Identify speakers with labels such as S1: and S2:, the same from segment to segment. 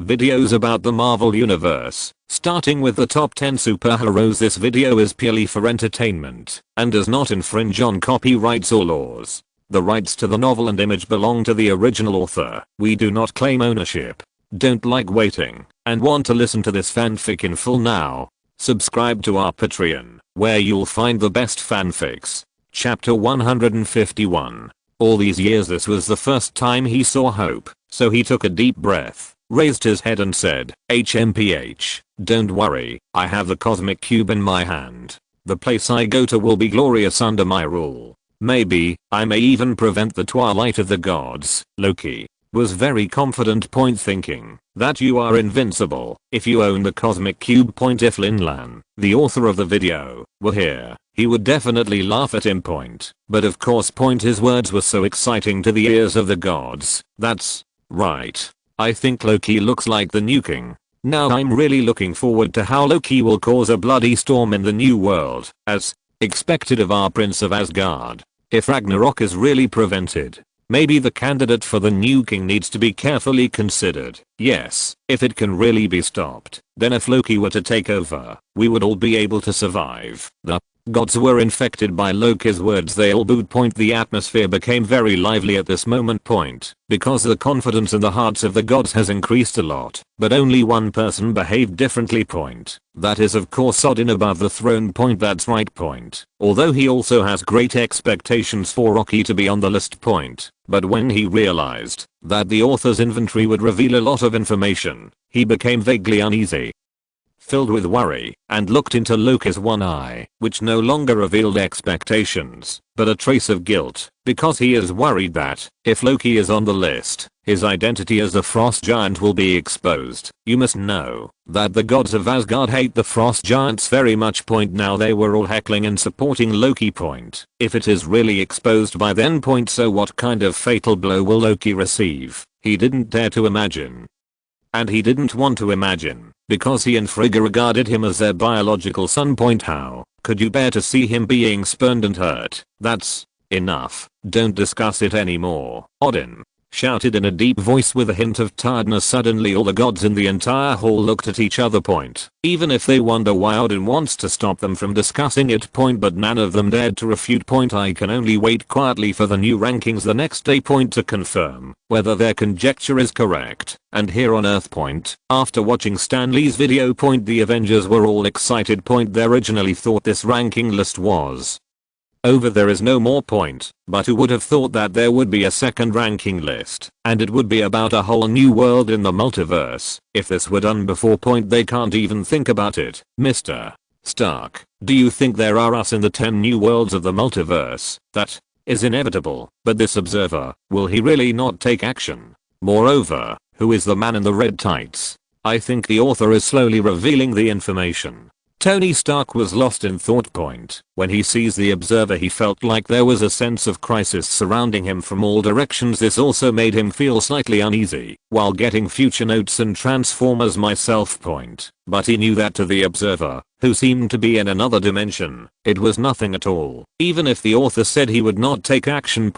S1: videos about the Marvel Universe, starting with the top 10 superheroes. This video is purely for entertainment and does not infringe on copyrights or laws. The rights to the novel and image belong to the original author. We do not claim ownership. Don't like waiting and want to listen to this fanfic in full now? Subscribe to our Patreon, where you'll find the best fanfics. Chapter 151. All these years this was the first time he saw hope, so he took a deep breath, raised his head and said, HMPH, don't worry, I have the cosmic cube in my hand. The place I go to will be glorious under my rule. Maybe, I may even prevent the twilight of the gods. Loki was very confident, thinking that you are invincible if you own the cosmic cube. If Lin Lan, the author of the video, were here, he would definitely laugh at him. But of course his words were so exciting to the ears of the gods. That's right. I think Loki looks like the new king. Now I'm really looking forward to how Loki will cause a bloody storm in the new world, as expected of our Prince of Asgard. If Ragnarok is really prevented, maybe the candidate for the new king needs to be carefully considered. Yes, if it can really be stopped, then if Loki were to take over, we would all be able to survive. The gods were infected by Loki's words. They all booed. The atmosphere became very lively at this moment. Because the confidence in the hearts of the gods has increased a lot, but only one person behaved differently. That is of course Odin above the throne. That's right. Although he also has great expectations for Rocky to be on the list. But when he realized that the author's inventory would reveal a lot of information, he became vaguely uneasy, filled with worry, and looked into Loki's one eye, which no longer revealed expectations, but a trace of guilt, because he is worried that, if Loki is on the list, his identity as the Frost Giant will be exposed. You must know that the gods of Asgard hate the Frost Giants very much. Now they were all heckling and supporting Loki. If it is really exposed by then. So what kind of fatal blow will Loki receive? He didn't dare to imagine. And he didn't want to imagine, because he and Frigga regarded him as their biological son. How could you bear to see him being spurned and hurt? That's enough. Don't discuss it anymore. Odin shouted in a deep voice with a hint of tiredness. Suddenly all the gods in the entire hall looked at each other. Even if they wonder why Odin wants to stop them from discussing it. But none of them dared to refute. I can only wait quietly for the new rankings the next day. To confirm whether their conjecture is correct. And here on Earth. After watching Stan Lee's video. The Avengers were all excited. They originally thought this ranking list was over. There is no more. But who would have thought that there would be a second ranking list, and it would be about a whole new world in the multiverse. If this were done before. They can't even think about it. Mr. Stark, do you think there are us in the 10 new worlds of the multiverse? That is inevitable. But this observer, will he really not take action? Moreover, who is the man in the red tights? I think the author is slowly revealing the information. Tony Stark was lost in thought. When he sees the observer, he felt like there was a sense of crisis surrounding him from all directions. This also made him feel slightly uneasy while getting future notes and Transformers myself. But he knew that to the observer, who seemed to be in another dimension, it was nothing at all. Even if the author said he would not take action.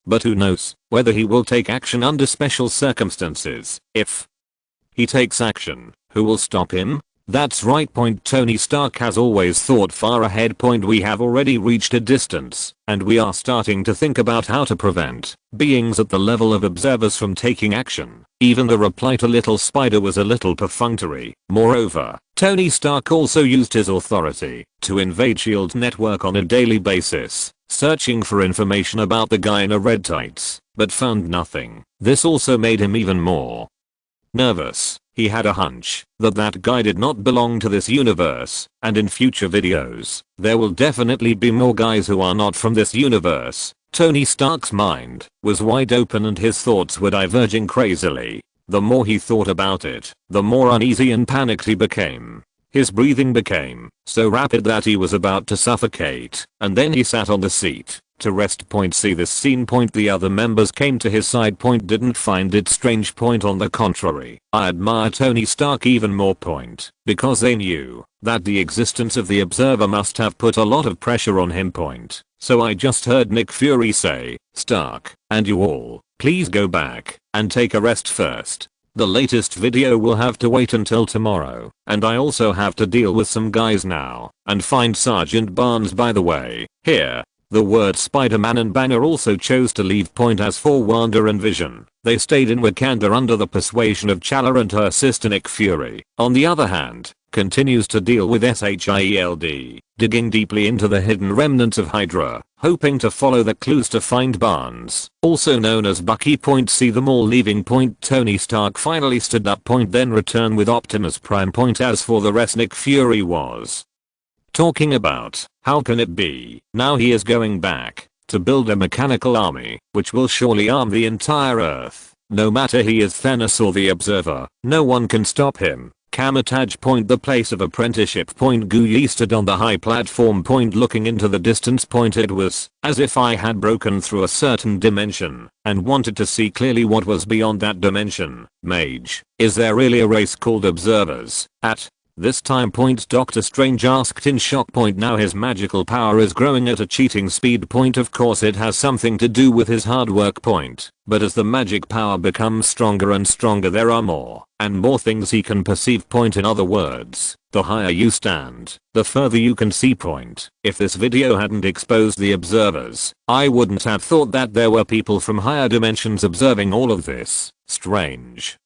S1: But who knows whether he will take action under special circumstances. If he takes action, who will stop him? That's right. Tony Stark has always thought far ahead. We have already reached a distance, and we are starting to think about how to prevent beings at the level of observers from taking action. Even the reply to Little Spider was a little perfunctory. Moreover, Tony Stark also used his authority to invade S.H.I.E.L.'s network on a daily basis, searching for information about the guy in a red tights, but found nothing. This also made him even more nervous. He had a hunch that that guy did not belong to this universe, and in future videos, there will definitely be more guys who are not from this universe. Tony Stark's mind was wide open and his thoughts were diverging crazily. The more he thought about it, the more uneasy and panicked he became. His breathing became so rapid that he was about to suffocate, and then he sat on the seat to rest. See this scene. The other members came to his side. Didn't find it strange. On the contrary, I admire Tony Stark even more. Because they knew that the existence of the observer must have put a lot of pressure on him. So I just heard Nick Fury say, Stark, and you all, please go back and take a rest first. The latest video will have to wait until tomorrow, and I also have to deal with some guys now, and find Sergeant Barnes by the way. Here. The word Spider-Man and Banner also chose to leave point as for Wanda and Vision. They stayed in Wakanda under the persuasion of Chala and her sister Nick Fury. On the other hand, continues to deal with SHIELD, digging deeply into the hidden remnants of Hydra, hoping to follow the clues to find Barnes, also known as Bucky. See them all leaving point. Tony Stark finally stood up point, then return with Optimus Prime point. As for the rest, Nick Fury was talking about how can it be now he is going back to build a mechanical army which will surely arm the entire earth. No matter he is Thanos or the Observer, no one can stop him. Kamatage point. The place of apprenticeship point. Guyi stood on the high platform point, looking into the distance point. It was as if I had broken through a certain dimension and wanted to see clearly what was beyond that dimension. Mage, is there really a race called Observers? At this time point, Doctor Strange asked in shock point. Now his magical power is growing at a cheating speed point. Of course it has something to do with his hard work point, but as the magic power becomes stronger and stronger, there are more and more things he can perceive point. In other words, the higher you stand, the further you can see point. If this video hadn't exposed the Observers, I wouldn't have thought that there were people from higher dimensions observing all of this. Strange.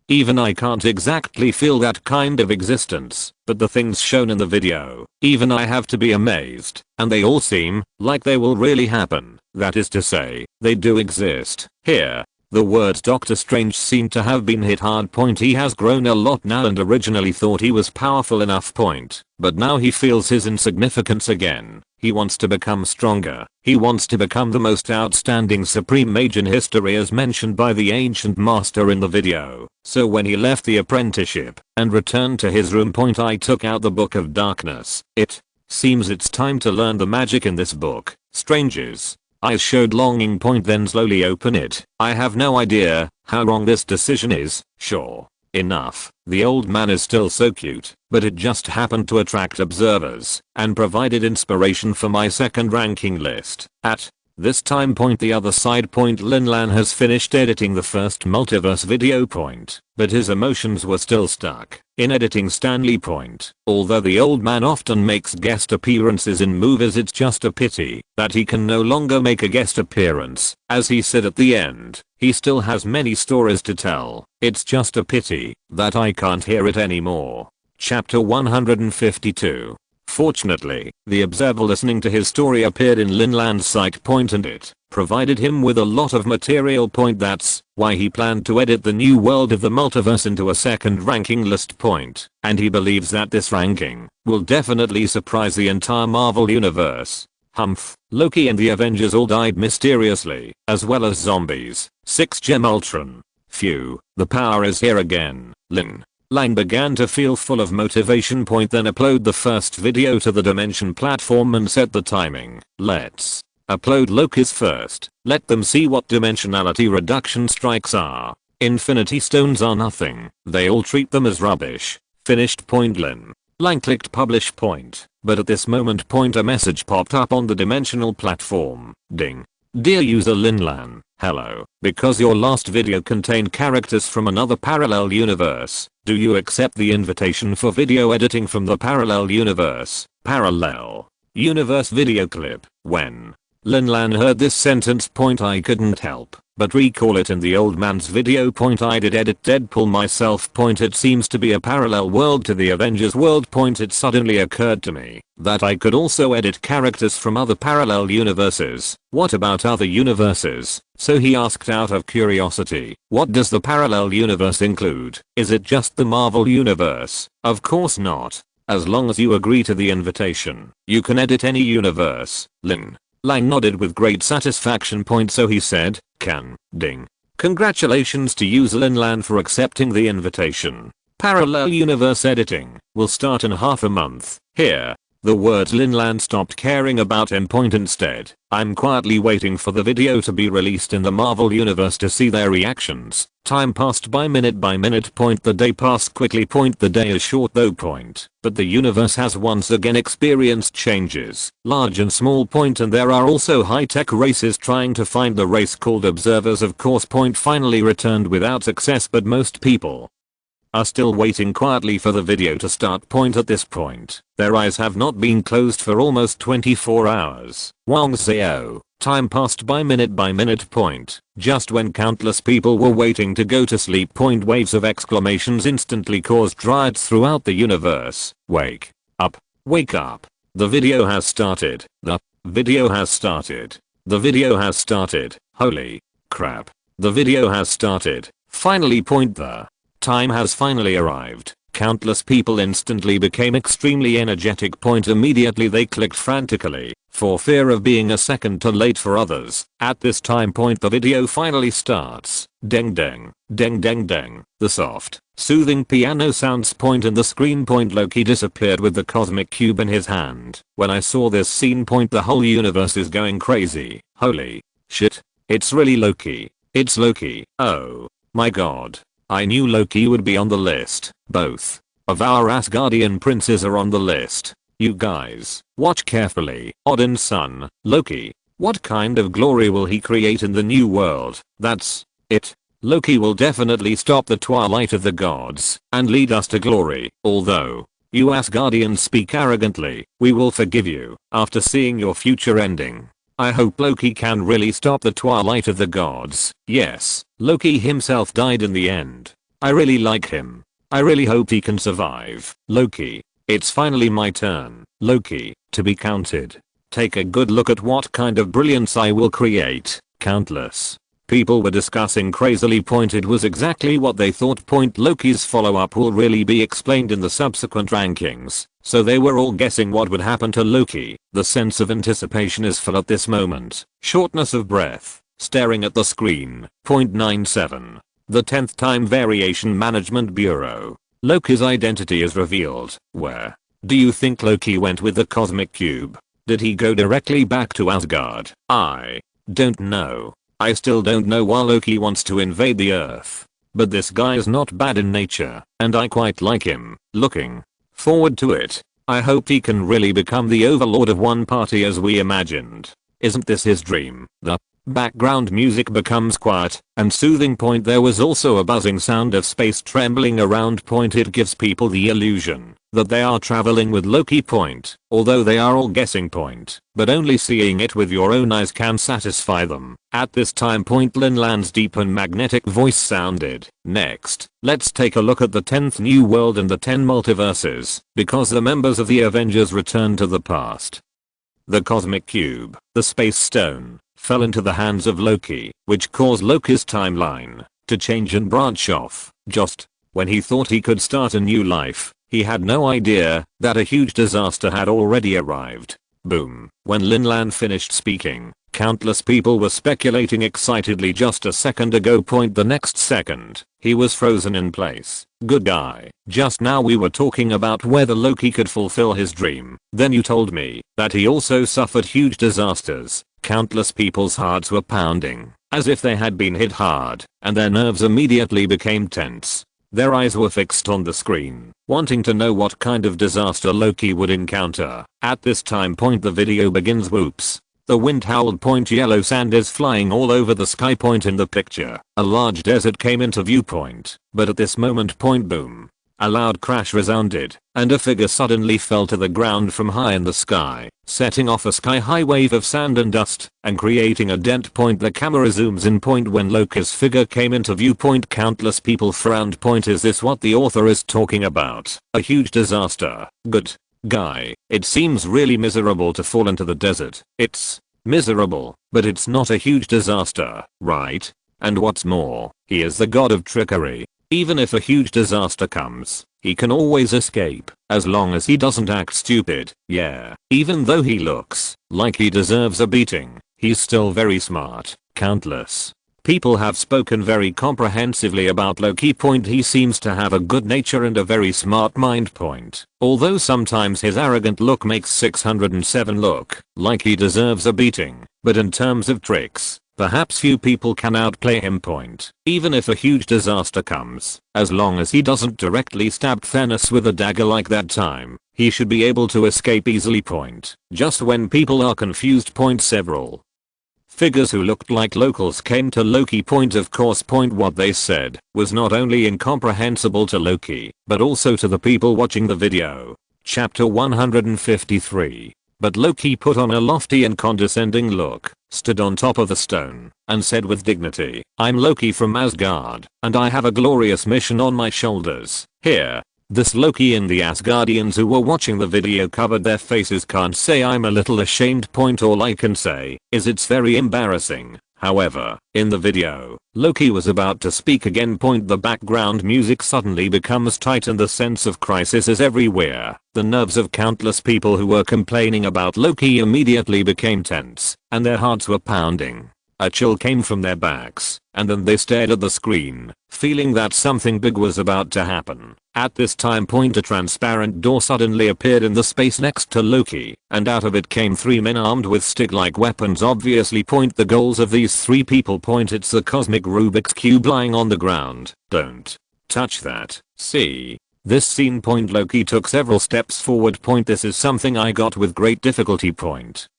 S1: Even I can't exactly feel that kind of existence, but the things shown in the video, even I have to be amazed, and they all seem like they will really happen. That is to say, they do exist. Here, the words Doctor Strange seem to have been hit hard point. He has grown a lot now and originally thought he was powerful enough point, but now he feels his insignificance again. He wants to become stronger. He wants to become the most outstanding supreme mage in history as mentioned by the ancient master in the video. So when he left the apprenticeship and returned to his room point, I took out the Book of Darkness. It seems it's time to learn the magic in this book. Strange's eyes showed longing point, then slowly open it. I have no idea how wrong this decision is. Sure enough, the old man is still so cute, but it just happened to attract observers and provided inspiration for my second ranking list. At this time point, the other side point, Lin Lan has finished editing the first multiverse video point, but his emotions were still stuck in editing Stanley point. Although the old man often makes guest appearances in movies, it's just a pity that he can no longer make a guest appearance. As he said at the end, he still has many stories to tell. It's just a pity that I can't hear it anymore. Chapter 152. Fortunately, the observer listening to his story appeared in Lin Lan's sight point, and it provided him with a lot of material point. That's why he planned to edit the new world of the multiverse into a second ranking list point, and he believes that this ranking will definitely surprise the entire Marvel universe. Humph, Loki and the Avengers all died mysteriously, as well as zombies. 6 Gem Ultron. Phew, the power is here again. Lin Lan began to feel full of motivation point, then upload the first video to the Dimension platform and set the timing. Let's upload Loki's first. Let them see what dimensionality reduction strikes are. Infinity stones are nothing. They all treat them as rubbish. Finished point. Lin Lan clicked publish point, but at this moment point a message popped up on the Dimensional platform. Ding. Dear user Lin Lan, hello. Because your last video contained characters from another parallel universe, do you accept the invitation for video editing from the parallel universe? Parallel universe video clip. When Lin Lan heard this sentence point, I couldn't help but recall it in the old man's video point. I did edit Deadpool myself point. It seems to be a parallel world to the Avengers world point. It suddenly occurred to me that I could also edit characters from other parallel universes. What about other universes? So he asked out of curiosity, what does the parallel universe include? Is it just the Marvel universe? Of course not. As long as you agree to the invitation, you can edit any universe. Lin Lan nodded with great satisfaction point, so he said, can. Ding. Congratulations to user Lin Lan for accepting the invitation. Parallel universe editing will start in half a month. Here, The words Lin Lan stopped caring about him. Instead, I'm quietly waiting for the video to be released in the Marvel universe to see their reactions. Time passed by minute. The day passed quickly. The day is short though. But the universe has once again experienced changes, large and small. And there are also high-tech races trying to find the race called observers of course. Finally returned without success, but most people are still waiting quietly for the video to start. At this point, their eyes have not been closed for almost 24 hours. Wang Xiao. Time passed by minute. Just when countless people were waiting to go to sleep. Waves of exclamations instantly caused riots throughout the universe. Wake up. Wake up. The video has started. The video has started. The video has started. Holy crap. The video has started. Finally. The time has finally arrived. Countless people instantly became extremely energetic. Immediately they clicked frantically, for fear of being a second too late for others. At this time. The video finally starts. Deng deng, deng deng deng. The soft, soothing piano sounds. In the screen. Loki disappeared with the cosmic cube in his hand. When I saw this scene. The whole universe is going crazy. Holy shit. It's really Loki. It's Loki. Oh my god. I knew Loki would be on the list. Both of our Asgardian princes are on the list. You guys, watch carefully. Odin's son, Loki. What kind of glory will he create in the new world? That's it. Loki will definitely stop the twilight of the gods and lead us to glory. Although you Asgardians speak arrogantly, we will forgive you after seeing your future ending. I hope Loki can really stop the twilight of the gods. Yes, Loki himself died in the end. I really like him. I really hope he can survive. Loki. It's finally my turn, Loki, to be counted. Take a good look at what kind of brilliance I will create. Countless people were discussing crazily. It was exactly what they thought. Loki's follow-up will really be explained in the subsequent rankings, so they were all guessing what would happen to Loki. The sense of anticipation is full at this moment. Shortness of breath, staring at the screen. 97. The 10th Time Variation Management Bureau. Loki's identity is revealed. Where do you think Loki went with the cosmic cube? Did he go directly back to Asgard? I don't know. I still don't know why Loki wants to invade the Earth. But this guy is not bad in nature, and I quite like him. Looking forward to it. I hope he can really become the overlord of one party as we imagined. Isn't this his dream? The background music becomes quiet and soothing. There was also a buzzing sound of space trembling around. It gives people the illusion that they are traveling with Loki. Although they are all guessing. But only seeing it with your own eyes can satisfy them. At this time. Lin Lan's deep and magnetic voice sounded. Next, let's take a look at the 10th new world and the 10 multiverses, because the members of the Avengers return to the past. The cosmic cube, the space stone, fell into the hands of Loki, which caused Loki's timeline to change and branch off. Just when he thought he could start a new life, he had no idea that a huge disaster had already arrived. Boom. When Lin Lan finished speaking, countless people were speculating excitedly just a second ago. The next second, he was frozen in place. Good guy. Just now we were talking about whether Loki could fulfill his dream. Then you told me that he also suffered huge disasters. Countless people's hearts were pounding, as if they had been hit hard, and their nerves immediately became tense. Their eyes were fixed on the screen, wanting to know what kind of disaster Loki would encounter. At this time. The video begins. Whoops. The wind howled. Yellow sand is flying all over the sky. In the picture, a large desert came into viewpoint, but at this moment. Boom. A loud crash resounded, and a figure suddenly fell to the ground from high in the sky, setting off a sky-high wave of sand and dust, and creating a dent. The camera zooms in. When Loki's figure came into viewpoint, countless people frowned. Is this what the author is talking about? A huge disaster? Good guy. It seems really miserable to fall into the desert. It's miserable, but it's not a huge disaster, right? And what's more, he is the god of trickery. Even if a huge disaster comes, he can always escape, as long as he doesn't act stupid. Yeah, even though he looks like he deserves a beating, he's still very smart. Countless People have spoken very comprehensively about Loki. He seems to have a good nature and a very smart mind. Although sometimes his arrogant look makes 607 look like he deserves a beating, but in terms of tricks, perhaps few people can outplay him. Even if a huge disaster comes, as long as he doesn't directly stab Thanos with a dagger like that time, he should be able to escape easily. Just when people are confused. Several figures who looked like locals came to Loki. Of course. What they said was not only incomprehensible to Loki, but also to the people watching the video. Chapter 153. But Loki put on a lofty and condescending look, stood on top of the stone, and said with dignity, "I'm Loki from Asgard, and I have a glorious mission on my shoulders." Here, this Loki and the Asgardians who were watching the video covered their faces. Can't say I'm a little ashamed. All I can say is it's very embarrassing. However, in the video, Loki was about to speak again. The background music suddenly becomes tight and the sense of crisis is everywhere. The nerves of countless people who were complaining about Loki immediately became tense, and their hearts were pounding. A chill came from their backs, and then they stared at the screen, feeling that something big was about to happen. At this time, a transparent door suddenly appeared in the space next to Loki, and out of it came 3 men armed with stick-like weapons. Obviously. The goals of these 3 people. It's the cosmic Rubik's Cube lying on the ground. Don't touch that. See this scene. Loki took several steps forward. This is something I got with great difficulty.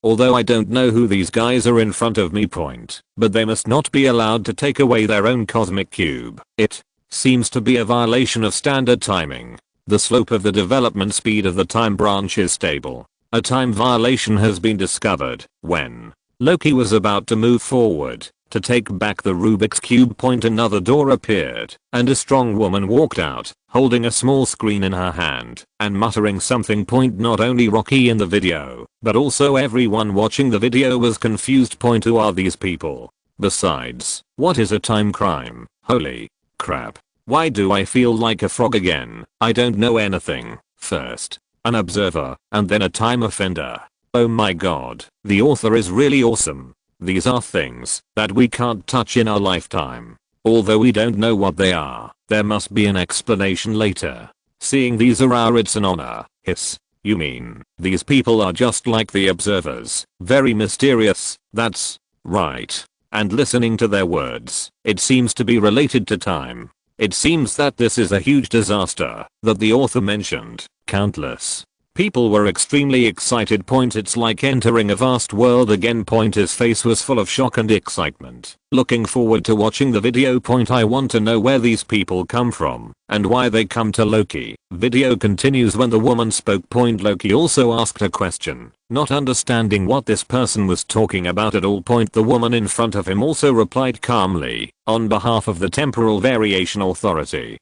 S1: Although I don't know who these guys are in front of me. But they must not be allowed to take away their own cosmic cube. It seems to be a violation of standard timing. The slope of the development speed of the time branch is stable. A time violation has been discovered. When Loki was about to move forward to take back the Rubik's Cube, another door appeared, and a strong woman walked out, holding a small screen in her hand, and muttering something. Not only Rocky in the video, but also everyone watching the video was confused. Who are these people? Besides, what is a time crime? Holy crap. Why do I feel like a frog again? I don't know anything. First, an observer, and then a time offender. Oh my god, the author is really awesome. These are things that we can't touch in our lifetime. Although we don't know what they are, there must be an explanation later. Seeing these are it's an honor. Hiss. You mean, these people are just like the observers, very mysterious? That's right. And listening to their words, it seems to be related to time. It seems that this is a huge disaster that the author mentioned. Countless people were extremely excited. It's like entering a vast world again. His face was full of shock and excitement. Looking forward to watching the video. I want to know where these people come from and why they come to Loki. Video continues when the woman spoke. Loki also asked a question, not understanding what this person was talking about at all. The woman in front of him also replied calmly, on behalf of the Temporal Variation Authority.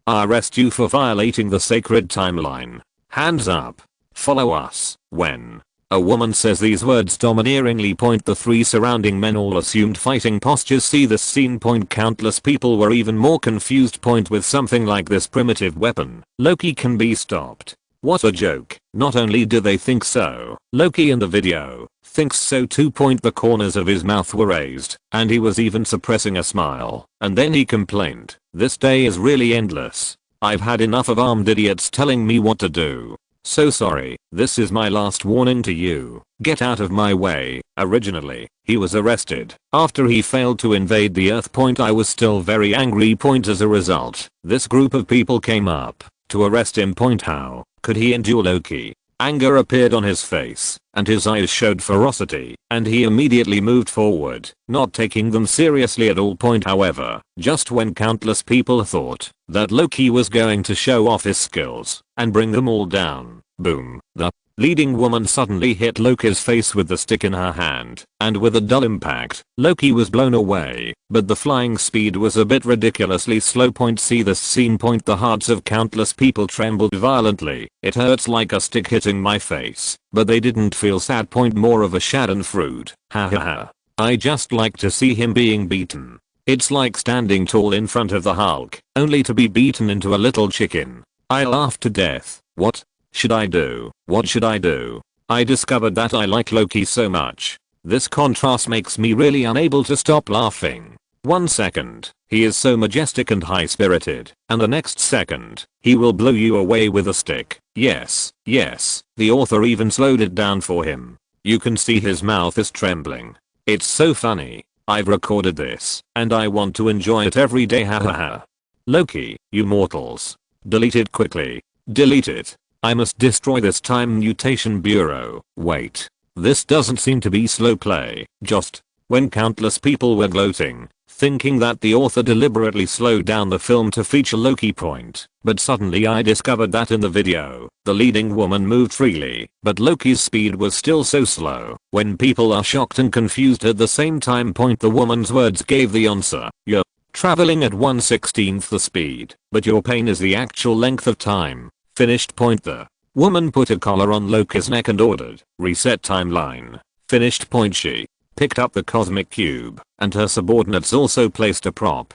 S1: I arrest you for violating the sacred timeline. Hands up. Follow us. When a woman says these words domineeringly, the 3 surrounding men all assumed fighting postures. See this scene. Countless people were even more confused. With something like this primitive weapon, Loki can be stopped. What a joke. Not only do they think so, Loki in the video thinks so too. The corners of his mouth were raised, and he was even suppressing a smile. And then he complained, "This day is really endless. I've had enough of armed idiots telling me what to do. So sorry, this is my last warning to you. Get out of my way." Originally, he was arrested after he failed to invade the Earth. I was still very angry. As a result, this group of people came up to arrest him. How could he endure Loki? Anger appeared on his face, and his eyes showed ferocity, and he immediately moved forward, not taking them seriously at all. However, just when countless people thought that Loki was going to show off his skills and bring them all down, boom, the leading woman suddenly hit Loki's face with the stick in her hand, and with a dull impact, Loki was blown away, but the flying speed was a bit ridiculously slow. See this scene. The hearts of countless people trembled violently. It hurts like a stick hitting my face, but they didn't feel sad. More of a schadenfreude. Ha ha ha. I just like to see him being beaten. It's like standing tall in front of the Hulk, only to be beaten into a little chicken. I laughed to death. What should I do? What should I do? I discovered that I like Loki so much. This contrast makes me really unable to stop laughing. 1 second, he is so majestic and high-spirited, and the next second, he will blow you away with a stick. Yes, yes, the author even slowed it down for him. You can see his mouth is trembling. It's so funny. I've recorded this, and I want to enjoy it every day, hahaha. Loki, you mortals. Delete it quickly. Delete it. I must destroy this time mutation bureau. Wait. This doesn't seem to be slow play. Just when countless people were gloating, thinking that the author deliberately slowed down the film to feature Loki point. But suddenly I discovered that in the video, the leading woman moved freely, but Loki's speed was still so slow. When people are shocked and confused at the same time point, the woman's words gave the answer. You're traveling at 1/16th the speed, but your pain is the actual length of time. Finished point. The woman put a collar on Loki's neck and ordered, reset timeline. Finished point. She picked up the cosmic cube, and her subordinates also placed a prop,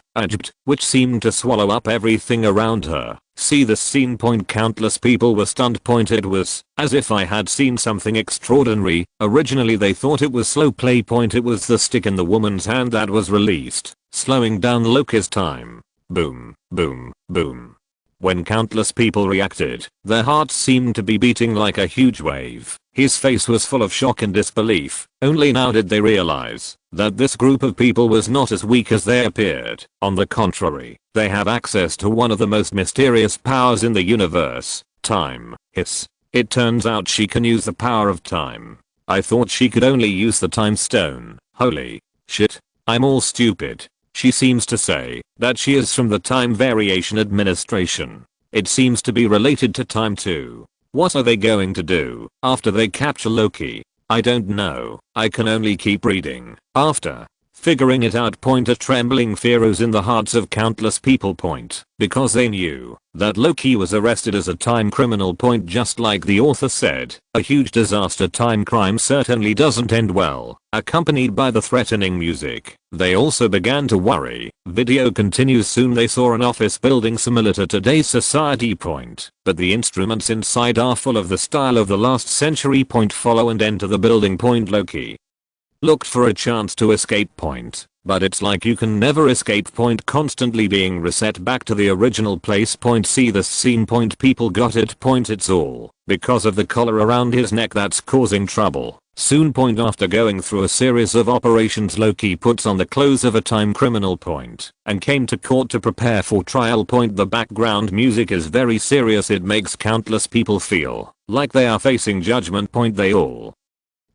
S1: which seemed to swallow up everything around her. See the scene point. Countless people were stunned point. It was as if I had seen something extraordinary. Originally they thought it was slow play point. It was the stick in the woman's hand that was released, slowing down Loki's time. Boom, boom, boom. When countless people reacted, their hearts seemed to be beating like a huge wave. His face was full of shock and disbelief. Only now did they realize that this group of people was not as weak as they appeared. On the contrary, they have access to one of the most mysterious powers in the universe, time. Hiss. It turns out she can use the power of time. I thought she could only use the time stone. Holy shit. I'm all stupid. She seems to say that she is from the Time Variation Administration. It seems to be related to time too. What are they going to do after they capture Loki? I don't know. I can only keep reading. After figuring it out point, a trembling fear rose in the hearts of countless people point, because they knew that Loki was arrested as a time criminal point. Just like the author said, a huge disaster time crime certainly doesn't end well. Accompanied by the threatening music, they also began to worry. Video continues. Soon they saw an office building similar to today's society point, but the instruments inside are full of the style of the last century point. Follow and enter the building point. Loki looked for a chance to escape point, but it's like you can never escape point, constantly being reset back to the original place point. See the scene point. People got it point. It's all because of the collar around his neck that's causing trouble. Soon point, after going through a series of operations, Loki puts on the clothes of a time criminal point and came to court to prepare for trial point. The background music is very serious. It makes countless people feel like they are facing judgment point. They all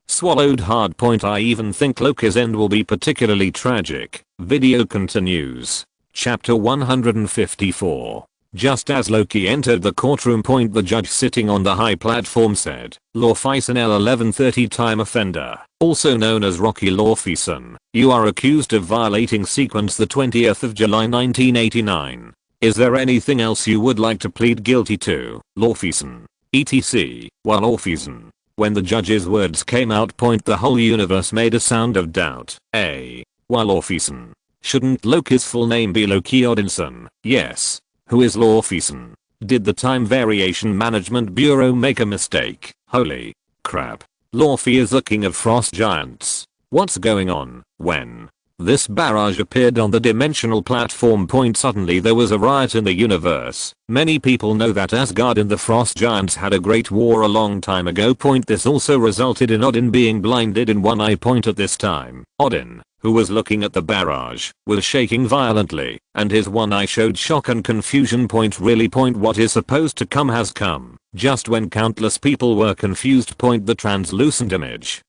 S1: swallowed hard point. I even think Loki's end will be particularly tragic. Video continues. Chapter 154. Just as Loki entered the courtroom point, the judge sitting on the high platform said, Lawfeisen L 1130 time offender, also known as Rocky Lawfeisen, you are accused of violating sequence the 20th of July 1989. Is there anything else you would like to plead guilty to? Lawfeisen. etc. While Lawfeisen. When the judge's words came out point, the whole universe made a sound of doubt. While Lawfeisen. Shouldn't Loki's full name be Loki Odinson? Yes. Who is Lawfeisen? Did the Time Variation Management Bureau make a mistake? Holy crap. Laufey is the king of frost giants. What's going on? When this barrage appeared on the dimensional platform point, suddenly there was a riot in the universe. Many people know that Asgard and the frost giants had a great war a long time ago point. This also resulted in Odin being blinded in one eye point. At this time, Odin, who was looking at the barrage, was shaking violently, and his one eye showed shock and confusion point. Really point, what is supposed to come has come. Just when countless people were confused point, the translucent image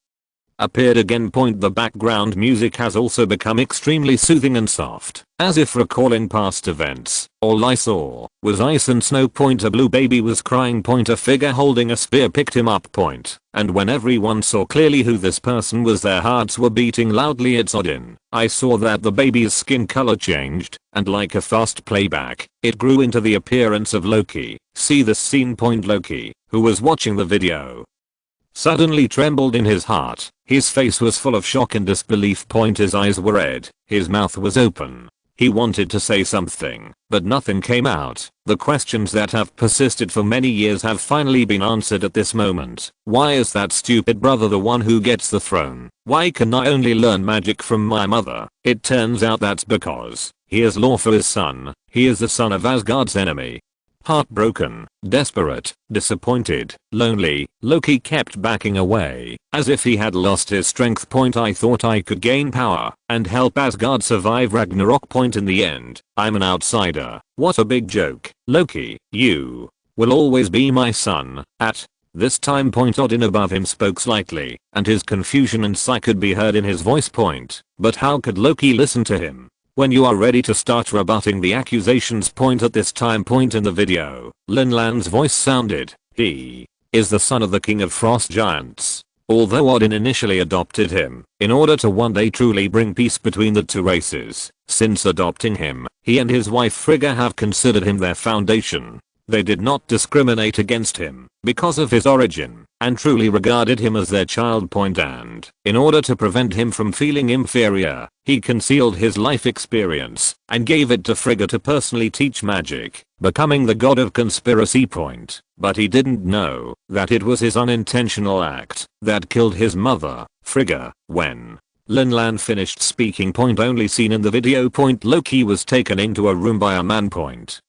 S1: appeared again point. The background music has also become extremely soothing and soft, as if recalling past events. All I saw was ice and snow point. A blue baby was crying point. A figure holding a spear picked him up point, and when everyone saw clearly who this person was, their hearts were beating loudly. It's Odin. I saw that the baby's skin color changed, and like a fast playback, it grew into the appearance of Loki. See the scene point. Loki, who was watching the video, suddenly trembled in his heart. His face was full of shock and disbelief point. His eyes were red, his mouth was open, He wanted to say something, but nothing came out. The questions that have persisted for many years have finally been answered at this moment. Why is that stupid brother the one who gets the throne? Why can I only learn magic from my mother? It turns out that's because he is Laufey's son. He is the son of Asgard's enemy. Heartbroken, desperate, disappointed, lonely, Loki kept backing away, as if he had lost his strength. I thought I could gain power and help Asgard survive Ragnarok. In the end, I'm an outsider. What a big joke. Loki, you will always be my son. At this time, Odin above him spoke slightly, and his confusion and sigh could be heard in his voice. But how could Loki listen to him? When you are ready to start rebutting the accusations. At this time in the video, Lin Lan's voice sounded. He is the son of the king of frost giants. Although Odin initially adopted him in order to one day truly bring peace between the two races, since adopting him, he and his wife Frigga have considered him their foundation. They did not discriminate against him because of his origin and truly regarded him as their child. And in order to prevent him from feeling inferior, he concealed his life experience and gave it to Frigga to personally teach magic, becoming the god of conspiracy. But he didn't know that it was his unintentional act that killed his mother, Frigga. When Lin Lan finished speaking. Only seen in the video. Loki was taken into a room by a man.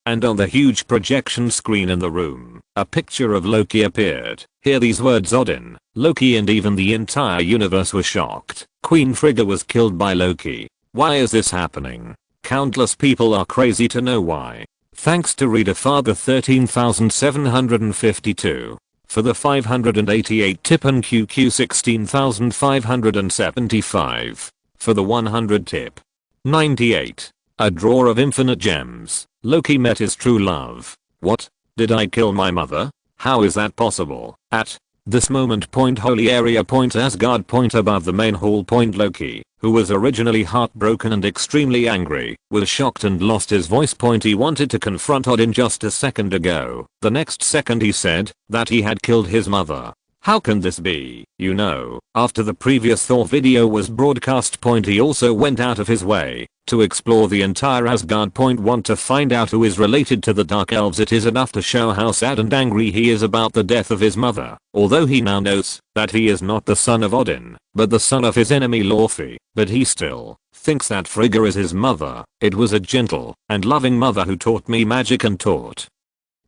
S1: And on the huge projection screen in the room, a picture of Loki appeared. Hear these words: Odin, Loki, and even the entire universe were shocked. Queen Frigga was killed by Loki. Why is this happening? Countless people are crazy to know why. Thanks to Reader Father 13752. For the 588 tip and QQ 16575. For the 100 tip. 98. A drawer of infinite gems. Loki met his true love. What? Did I kill my mother? How is that possible? At this moment. Holy area. Asgard. Above the main hall. Loki, who was originally heartbroken and extremely angry, was shocked and lost his voice. He wanted to confront Odin just a second ago. The next second he said that he had killed his mother. How can this be? You know, after the previous Thor video was broadcast. He also went out of his way to explore the entire Asgard. Want to find out who is related to the Dark Elves. It is enough to show how sad and angry he is about the death of his mother. Although he now knows that he is not the son of Odin, but the son of his enemy Laufey, but he still thinks that Frigga is his mother. It was a gentle and loving mother who taught me magic and taught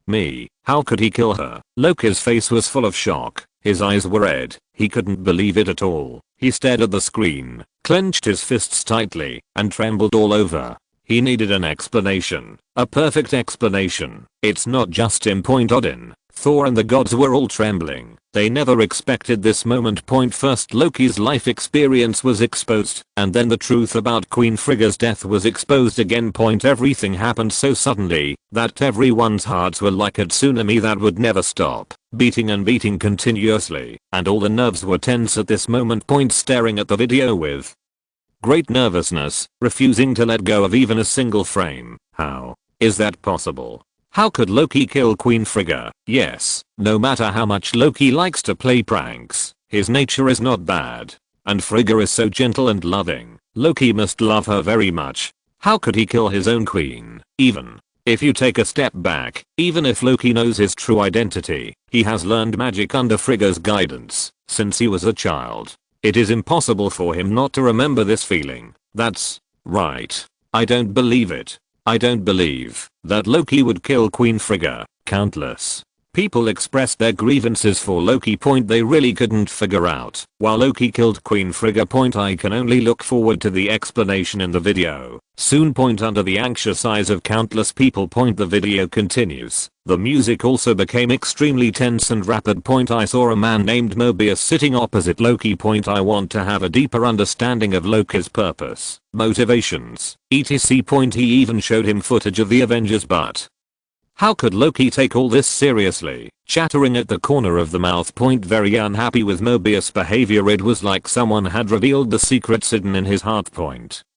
S1: me. How could he kill her? Loki's face was full of shock. His eyes were red. He couldn't believe it at all. He stared at the screen, clenched his fists tightly, and trembled all over. He needed an explanation. A perfect explanation. It's not just him. Odin, Thor, and the gods were all trembling. They never expected this moment. First Loki's life experience was exposed, and then the truth about Queen Frigga's death was exposed again. Everything happened so suddenly that everyone's hearts were like a tsunami that would never stop, beating and beating continuously, and all the nerves were tense at this moment. Staring at the video with great nervousness, refusing to let go of even a single frame. How is that possible? How could Loki kill Queen Frigga? Yes, no matter how much Loki likes to play pranks, his nature is not bad. And Frigga is so gentle and loving. Loki must love her very much. How could he kill his own queen? Even if you take a step back, even if Loki knows his true identity, he has learned magic under Frigga's guidance since he was a child. It is impossible for him not to remember this feeling. That's right. I don't believe it. I don't believe that Loki would kill Queen Frigga. Countless people expressed their grievances for Loki. They really couldn't figure out why Loki killed Queen Frigga. I can only look forward to the explanation in the video soon. Under the anxious eyes of countless people. The video continues. The music also became extremely tense and rapid. I saw a man named Mobius sitting opposite Loki. I want to have a deeper understanding of Loki's purpose, motivations, etc. He even showed him footage of the Avengers, but how could Loki take all this seriously? Chattering at the corner of the mouth. Very unhappy with Mobius' behavior. It was like someone had revealed the secrets hidden in his heart.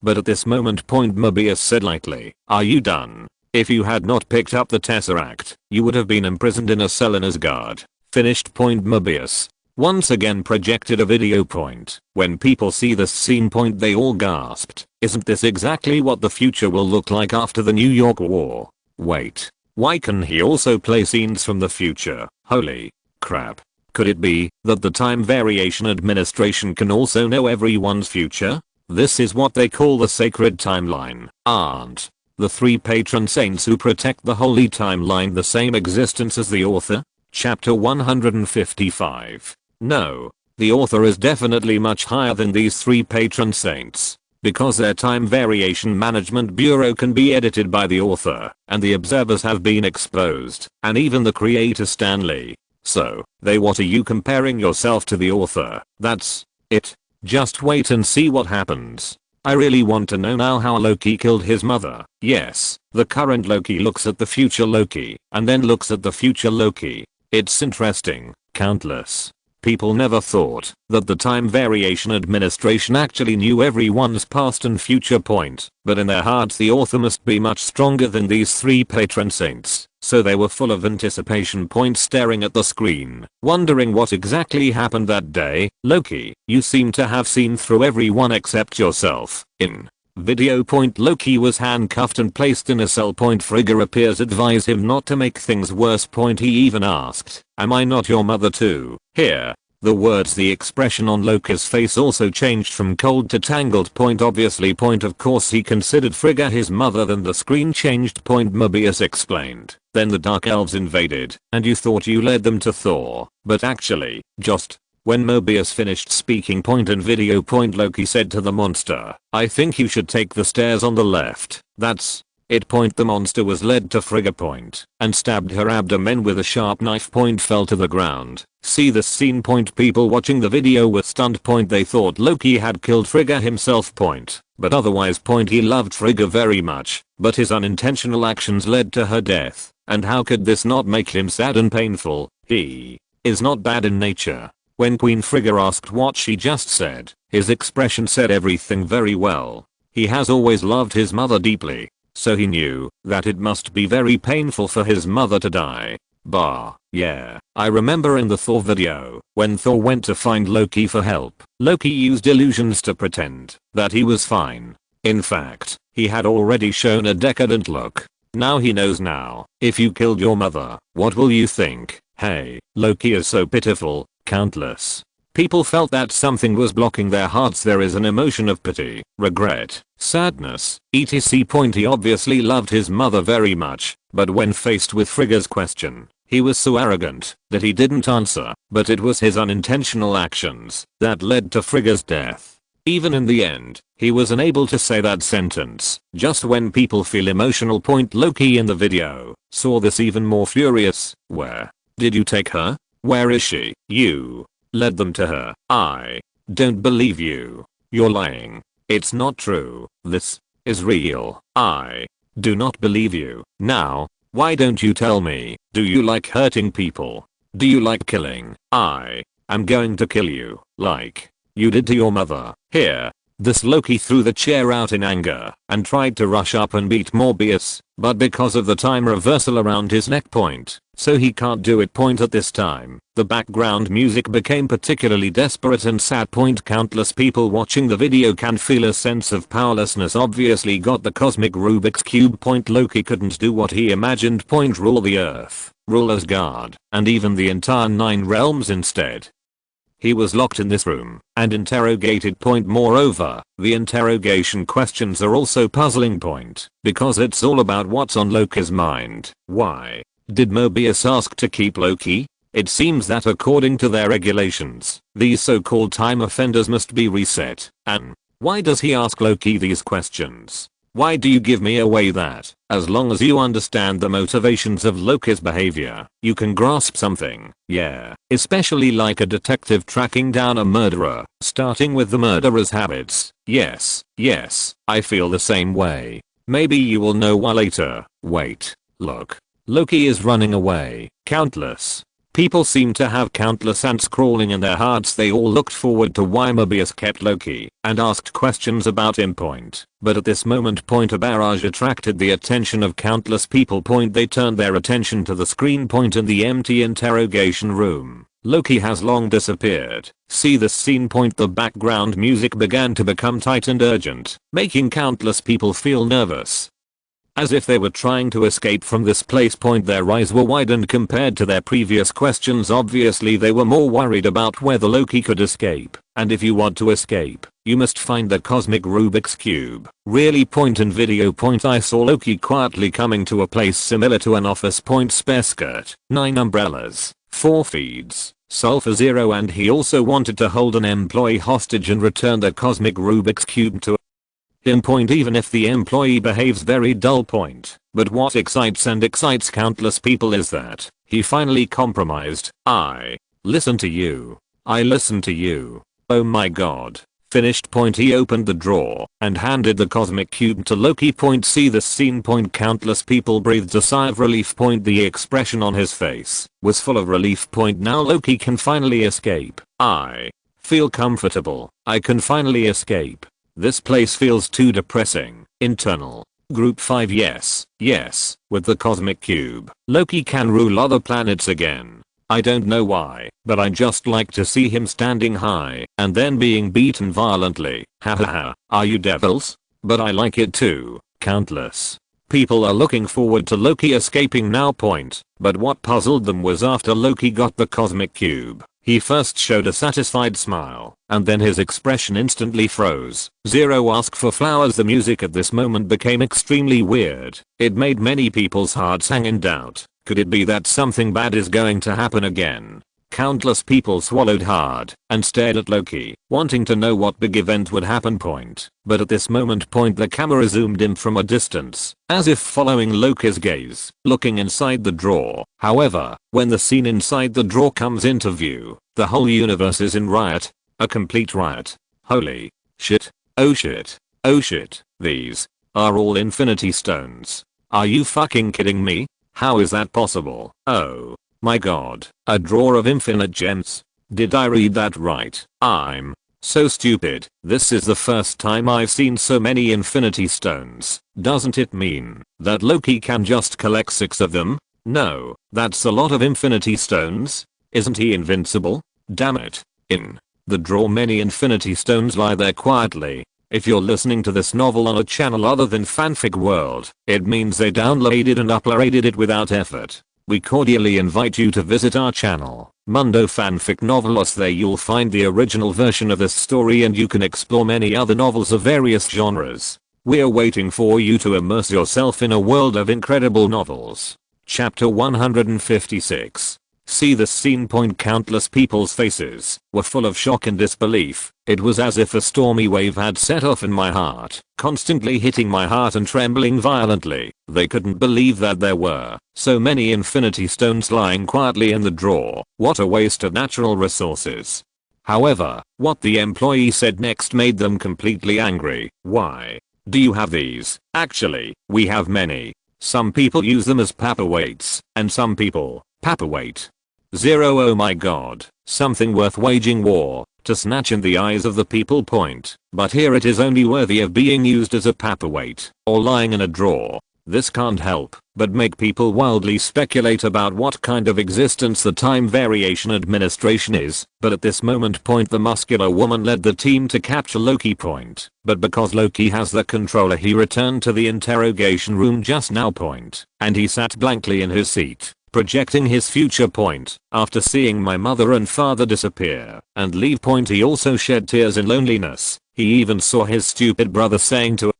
S1: But at this moment. Mobius said lightly, "Are you done? If you had not picked up the Tesseract, you would have been imprisoned in a cell in Asgard." Finished. Mobius once again projected a video point. When people see this scene point they all gasped. Isn't this exactly what the future will look like after the New York War? Wait. Why can he also play scenes from the future? Holy crap. Could it be that the Time Variation Administration can also know everyone's future? This is what they call the sacred timeline. Aren't the three patron saints who protect the holy timeline the same existence as the author? Chapter 155. No, the author is definitely much higher than these three patron saints, because their Time Variation Management Bureau can be edited by the author, and the observers have been exposed, and even the creator Stan Lee. So, what are you comparing yourself to the author? That's it. Just wait and see what happens. I really want to know now how Loki killed his mother. Yes, the current Loki looks at the future Loki, and then looks at the future Loki. It's interesting. Countless people never thought that the Time Variation Administration actually knew everyone's past and future point, but in their hearts the author must be much stronger than these three patron saints, so they were full of anticipation point staring at the screen, wondering what exactly happened that day. Loki, you seem to have seen through everyone except yourself. In video point Loki was handcuffed and placed in a cell point Frigga appears advise him not to make things worse point he even asked, am I not your mother too? Here, the expression on Loki's face also changed from cold to tangled point obviously point of course he considered Frigga his mother then the screen changed point Mobius explained. Then the Dark Elves invaded, and you thought you led them to Thor, but actually, just when Mobius finished speaking point and video point Loki said to the monster, I think you should take the stairs on the left. That's it point the monster was led to Frigga point and stabbed her abdomen with a sharp knife point fell to the ground. See this scene point people watching the video were stunned point they thought Loki had killed Frigga himself point, but otherwise point he loved Frigga very much, but his unintentional actions led to her death, and how could this not make him sad and painful? He is not bad in nature. When Queen Frigga asked what she just said, his expression said everything very well. He has always loved his mother deeply, so he knew that it must be very painful for his mother to die. Bah, yeah, I remember in the Thor video, when Thor went to find Loki for help, Loki used illusions to pretend that he was fine. In fact, he had already shown a decadent look. Now he knows now, if you killed your mother, what will you think? Hey, Loki is so pitiful. Countless people felt that something was blocking their hearts. There is an emotion of pity, regret, sadness, etc. Point he obviously loved his mother very much, but when faced with Frigga's question, he was so arrogant that he didn't answer, but it was his unintentional actions that led to Frigga's death. Even in the end, he was unable to say that sentence. Just when people feel emotional point Loki in the video saw this even more furious. Where did you take her? Where is she? You led them to her. I don't believe you. You're lying. It's not true. This is real. I do not believe you. Now, why don't you tell me? Do you like hurting people? Do you like killing? I am going to kill you, like you did to your mother. Here. This Loki threw the chair out in anger and tried to rush up and beat Morbius, but because of the time reversal around his neck point, so he can't do it point at this time. The background music became particularly desperate and sad point. Countless people watching the video can feel a sense of powerlessness. Obviously got the cosmic Rubik's Cube point. Loki couldn't do what he imagined point rule the earth, rule Asgard, and even the entire 9 realms instead. He was locked in this room and interrogated point. Moreover, the interrogation questions are also puzzling point because it's all about what's on Loki's mind. Why did Mobius ask to keep Loki? It seems that according to their regulations, these so-called time offenders must be reset. And why does he ask Loki these questions? Why do you give me away that, as long as you understand the motivations of Loki's behavior, you can grasp something? Yeah, especially like a detective tracking down a murderer, starting with the murderer's habits. Yes, I feel the same way. Maybe you will know why later. Wait, look. Loki is running away. Countless people seem to have countless ants crawling in their hearts. They all looked forward to why Mobius kept Loki and asked questions about him point. But at this moment point a barrage attracted the attention of countless people point. They turned their attention to the screen point in the empty interrogation room. Loki has long disappeared. See this scene. The background music began to become tight and urgent, making countless people feel nervous. As if they were trying to escape from this place. Their eyes were widened compared to their previous questions. Obviously they were more worried about whether Loki could escape, and if you want to escape, you must find the cosmic Rubik's Cube. Really? In video. I saw Loki quietly coming to a place similar to an office. Spare skirt, 9 umbrellas, 4 feeds, sulfur 0, and he also wanted to hold an employee hostage and return the cosmic Rubik's Cube to him. Even if the employee behaves very dull. But what excites countless people is that he finally compromised. I listen to you. I listen to you. Oh my god. Finished. He opened the drawer and handed the cosmic cube to Loki. See this scene. Countless people breathed a sigh of relief. The expression on his face was full of relief. Now Loki can finally escape. I feel comfortable. I can finally escape. This place feels too depressing. Internal. Group 5. Yes, yes, with the cosmic cube, Loki can rule other planets again. I don't know why, but I just like to see him standing high and then being beaten violently. Hahaha, are you devils? But I like it too. Countless people are looking forward to Loki escaping now. But what puzzled them was after Loki got the cosmic cube, he first showed a satisfied smile, and then his expression instantly froze. 0 Ask for flowers. The music at this moment became extremely weird. It made many people's hearts hang in doubt. Could it be that something bad is going to happen again? Countless people swallowed hard and stared at Loki, wanting to know what big event would happen. But at this moment the camera zoomed in from a distance, as if following Loki's gaze, looking inside the drawer. However, when the scene inside the drawer comes into view, the whole universe is in riot. A complete riot. Holy shit. Oh shit. Oh shit. These are all infinity stones. Are you fucking kidding me? How is that possible? Oh my god. A drawer of infinite gems. Did I read that right? I'm so stupid. This is the first time I've seen so many infinity stones. Doesn't it mean that Loki can just collect 6 of them? No, that's a lot of infinity stones. Isn't he invincible? Damn it. In the drawer many infinity stones lie there quietly. If you're listening to this novel on a channel other than Fanfic World, it means they downloaded and uploaded it without effort. We cordially invite you to visit our channel, Mundo Fanfic Novelos. There you'll find the original version of this story and you can explore many other novels of various genres. We're waiting for you to immerse yourself in a world of incredible novels. Chapter 156. See this scene. Countless people's faces were full of shock and disbelief. It was as if a stormy wave had set off in my heart, constantly hitting my heart and trembling violently. They couldn't believe that there were so many infinity stones lying quietly in the drawer. What a waste of natural resources. However, what the employee said next made them completely angry. Why do you have these? Actually, we have many. Some people use them as paperweights, and some people paperweight. 0 Oh my god, something worth waging war to snatch in the eyes of the people. But here it is only worthy of being used as a paperweight or lying in a drawer. This can't help but make people wildly speculate about what kind of existence the time variation administration is. But at this moment the muscular woman led the team to capture Loki. But because Loki has the controller, he returned to the interrogation room just now. And he sat blankly in his seat, projecting his future. After seeing my mother and father disappear and leave. He also shed tears in loneliness. He even saw his stupid brother saying to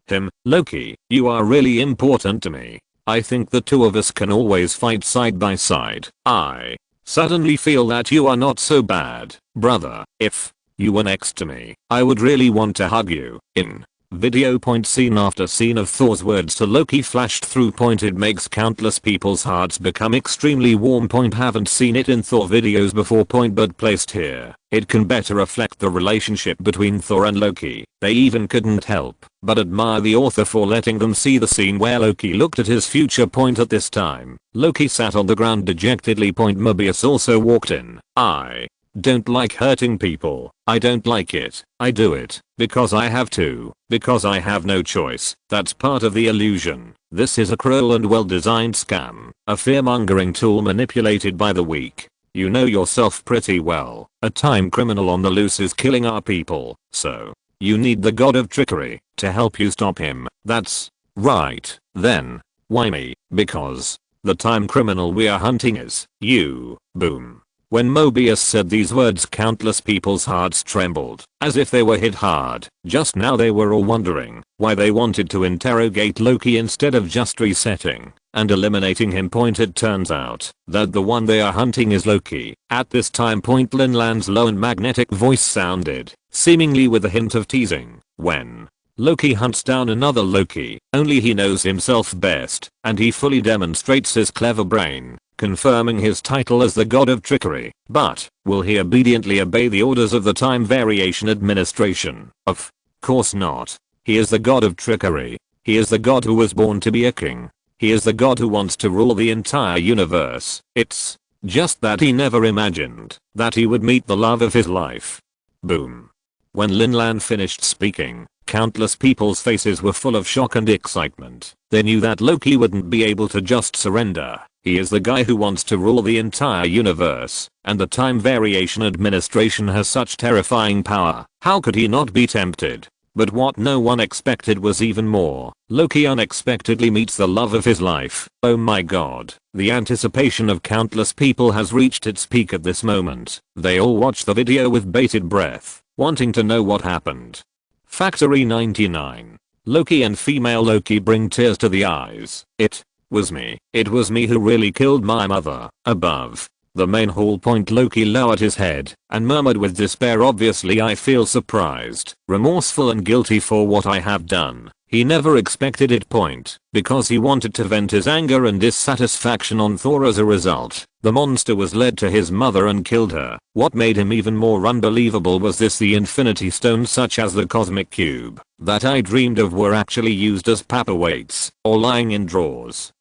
S1: him, Loki, you are really important to me. I think the two of us can always fight side by side. I suddenly feel that you are not so bad, brother. If you were next to me, I would really want to hug you. In video. Scene after scene of Thor's words to Loki flashed through. It makes countless people's hearts become extremely warm. Haven't seen it in Thor videos before. But placed here, it can better reflect the relationship between Thor and Loki. They even couldn't help but admire the author for letting them see the scene where Loki looked at his future. At this time, Loki sat on the ground dejectedly. Mobius also walked in. I don't like hurting people. I don't like it. I do it because I have to, because I have no choice. That's part of the illusion. This is a cruel and well-designed scam, a fear-mongering tool manipulated by the weak. You know yourself pretty well. A time criminal on the loose is killing our people, so you need the god of trickery to help you stop him. That's right. Then why me? Because the time criminal we are hunting is you. Boom. When Mobius said these words, countless people's hearts trembled, as if they were hit hard. Just now they were all wondering why they wanted to interrogate Loki instead of just resetting and eliminating him. It turns out that the one they are hunting is Loki. At this time point, Lin Lan's low and magnetic voice sounded, seemingly with a hint of teasing, when Loki hunts down another Loki. Only he knows himself best, and he fully demonstrates his clever brain, confirming his title as the god of trickery. But will he obediently obey the orders of the Time Variation Administration? Of course not. He is the god of trickery. He is the god who was born to be a king. He is the god who wants to rule the entire universe. It's just that he never imagined that he would meet the love of his life. Boom. When Lin Lan finished speaking, countless people's faces were full of shock and excitement. They knew that Loki wouldn't be able to just surrender. He is the guy who wants to rule the entire universe, and the Time Variation Administration has such terrifying power. How could he not be tempted? But what no one expected was even more. Loki unexpectedly meets the love of his life. Oh my god. The anticipation of countless people has reached its peak at this moment. They all watch the video with bated breath, wanting to know what happened. Factory 99. Loki and female Loki bring tears to the eyes. It was me. It was me who really killed my mother. Above the main hall point, Loki lowered his head and murmured with despair, obviously I feel surprised, remorseful and guilty for what I have done. He never expected it because he wanted to vent his anger and dissatisfaction on Thor. As a result, the monster was led to his mother and killed her. What made him even more unbelievable was this: the Infinity Stones, such as the Cosmic Cube that I dreamed of, were actually used as paperweights or lying in drawers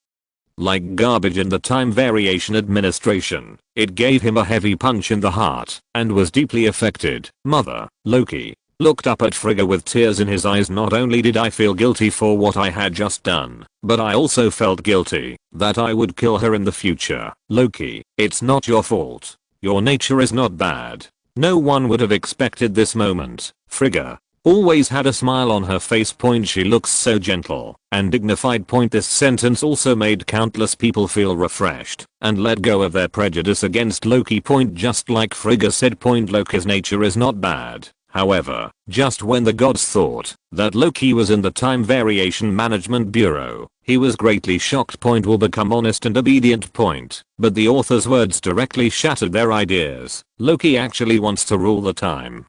S1: like garbage in the Time Variation Administration. It gave him a heavy punch in the heart and was deeply affected. Mother, Loki looked up at Frigga with tears in his eyes. Not only did I feel guilty for what I had just done, but I also felt guilty that I would kill her in the future. Loki, it's not your fault. Your nature is not bad. No one would have expected this moment. Frigga always had a smile on her face. She looks so gentle and dignified. This sentence also made countless people feel refreshed and let go of their prejudice against Loki. Just like Frigga said, Loki's nature is not bad. However, just when the gods thought that Loki was in the Time Variation Management Bureau, he was greatly shocked. Will become honest and obedient. But the author's words directly shattered their ideas. Loki actually wants to rule the Time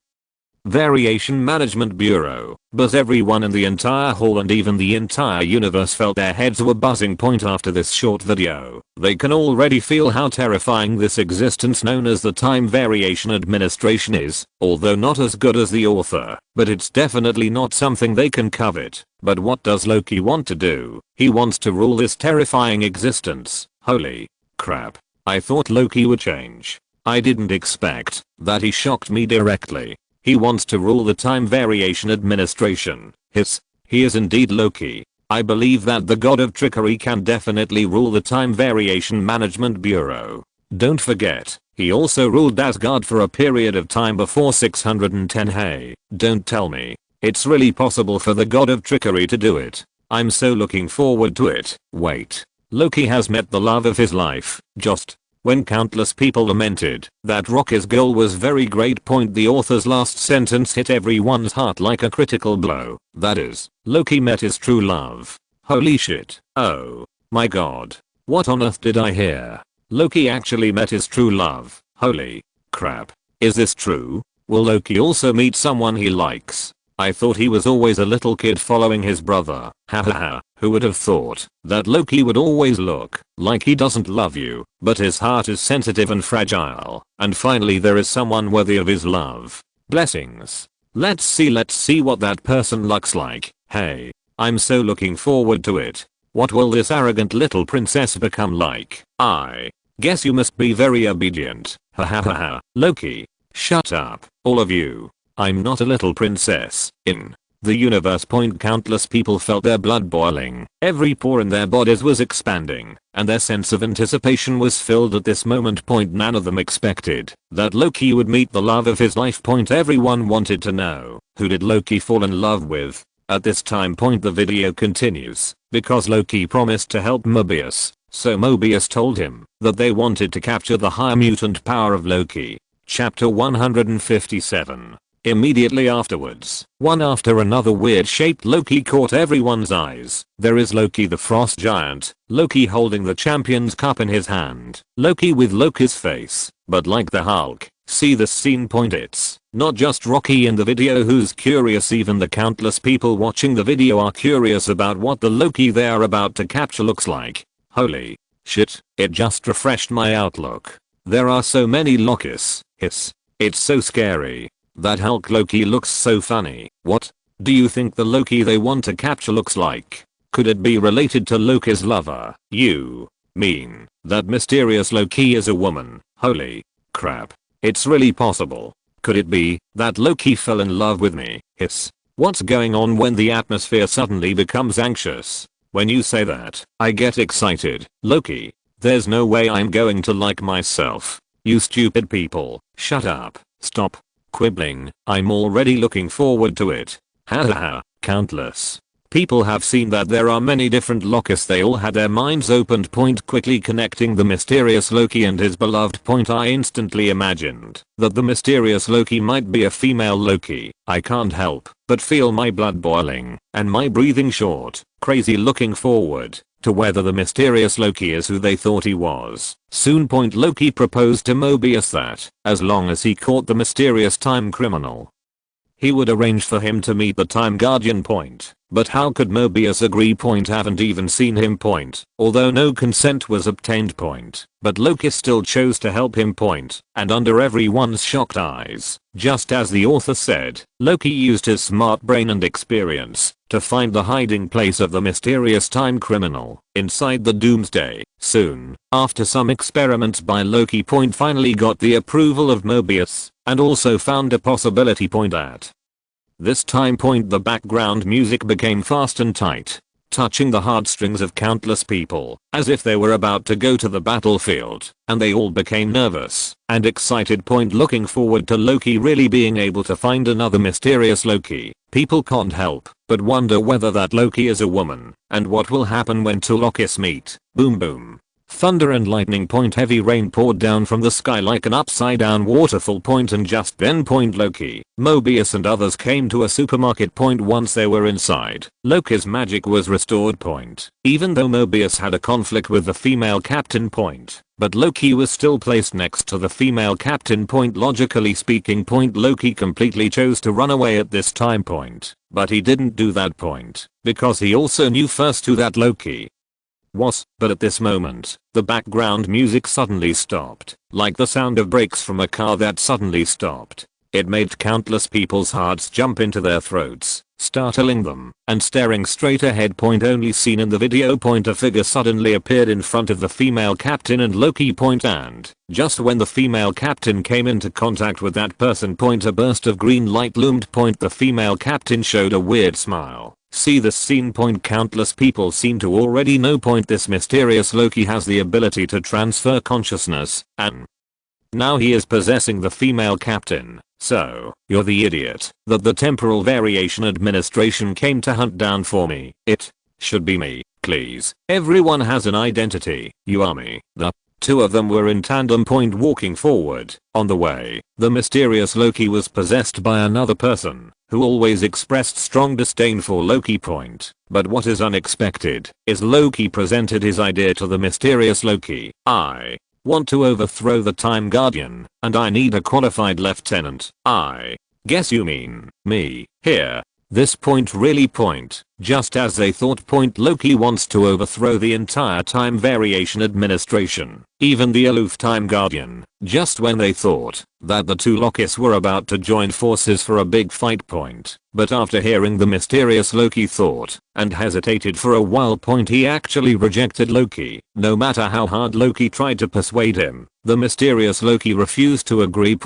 S1: Variation Management Bureau. But everyone in the entire hall and even the entire universe felt their heads were buzzing. After this short video, they can already feel how terrifying this existence known as the Time Variation Administration is. Although not as good as the author, but it's definitely not something they can covet. But what does Loki want to do? He wants to rule this terrifying existence. Holy crap. I thought Loki would change. I didn't expect that he shocked me directly. He wants to rule the Time Variation Administration. He is indeed Loki. I believe that the god of trickery can definitely rule the Time Variation Management Bureau. Don't forget, he also ruled Asgard for a period of time before 610. Hey, don't tell me it's really possible for the god of trickery to do it. I'm so looking forward to it. Wait, Loki has met the love of his life. Just when countless people lamented that Rocky's goal was very great. The author's last sentence hit everyone's heart like a critical blow. That is, Loki met his true love. Holy shit. Oh my god. What on earth did I hear? Loki actually met his true love. Holy crap. Is this true? Will Loki also meet someone he likes? I thought he was always a little kid following his brother. Hahaha. Who would have thought that Loki would always look like he doesn't love you, but his heart is sensitive and fragile. And finally there is someone worthy of his love. Blessings. Let's see what that person looks like. Hey, I'm so looking forward to it. What will this arrogant little princess become like? I guess you must be very obedient. Hahaha. Loki, shut up, all of you. I'm not a little princess. In the universe. Countless people felt their blood boiling, every pore in their bodies was expanding, and their sense of anticipation was filled at this moment. None of them expected that Loki would meet the love of his life. Everyone wanted to know, who did Loki fall in love with? At this time the video continues, because Loki promised to help Mobius, so Mobius told him that they wanted to capture the higher mutant power of Loki. Chapter 157. Immediately afterwards, one after another weird-shaped Loki caught everyone's eyes. There is Loki the Frost Giant, Loki holding the Champions Cup in his hand, Loki with Loki's face, but like the Hulk. See this scene. It's not just Rocky in the video who's curious, even the countless people watching the video are curious about what the Loki they are about to capture looks like. Holy shit, it just refreshed my outlook. There are so many Lokis. Hiss. It's so scary. That Hulk Loki looks so funny. What do you think the Loki they want to capture looks like? Could it be related to Loki's lover? You mean that mysterious Loki is a woman? Holy crap. It's really possible. Could it be that Loki fell in love with me? Hiss. What's going on when the atmosphere suddenly becomes anxious? When you say that, I get excited. Loki. There's no way I'm going to like myself. You stupid people. Shut up. Stop quibbling. I'm already looking forward to it. Hahaha. Countless people have seen that there are many different Lokis. They all had their minds opened. Quickly connecting the mysterious Loki and his beloved. I instantly imagined that the mysterious Loki might be a female Loki. I can't help but feel my blood boiling and my breathing short. Crazy looking forward to whether the mysterious Loki is who they thought he was. Soon. Loki proposed to Mobius that, as long as he caught the mysterious time criminal, he would arrange for him to meet the Time Guardian. But how could Mobius agree? Haven't even seen him. Although no consent was obtained. But Loki still chose to help him. And under everyone's shocked eyes, just as the author said, Loki used his smart brain and experience to find the hiding place of the mysterious time criminal inside the Doomsday. Soon after some experiments by Loki. Finally got the approval of Mobius and also found a possibility. At this time. The background music became fast and tight, touching the heartstrings of countless people as if they were about to go to the battlefield, and they all became nervous and excited. Looking forward to Loki really being able to find another mysterious Loki. People can't help but wonder whether that Loki is a woman and what will happen when two Lokis meet. Boom boom. Thunder and lightning. Heavy rain poured down from the sky like an upside down waterfall. And just then Loki, Mobius and others came to a supermarket. Once they were inside, Loki's magic was restored. Even though Mobius had a conflict with the female captain. But Loki was still placed next to the female captain. Logically speaking. Loki completely chose to run away at this time. But he didn't do that. Because he also knew first who that Loki was. But at this moment, the background music suddenly stopped, like the sound of brakes from a car that suddenly stopped. It made countless people's hearts jump into their throats, startling them, and staring straight ahead. Only seen in the video. A figure suddenly appeared in front of the female captain and Loki. And just when the female captain came into contact with that person. A burst of green light loomed. The female captain showed a weird smile. See this scene. Countless people seem to already know. This mysterious Loki has the ability to transfer consciousness, and now he is possessing the female captain. So, you're the idiot that the Temporal Variation Administration came to hunt down for me. It should be me, please. Everyone has an identity. You are me. The two of them were in tandem. Walking forward. On the way, the mysterious Loki was possessed by another person who always expressed strong disdain for Loki. But what is unexpected is Loki presented his idea to the mysterious Loki. I want to overthrow the Time Guardian, and I need a qualified lieutenant. I guess you mean me. Here. This really just as they thought. Loki wants to overthrow the entire Time Variation Administration, even the aloof Time Guardian, just when they thought that the two Lokis were about to join forces for a big fight. But after hearing the mysterious Loki thought and hesitated for a while. He actually rejected Loki. No matter how hard Loki tried to persuade him, the mysterious Loki refused to agree.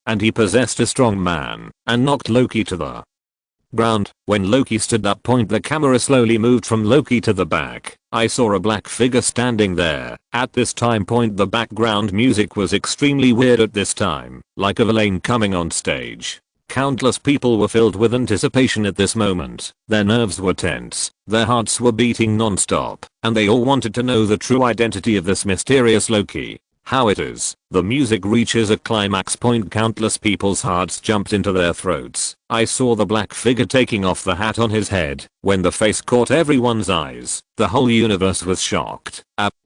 S1: And he possessed a strong man and knocked Loki to the ground. When Loki stood up, the camera slowly moved from Loki to the back. I saw a black figure standing there. At this time the background music was extremely weird at this time, like a villain coming on stage. Countless people were filled with anticipation at this moment. Their nerves were tense, their hearts were beating non-stop, and they all wanted to know the true identity of this mysterious Loki. How it is, the music reaches a climax point. Countless people's hearts jumped into their throats. I saw the black figure taking off the hat on his head. When the face caught everyone's eyes, the whole universe was shocked.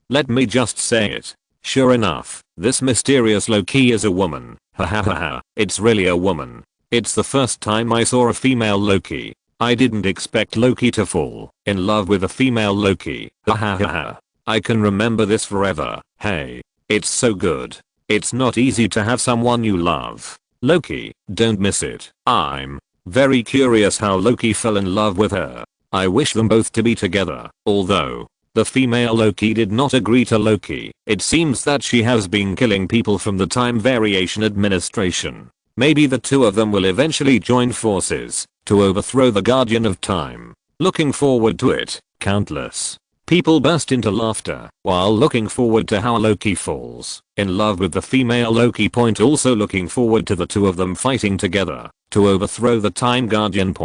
S1: Let me just say it. Sure enough, this mysterious Loki is a woman. Ha ha ha ha, it's really a woman. It's the first time I saw a female Loki. I didn't expect Loki to fall in love with a female Loki. Ha ha ha ha. I can remember this forever. Hey. It's so good. It's not easy to have someone you love. Loki, don't miss it. I'm very curious how Loki fell in love with her. I wish them both to be together, although the female Loki did not agree to Loki. It seems that she has been killing people from the Time Variation Administration. Maybe the two of them will eventually join forces to overthrow the Guardian of Time. Looking forward to it. Countless people burst into laughter while looking forward to how Loki falls in love with the female Loki. Also looking forward to the two of them fighting together to overthrow the Time Guardian.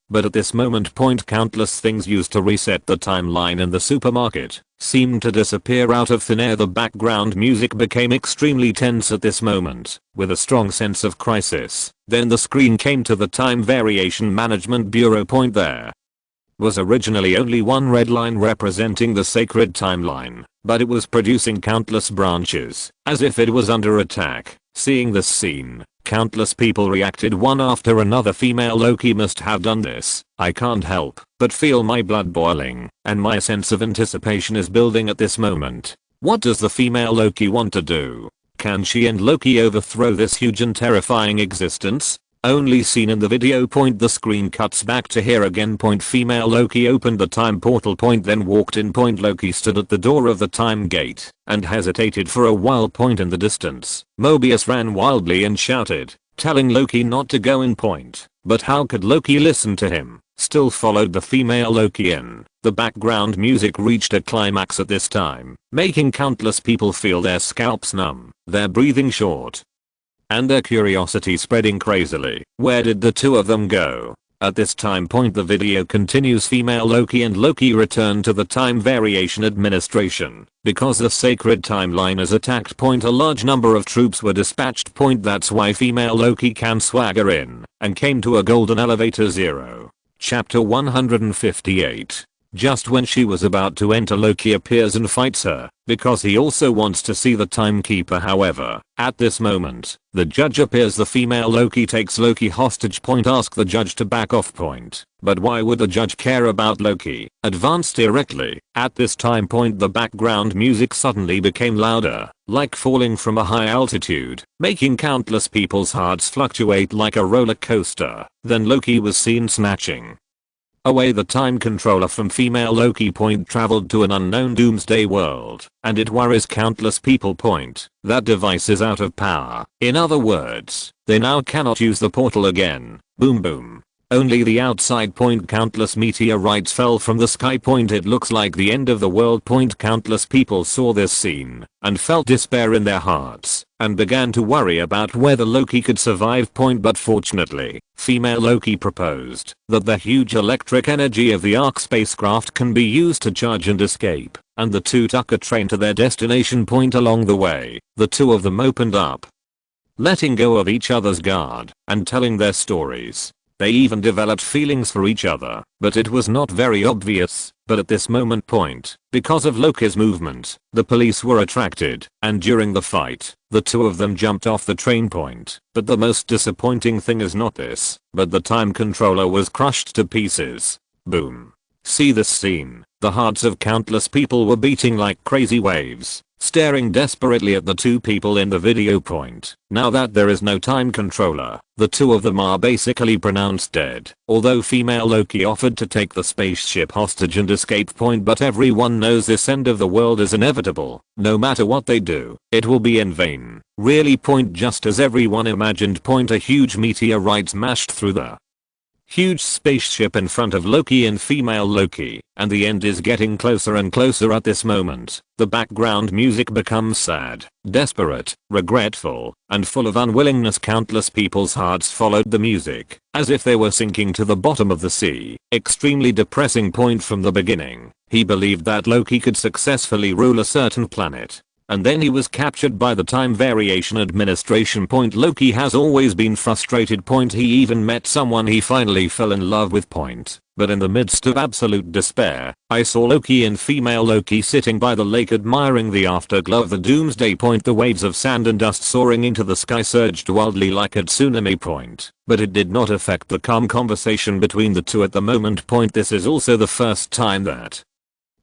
S1: But at this moment countless things used to reset the timeline in the supermarket seemed to disappear out of thin air. The background music became extremely tense at this moment, with a strong sense of crisis. Then the screen came to the Time Variation Management Bureau. There was originally only one red line representing the sacred timeline, but it was producing countless branches, as if it was under attack. Seeing this scene, countless people reacted one after another. Female Loki must have done this. I can't help but feel my blood boiling, and my sense of anticipation is building at this moment. What does the female Loki want to do? Can she and Loki overthrow this huge and terrifying existence? Only seen in the video. The screen cuts back to here again. Female Loki opened the time portal. Then walked in. Loki stood at the door of the time gate and hesitated for a while. In the distance, Mobius ran wildly and shouted, telling Loki not to go in. But how could Loki listen to him? Still followed the female Loki in. The background music reached a climax at this time, making countless people feel their scalps numb, their breathing short, and their curiosity spreading crazily. Where did the two of them go? At this time the video continues. Female Loki and Loki return to the Time Variation Administration. Because the sacred timeline is attacked. A large number of troops were dispatched. That's why female Loki can swagger in and came to a golden elevator 0. Chapter 158. Just when she was about to enter, Loki appears and fights her, because he also wants to see the timekeeper. However, at this moment, the judge appears. The female Loki takes Loki hostage. Ask the judge to back off. But why would the judge care about Loki? Advance directly. At this time the background music suddenly became louder, like falling from a high altitude, making countless people's hearts fluctuate like a roller coaster. Then Loki was seen snatching away the time controller from female Loki. Traveled to an unknown doomsday world, and it worries countless people. That device is out of power. In other words, they now cannot use the portal again. Boom boom. Only the outside. Countless meteorites fell from the sky. It looks like the end of the world. Countless people saw this scene and felt despair in their hearts and began to worry about whether Loki could survive. But fortunately, female Loki proposed that the huge electric energy of the Ark spacecraft can be used to charge and escape, and the two took a train to their destination. Along the way, the two of them opened up, letting go of each other's guard and telling their stories. They even developed feelings for each other, but it was not very obvious. But at this moment because of Loki's movement, the police were attracted, and during the fight, the two of them jumped off the train. But the most disappointing thing is not this, but the time controller was crushed to pieces. Boom. See this scene. The hearts of countless people were beating like crazy waves, staring desperately at the two people in the video. Now that there is no time controller, the two of them are basically pronounced dead. Although female Loki offered to take the spaceship hostage and escape. But everyone knows this end of the world is inevitable. No matter what they do, it will be in vain. Really. Just as everyone imagined. A huge meteorite smashed through the Huge spaceship in front of Loki and female Loki, and the end is getting closer and closer at this moment. The background music becomes sad, desperate, regretful, and full of unwillingness. Countless people's hearts followed the music, as if they were sinking to the bottom of the sea. Extremely depressing point from the beginning. He believed that Loki could successfully rule a certain planet. And then he was captured by the time variation administration. Point Loki has always been frustrated. Point he even met someone he finally fell in love with. Point. But in the midst of absolute despair, I saw Loki and female Loki sitting by the lake admiring the afterglow of the doomsday. Point the waves of sand and dust soaring into the sky surged wildly like a tsunami. Point. But it did not affect the calm conversation between the two at the moment. Point this is also the first time that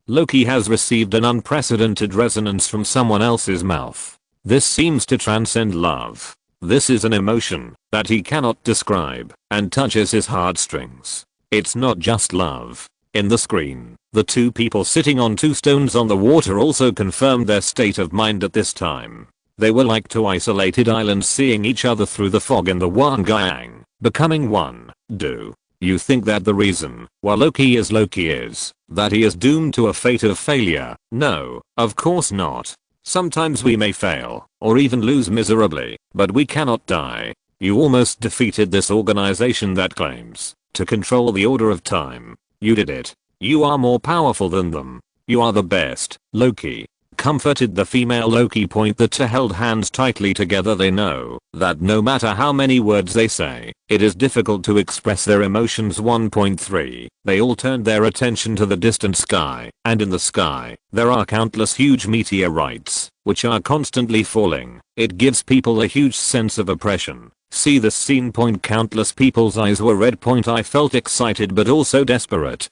S1: Loki has received an unprecedented resonance from someone else's mouth. This seems to transcend love. This is an emotion that he cannot describe and touches his heartstrings. It's not just love. In the screen, the two people sitting on two stones on the water also confirmed their state of mind at this time. They were like two isolated islands seeing each other through the fog in the Wang, becoming one. Do you think that the reason why Loki is that he is doomed to a fate of failure? No, of course not. Sometimes we may fail, or even lose miserably, but we cannot die. You almost defeated this organization that claims to control the order of time. You did it. You are more powerful than them. You are the best. Loki comforted the female Loki. Point the two held hands tightly together. They know that no matter how many words they say, it is difficult to express their emotions. 1.3 They all turned their attention to the distant sky, and in the sky, there are countless huge meteorites, which are constantly falling. It gives people a huge sense of oppression. See this scene. Point countless people's eyes were red. Point I felt excited but also desperate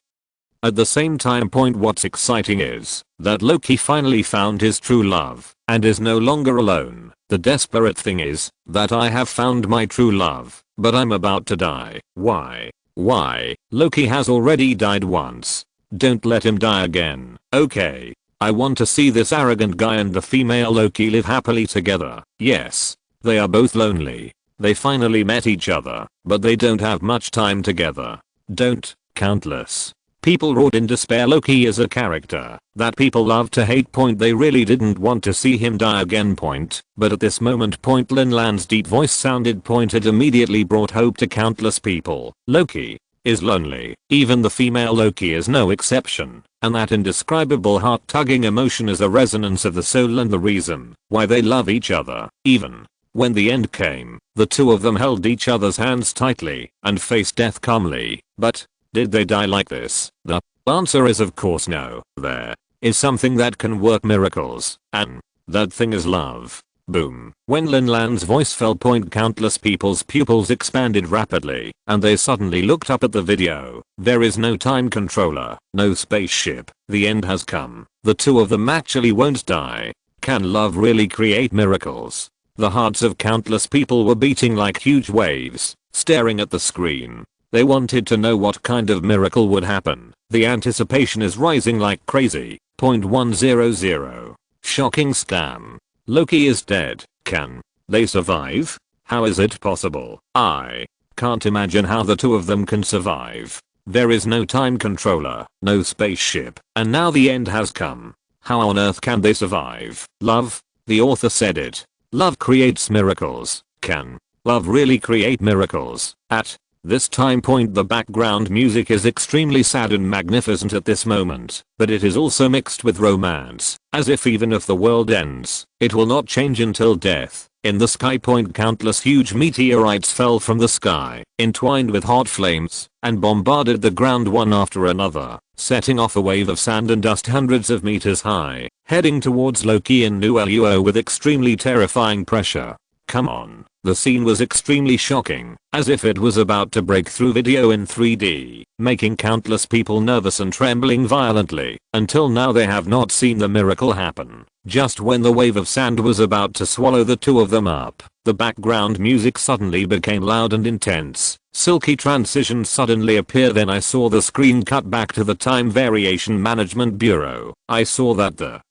S1: at the same time. Point what's exciting is that Loki finally found his true love and is no longer alone. The desperate thing is that I have found my true love, but I'm about to die. Why? Why? Loki has already died once. Don't let him die again. Okay. I want to see this arrogant guy and the female Loki live happily together. Yes. They are both lonely. They finally met each other, but they don't have much time together. Don't. Countless people roared in despair. Loki is a character that people love to hate. Point they really didn't want to see him die again. Point. But at this moment. Point Lin Lan's deep voice sounded. Point it immediately brought hope to countless people. Loki is lonely. Even the female Loki is no exception. And that indescribable heart-tugging emotion is a resonance of the soul and the reason why they love each other. Even when the end came, the two of them held each other's hands tightly and faced death calmly. But did they die like this? The answer is of course no. There is something that can work miracles, and that thing is love. Boom. When Lin Lan's voice fell. Point countless people's pupils expanded rapidly, and they suddenly looked up at the video. There is no time controller, no spaceship. The end has come. The two of them actually won't die. Can love really create miracles? The hearts of countless people were beating like huge waves, staring at the screen. They wanted to know what kind of miracle would happen. The anticipation is rising like crazy. Point 100. Shocking scam. Loki is dead. Can they survive? How is it possible? I can't imagine how the two of them can survive. There is no time controller, no spaceship, and now the end has come. How on earth can they survive? Love? The author said it. Love creates miracles. Can love really create miracles? At this time. Point the background music is extremely sad and magnificent at this moment, but it is also mixed with romance, as if even if the world ends, it will not change until death. In the sky. Point countless huge meteorites fell from the sky, entwined with hot flames, and bombarded the ground one after another, setting off a wave of sand and dust hundreds of meters high, heading towards Loki and Luo with extremely terrifying pressure. Come on. The scene was extremely shocking, as if it was about to break through video in 3D, making countless people nervous and trembling violently. Until now they have not seen the miracle happen. Just when the wave of sand was about to swallow the two of them up, the background music suddenly became loud and intense. Silky transitions suddenly appear. Then I saw the screen cut back to the Time Variation Management Bureau. I saw that the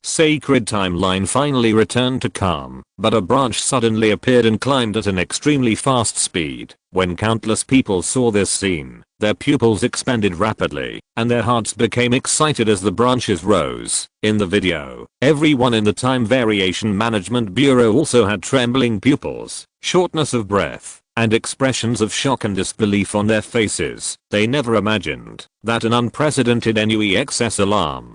S1: sacred timeline finally returned to calm, but a branch suddenly appeared and climbed at an extremely fast speed. When countless people saw this scene, their pupils expanded rapidly, and their hearts became excited as the branches rose. In the video, everyone in the Time Variation Management Bureau also had trembling pupils, shortness of breath, and expressions of shock and disbelief on their faces. They never imagined that an unprecedented NUEXS alarm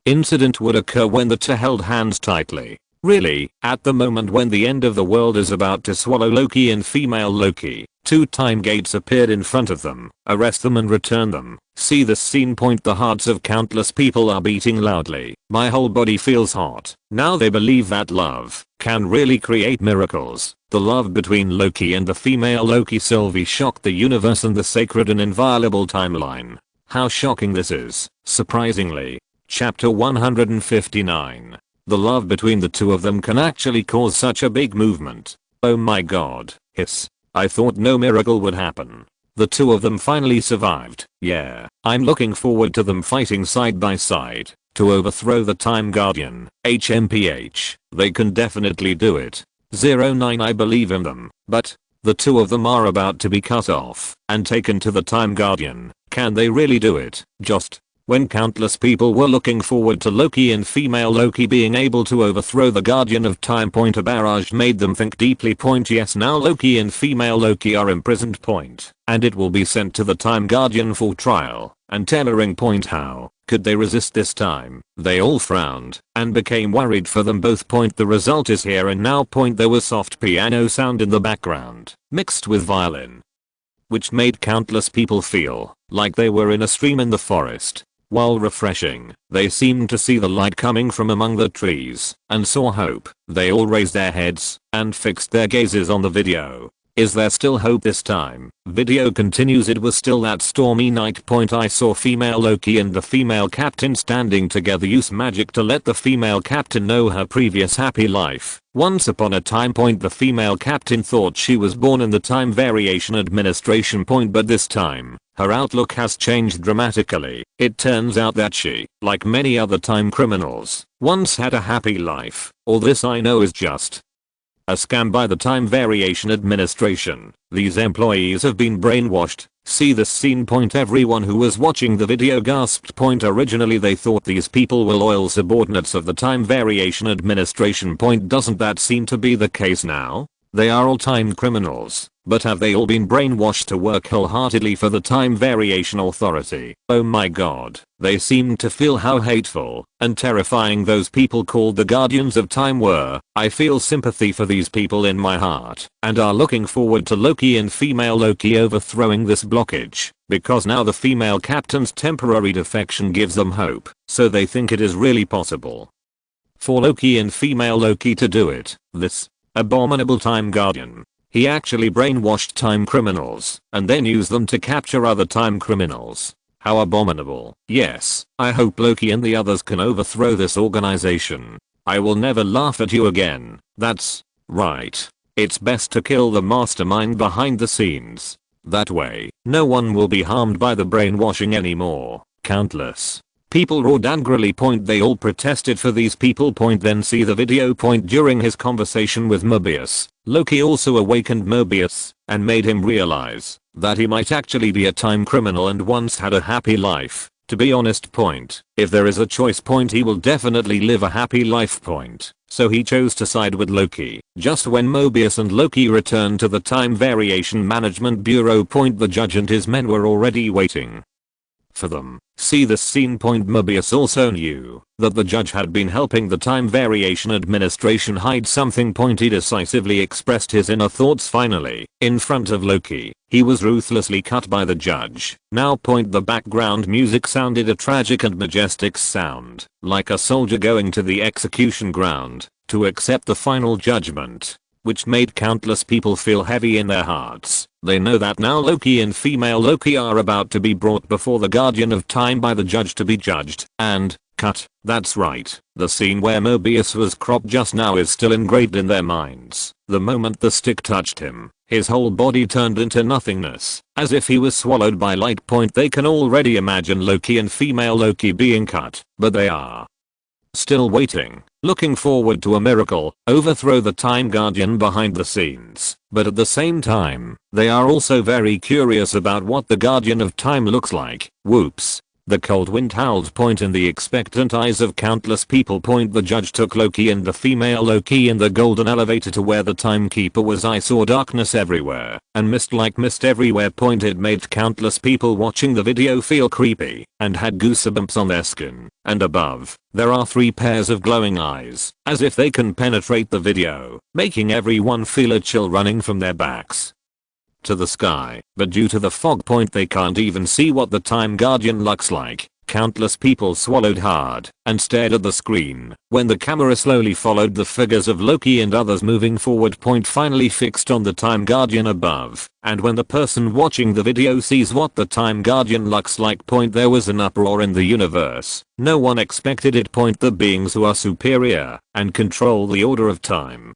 S1: incident would occur when the two held hands tightly. Really, at the moment when the end of the world is about to swallow Loki and female Loki, two time gates appeared in front of them. Arrest them and return them. See this scene. The hearts of countless people are beating loudly. My whole body feels hot. Now they believe that love can really create miracles. The love between Loki and the female Loki Sylvie shocked the universe and the sacred and inviolable timeline. How shocking this is. Surprisingly, Chapter 159. The love between the two of them can actually cause such a big movement. Oh my god. Hiss. I thought no miracle would happen. The two of them finally survived. Yeah, I'm looking forward to them fighting side by side to overthrow the Time Guardian. HMPH. They can definitely do it. 09 I believe in them. But the two of them are about to be cut off and taken to the Time Guardian. Can they really do it? Just when countless people were looking forward to Loki and female Loki being able to overthrow the Guardian of Time. A barrage made them think deeply. Yes, now Loki and female Loki are imprisoned. And it will be sent to the Time Guardian for trial and tailoring. How could they resist this time? They all frowned and became worried for them both. The result is here and now. There was soft piano sound in the background mixed with violin, which made countless people feel like they were in a stream in the forest. While refreshing, they seemed to see the light coming from among the trees and saw hope. They all raised their heads and fixed their gazes on the video. Is there still hope this time? Video continues. It was still that stormy night. I saw female Loki and the female captain standing together. Use magic to let the female captain know her previous happy life. Once upon a time. The female captain thought she was born in the Time Variation Administration. But this time, her outlook has changed dramatically. It turns out that she, like many other time criminals, once had a happy life. All this I know is just a scam by the Time Variation Administration. These employees have been brainwashed. See this scene. Everyone who was watching the video gasped. Originally they thought these people were loyal subordinates of the Time Variation Administration. Doesn't that seem to be the case now? They are all time criminals, but have they all been brainwashed to work wholeheartedly for the Time Variation Authority? Oh my god, they seemed to feel how hateful and terrifying those people called the Guardians of Time were. I feel sympathy for these people in my heart and are looking forward to Loki and female Loki overthrowing this blockage, because now the female captain's temporary defection gives them hope, so they think it is really possible for Loki and female Loki to do it. This abominable Time Guardian. He actually brainwashed time criminals and then used them to capture other time criminals. How abominable. Yes, I hope Loki and the others can overthrow this organization. I will never laugh at you again. That's right. It's best to kill the mastermind behind the scenes. That way, no one will be harmed by the brainwashing anymore. Countless people roared angrily. They all protested for these people. Then see the video. During his conversation with Mobius, Loki also awakened Mobius and made him realize that he might actually be a time criminal and once had a happy life. To be honest, if there is a choice, he will definitely live a happy life. So he chose to side with Loki. Just when Mobius and Loki returned to the Time Variation Management Bureau, the judge and his men were already waiting for them. See this scene. Mobius also knew that the judge had been helping the Time Variation Administration hide something. He decisively expressed his inner thoughts. Finally, in front of Loki, he was ruthlessly cut by the judge. Now the background music sounded a tragic and majestic sound, like a soldier going to the execution ground to accept the final judgment, which made countless people feel heavy in their hearts. They know that now Loki and female Loki are about to be brought before the Guardian of Time by the judge to be judged and cut. That's right. The scene where Mobius was cropped just now is still engraved in their minds. The moment the stick touched him, his whole body turned into nothingness, as if he was swallowed by light. They can already imagine Loki and female Loki being cut, but they are Still waiting, looking forward to a miracle, overthrow the Time Guardian behind the scenes, but at the same time, they are also very curious about what the Guardian of Time looks like. Whoops. The cold wind howled. Point in the expectant eyes of countless people. Point. The judge took Loki and the female Loki in the golden elevator to where the timekeeper was. I saw darkness everywhere and mist like mist everywhere. Point. It made countless people watching the video feel creepy and had goosebumps on their skin. And above, there are 3 pairs of glowing eyes, as if they can penetrate the video, making everyone feel a chill running from their backs to the sky, but due to the fog. Point. They can't even see what the Time Guardian looks like. Countless people swallowed hard and stared at the screen when the camera slowly followed the figures of Loki and others moving forward. Point. Finally fixed on the Time Guardian above, and when the person watching the video sees what the Time Guardian looks like. Point. There was an uproar in the universe. No one expected it. Point. The beings who are superior and control the order of time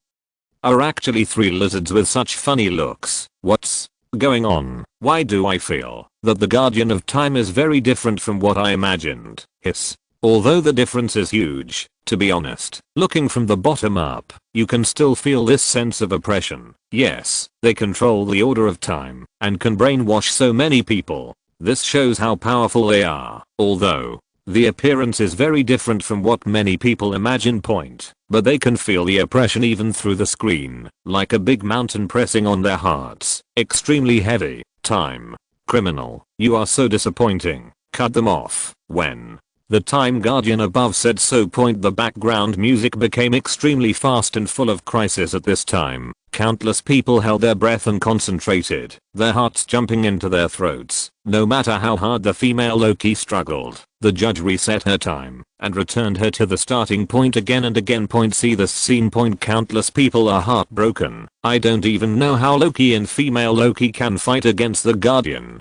S1: are actually 3 lizards with such funny looks. What's going on? Why do I feel that the Guardian of Time is very different from what I imagined? Hiss. Although the difference is huge, to be honest, looking from the bottom up, you can still feel this sense of oppression. Yes, they control the order of time and can brainwash so many people. This shows how powerful they are, although the appearance is very different from what many people imagine. Point. But they can feel the oppression even through the screen, like a big mountain pressing on their hearts. Extremely heavy. Time criminal, you are so disappointing. Cut them off. When the Time Guardian above said so. Point. The background music became extremely fast and full of crisis at this time. Countless people held their breath and concentrated, their hearts jumping into their throats. No matter how hard the female Loki struggled, the judge reset her time and returned her to the starting point again and again. Point. See this scene. Point. Countless people are heartbroken. I don't even know how Loki and female Loki can fight against the Guardian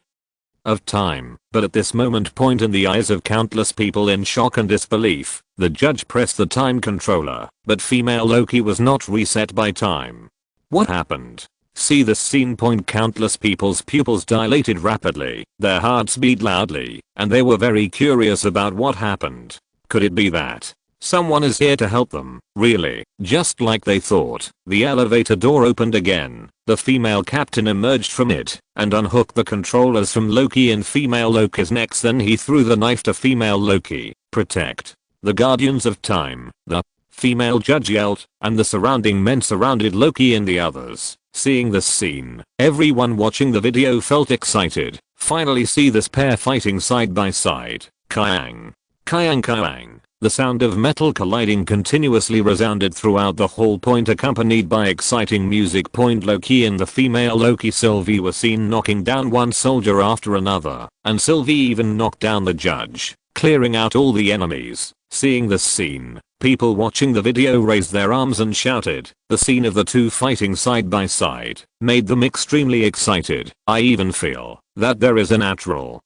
S1: of Time, but at this moment. Point. In the eyes of countless people in shock and disbelief, the judge pressed the time controller, but female Loki was not reset by time. What happened? See this scene. Point. Countless people's pupils dilated rapidly, their hearts beat loudly, and they were very curious about what happened. Could it be that someone is here to help them? Really? Just like they thought, the elevator door opened again. The female captain emerged from it and unhooked the controllers from Loki and female Loki's necks. Then he threw the knife to female Loki. Protect the Guardians of Time, the female judge yelled, and the surrounding men surrounded Loki and the others. Seeing this scene, everyone watching the video felt excited. Finally see this pair fighting side by side. Kyang. Kyang Kyang. The sound of metal colliding continuously resounded throughout the hall. Point. Accompanied by exciting music. Point. Loki and the female Loki Sylvie were seen knocking down one soldier after another, and Sylvie even knocked down the judge, clearing out all the enemies. Seeing this scene, people watching the video raised their arms and shouted. The scene of the 2 fighting side by side made them extremely excited. I even feel that there is a natural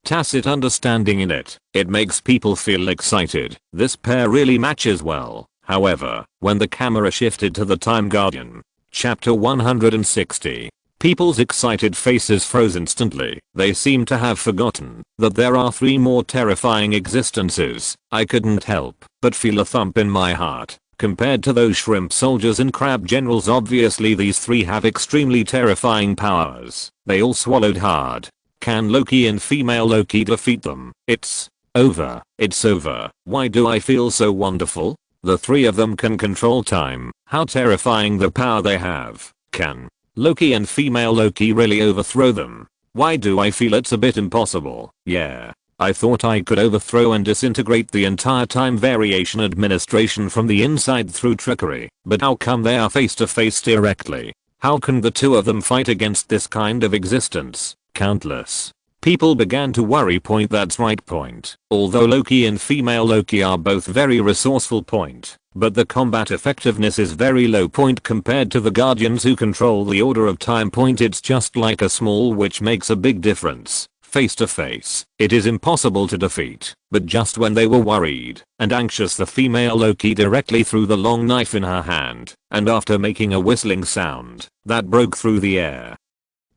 S1: tacit understanding in it. It makes people feel excited. This pair really matches well. However, when the camera shifted to the Time Guardian, chapter 160, people's excited faces froze instantly. They seemed to have forgotten that there are 3 more terrifying existences. I couldn't help but feel a thump in my heart. Compared to those shrimp soldiers and crab generals, obviously these 3 have extremely terrifying powers. They all swallowed hard. Can Loki and female Loki defeat them? It's over. It's over. Why do I feel so wonderful? The 3 of them can control time. How terrifying the power they have. Can Loki and female Loki really overthrow them? Why do I feel it's a bit impossible? Yeah. I thought I could overthrow and disintegrate the entire time variation administration from the inside through trickery. But how come they are face to face directly? How can the 2 of them fight against this kind of existence? Countless people began to worry. Point. That's right. Point. Although Loki and female Loki are both very resourceful. Point. But the combat effectiveness is very low. Point. Compared to the Guardians who control the order of time. Point. It's just like a small which makes a big difference. Face to face, it is impossible to defeat. But just when they were worried and anxious, the female Loki directly threw the long knife in her hand, and after making a whistling sound that broke through the air,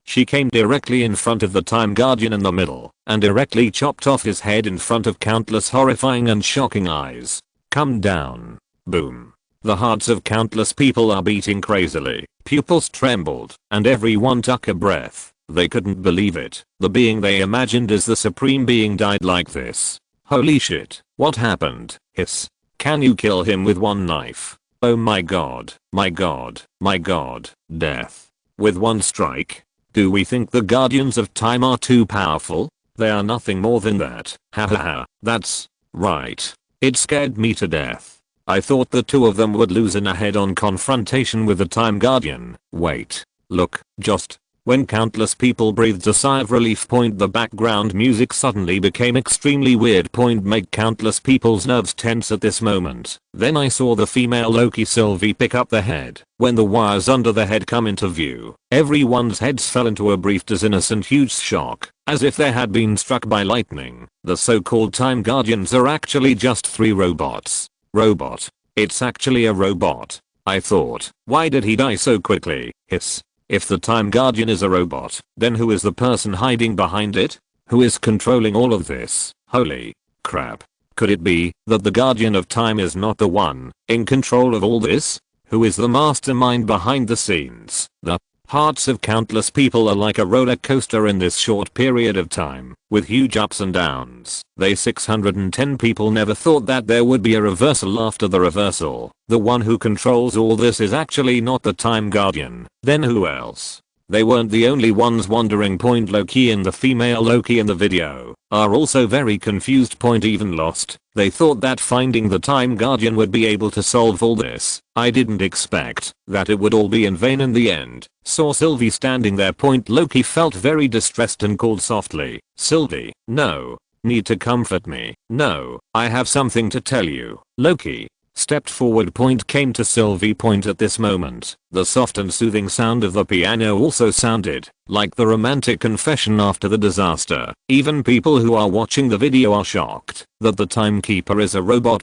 S1: she came directly in front of the Time Guardian in the middle and directly chopped off his head in front of countless horrifying and shocking eyes. Come down. Boom. The hearts of countless people are beating crazily, pupils trembled, and everyone took a breath. They couldn't believe it. The being they imagined as the supreme being died like this. Holy shit, what happened? Hiss. Can you kill him with one knife? Oh my god, my god, my god, death. With one strike? Do we think the guardians of time are too powerful? They are nothing more than that. Ha ha ha, that's right. It scared me to death. I thought the two of them would lose in a head-on confrontation with the Time Guardian. Wait. Look, just. When countless people breathed a sigh of relief. The background music suddenly became extremely weird. Make countless people's nerves tense at this moment. Then I saw the female Loki Sylvie pick up the head. When the wires under the head come into view, everyone's heads fell into a brief as innocent huge shock, as if they had been struck by lightning. The so-called Time Guardians are actually just 3 robots. Robot. It's actually a robot. I thought, why did he die so quickly? Hiss. If the Time Guardian is a robot, then who is the person hiding behind it? Who is controlling all of this? Holy crap. Could it be that the Guardian of Time is not the one in control of all this? Who is the mastermind behind the scenes? The hearts of countless people are like a roller coaster in this short period of time, with huge ups and downs. They 610 people never thought that there would be a reversal after the reversal. The one who controls all this is actually not the Time Guardian. Then who else? They weren't the only ones wondering. Loki and the female Loki in the video are also very confused. Even lost. They thought that finding the Time Guardian would be able to solve all this. I didn't expect that it would all be in vain in the end. Saw Sylvie standing there. Loki felt very distressed and called softly, Sylvie, no. Need to comfort me. No, I have something to tell you. Loki stepped forward. Came to Sylvie. At this moment, the soft and soothing sound of the piano also sounded like the romantic confession after the disaster. Even people who are watching the video are shocked that the timekeeper is a robot.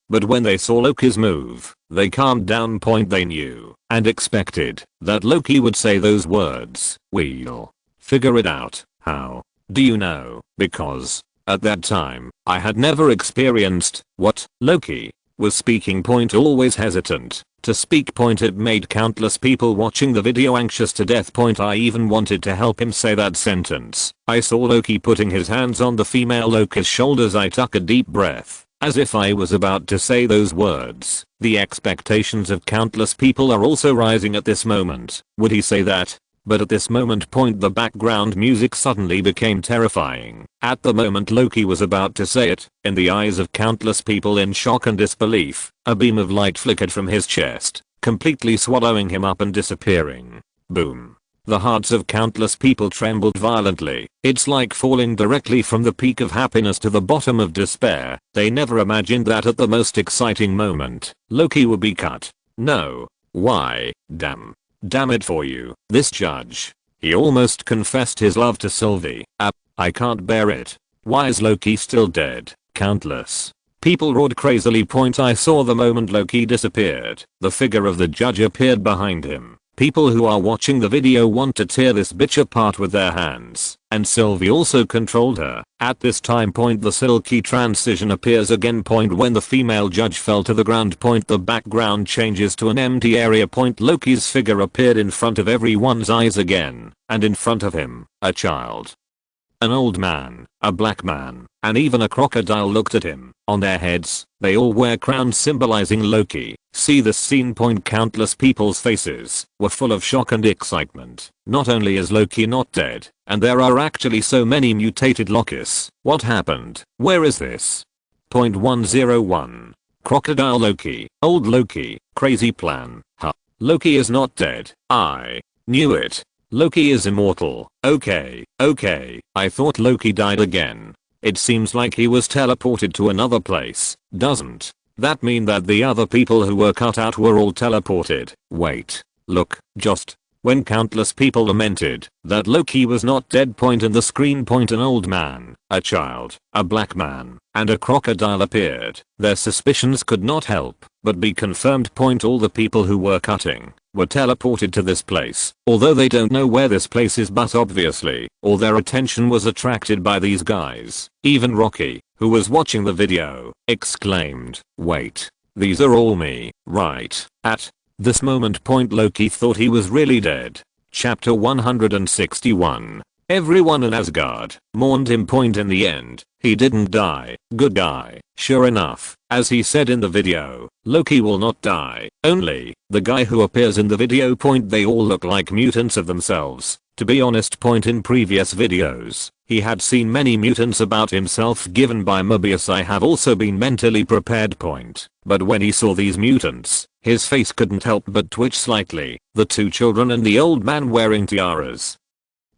S1: But when they saw Loki's move, they calmed down. They knew and expected that Loki would say those words. We'll figure it out. How? Do you know? Because at that time, I had never experienced what Loki was speaking. Always hesitant to speak. It made countless people watching the video anxious to death. I even wanted to help him say that sentence. I saw Loki putting his hands on the female Loki's shoulders. I took a deep breath, as if I was about to say those words. The expectations of countless people are also rising at this moment. Would he say that? But at this moment. The background music suddenly became terrifying. At the moment Loki was about to say it, in the eyes of countless people in shock and disbelief, a beam of light flickered from his chest, completely swallowing him up and disappearing. Boom. The hearts of countless people trembled violently. It's like falling directly from the peak of happiness to the bottom of despair. They never imagined that at the most exciting moment, Loki would be cut. No. Why? Damn it for you, this judge. He almost confessed his love to Sylvie. I can't bear it. Why is Loki still dead? Countless people roared crazily. I saw the moment Loki disappeared, the figure of the judge appeared behind him. People who are watching the video want to tear this bitch apart with their hands, and Sylvie also controlled her. At this time the silky transition appears again. When the female judge fell to the ground. The background changes to an empty area. Loki's figure appeared in front of everyone's eyes again, and in front of him, a child, an old man, a black man, and even a crocodile looked at him. On their heads, they all wear crowns symbolizing Loki. See this scene. Countless people's faces were full of shock and excitement. Not only is Loki not dead, and there are actually so many mutated Lokis. What happened? Where is this? 101. Crocodile Loki, old Loki, crazy plan. Huh. Loki is not dead. I knew it. Loki is immortal. Okay. I thought Loki died again. It seems like he was teleported to another place. Doesn't that mean that the other people who were cut out were all teleported? Wait. Look. Just when countless people lamented that Loki was not dead. In the screen. An old man, a child, a black man, and a crocodile appeared. Their suspicions could not help but be confirmed. All the people who were cutting were teleported to this place, although they don't know where this place is. But obviously, all their attention was attracted by these guys. Even Rocky, who was watching the video, exclaimed, "Wait. These are all me, right?" At this moment Loki thought he was really dead. Chapter 161. Everyone in Asgard mourned him. In the end, he didn't die. Good guy. Sure enough, as he said in the video, Loki will not die. Only, the guy who appears in the video. They all look like mutants of themselves. To be honest, in previous videos, he had seen many mutants about himself given by Mobius. I have also been mentally prepared. But when he saw these mutants, his face couldn't help but twitch slightly. The two children and the old man wearing tiaras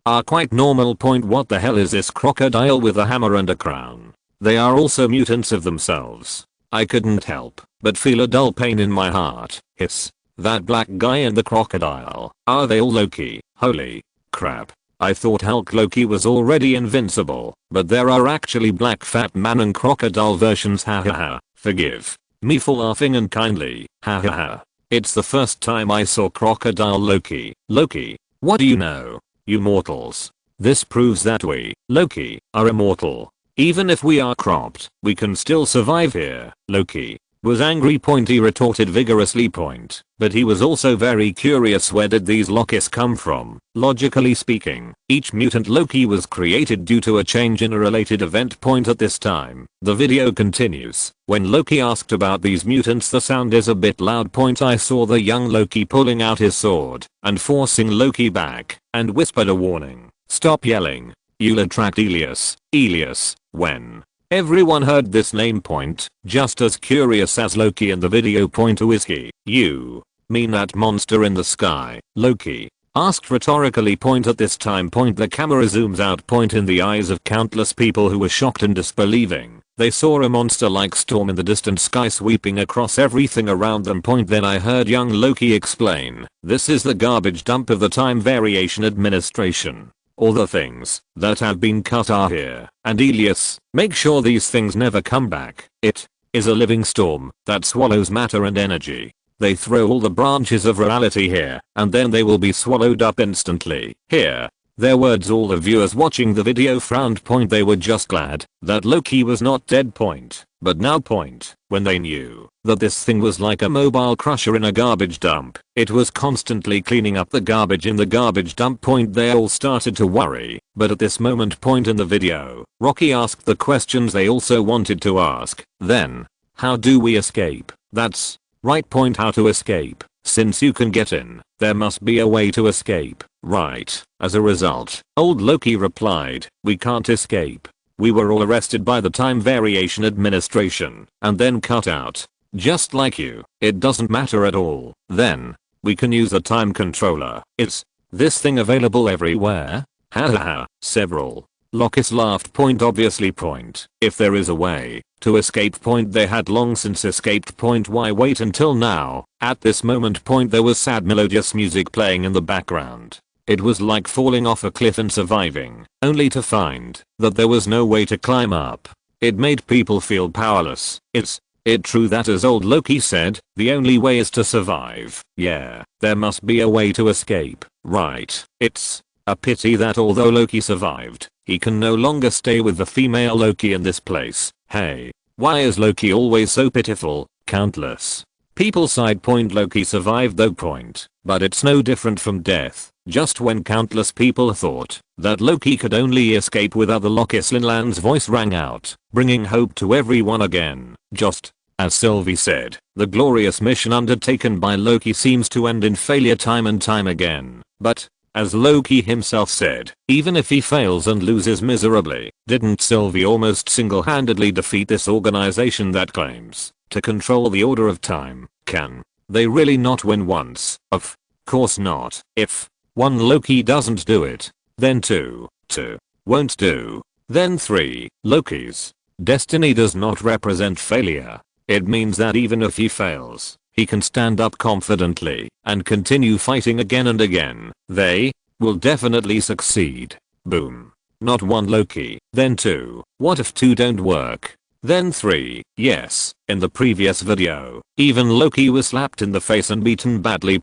S1: are quite normal. What the hell is this crocodile with a hammer and a crown? They are also mutants of themselves. I couldn't help but feel a dull pain in my heart. Hiss. That black guy and the crocodile. Are they all Loki? Holy crap. I thought Hulk Loki was already invincible, but there are actually black fat man and crocodile versions. Hahaha. Forgive me for laughing unkindly. Hahaha. It's the first time I saw crocodile Loki. Loki, what do you know? You mortals. This proves that we, Loki, are immortal. Even if we are cropped, we can still survive here. Loki was angry. He retorted vigorously. But he was also very curious, where did these Lokis come from? Logically speaking, each mutant Loki was created due to a change in a related event. At this time, the video continues. When Loki asked about these mutants, the sound is a bit loud. I saw the young Loki pulling out his sword and forcing Loki back and whispered a warning. Stop yelling. You'll attract Elias. Elias, when everyone heard this name. Just as curious as Loki in the video. Who is he? You mean that monster in the sky? Loki asked rhetorically. At this time, the camera zooms out. In the eyes of countless people who were shocked and disbelieving, they saw a monster-like storm in the distant sky sweeping across everything around them. Then I heard young Loki explain, this is the garbage dump of the Time Variation Administration. All the things that have been cut are here. And Elias, make sure these things never come back. It is a living storm that swallows matter and energy. They throw all the branches of reality here, and then they will be swallowed up instantly. Here. Their words. All the viewers watching the video frowned. They were just glad that Loki was not dead. But now. When they knew that this thing was like a mobile crusher in a garbage dump, it was constantly cleaning up the garbage in the garbage dump. They all started to worry. But at this moment. In the video, Rocky asked the questions they also wanted to ask. Then, how do we escape? That's right. How to escape? Since you can get in, there must be a way to escape, right? As a result, old Loki replied, we can't escape. We were all arrested by the Time Variation Administration and then cut out. Just like you. It doesn't matter at all. Then, we can use a time controller. Is this thing available everywhere? Hahaha. Several Lokis laughed. Obviously. If there is a way to escape. They had long since escaped. Why wait until now? At this moment. There was sad melodious music playing in the background. It was like falling off a cliff and surviving, only to find that there was no way to climb up. It made people feel powerless. Is it true that, as old Loki said, the only way is to survive? Yeah, there must be a way to escape, right? It's a pity that although Loki survived, he can no longer stay with the female Loki in this place. Hey, why is Loki always so pitiful? Countless people sighed. Loki survived though. But it's no different from death. Just when countless people thought that Loki could only escape with other Lokis, Lin Lan's voice rang out, bringing hope to everyone again. Just as Sylvie said, the glorious mission undertaken by Loki seems to end in failure time and time again. But, as Loki himself said, even if he fails and loses miserably, didn't Sylvie almost single-handedly defeat this organization that claims to control the order of time? Can they really not win once? Of course not. If 1 Loki doesn't do it, then 2 won't do, then 3 Lokis. Destiny does not represent failure. It means that even if he fails, he can stand up confidently and continue fighting again and again. They will definitely succeed. Boom. Not 1 Loki, then 2. What if 2 don't work? Then 3. Yes, in the previous video, even Loki was slapped in the face and beaten badly.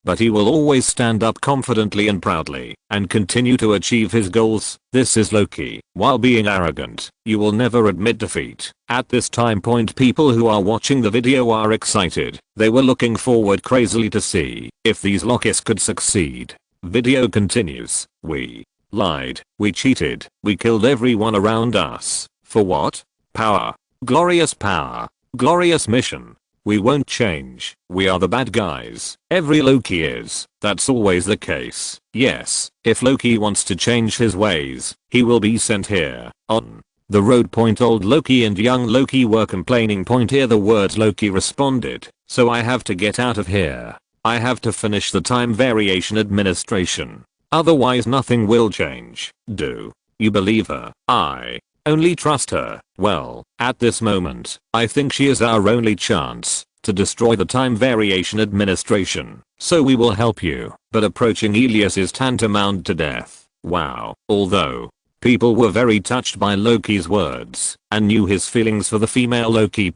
S1: But he will always stand up confidently and proudly and continue to achieve his goals. This is Loki. While being arrogant, you will never admit defeat. At this time point, people who are watching the video are excited. They were looking forward crazily to see if these Lokis could succeed. Video continues. We lied. We cheated. We killed everyone around us. For what? Power. Glorious power. Glorious mission. We won't change. We are the bad guys. Every Loki is. That's always the case. Yes, if Loki wants to change his ways, he will be sent here. On the road. Old Loki and young Loki were complaining. Hear the words Loki responded. So I have to get out of here. I have to finish the time variation administration. Otherwise nothing will change. Do you believe her? I only trust her. Well, at this moment, I think she is our only chance to destroy the time variation administration. So we will help you. But approaching Elias is tantamount to death. Wow. Although people were very touched by Loki's words and knew his feelings for the female Loki.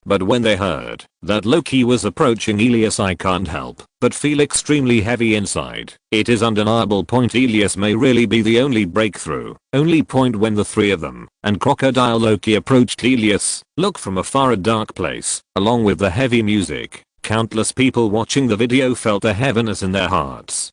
S1: But when they heard that Loki was approaching Elias, I can't help but feel extremely heavy inside. It is undeniable. Elias may really be the only breakthrough. Only when the three of them and Crocodile Loki approached Elias, look from afar a dark place, along with the heavy music. Countless people watching the video felt a heaviness in their hearts.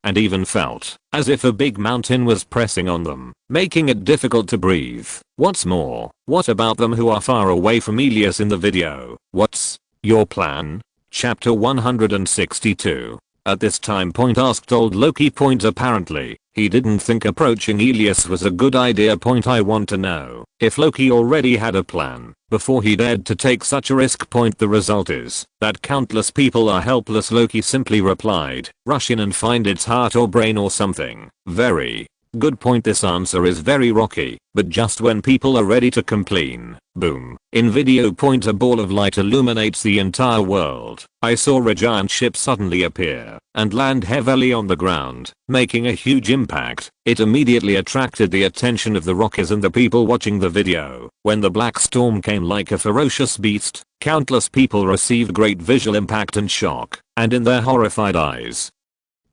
S1: And even felt as if a big mountain was pressing on them, making it difficult to breathe. What's more, what about them who are far away from Elias in the video? What's your plan? Chapter 162. At this time asked old Loki. Apparently, he didn't think approaching Elias was a good idea. I want to know if Loki already had a plan before he dared to take such a risk. The result is that countless people are helpless. Loki simply replied, rush in and find its heart or brain or something. Very good point. This answer is very rocky, but just when people are ready to complain, boom. In video a ball of light illuminates the entire world. I saw a giant ship suddenly appear and land heavily on the ground, making a huge impact. It immediately attracted the attention of the Rockies and the people watching the video. When the black storm came like a ferocious beast, countless people received great visual impact and shock, and in their horrified eyes,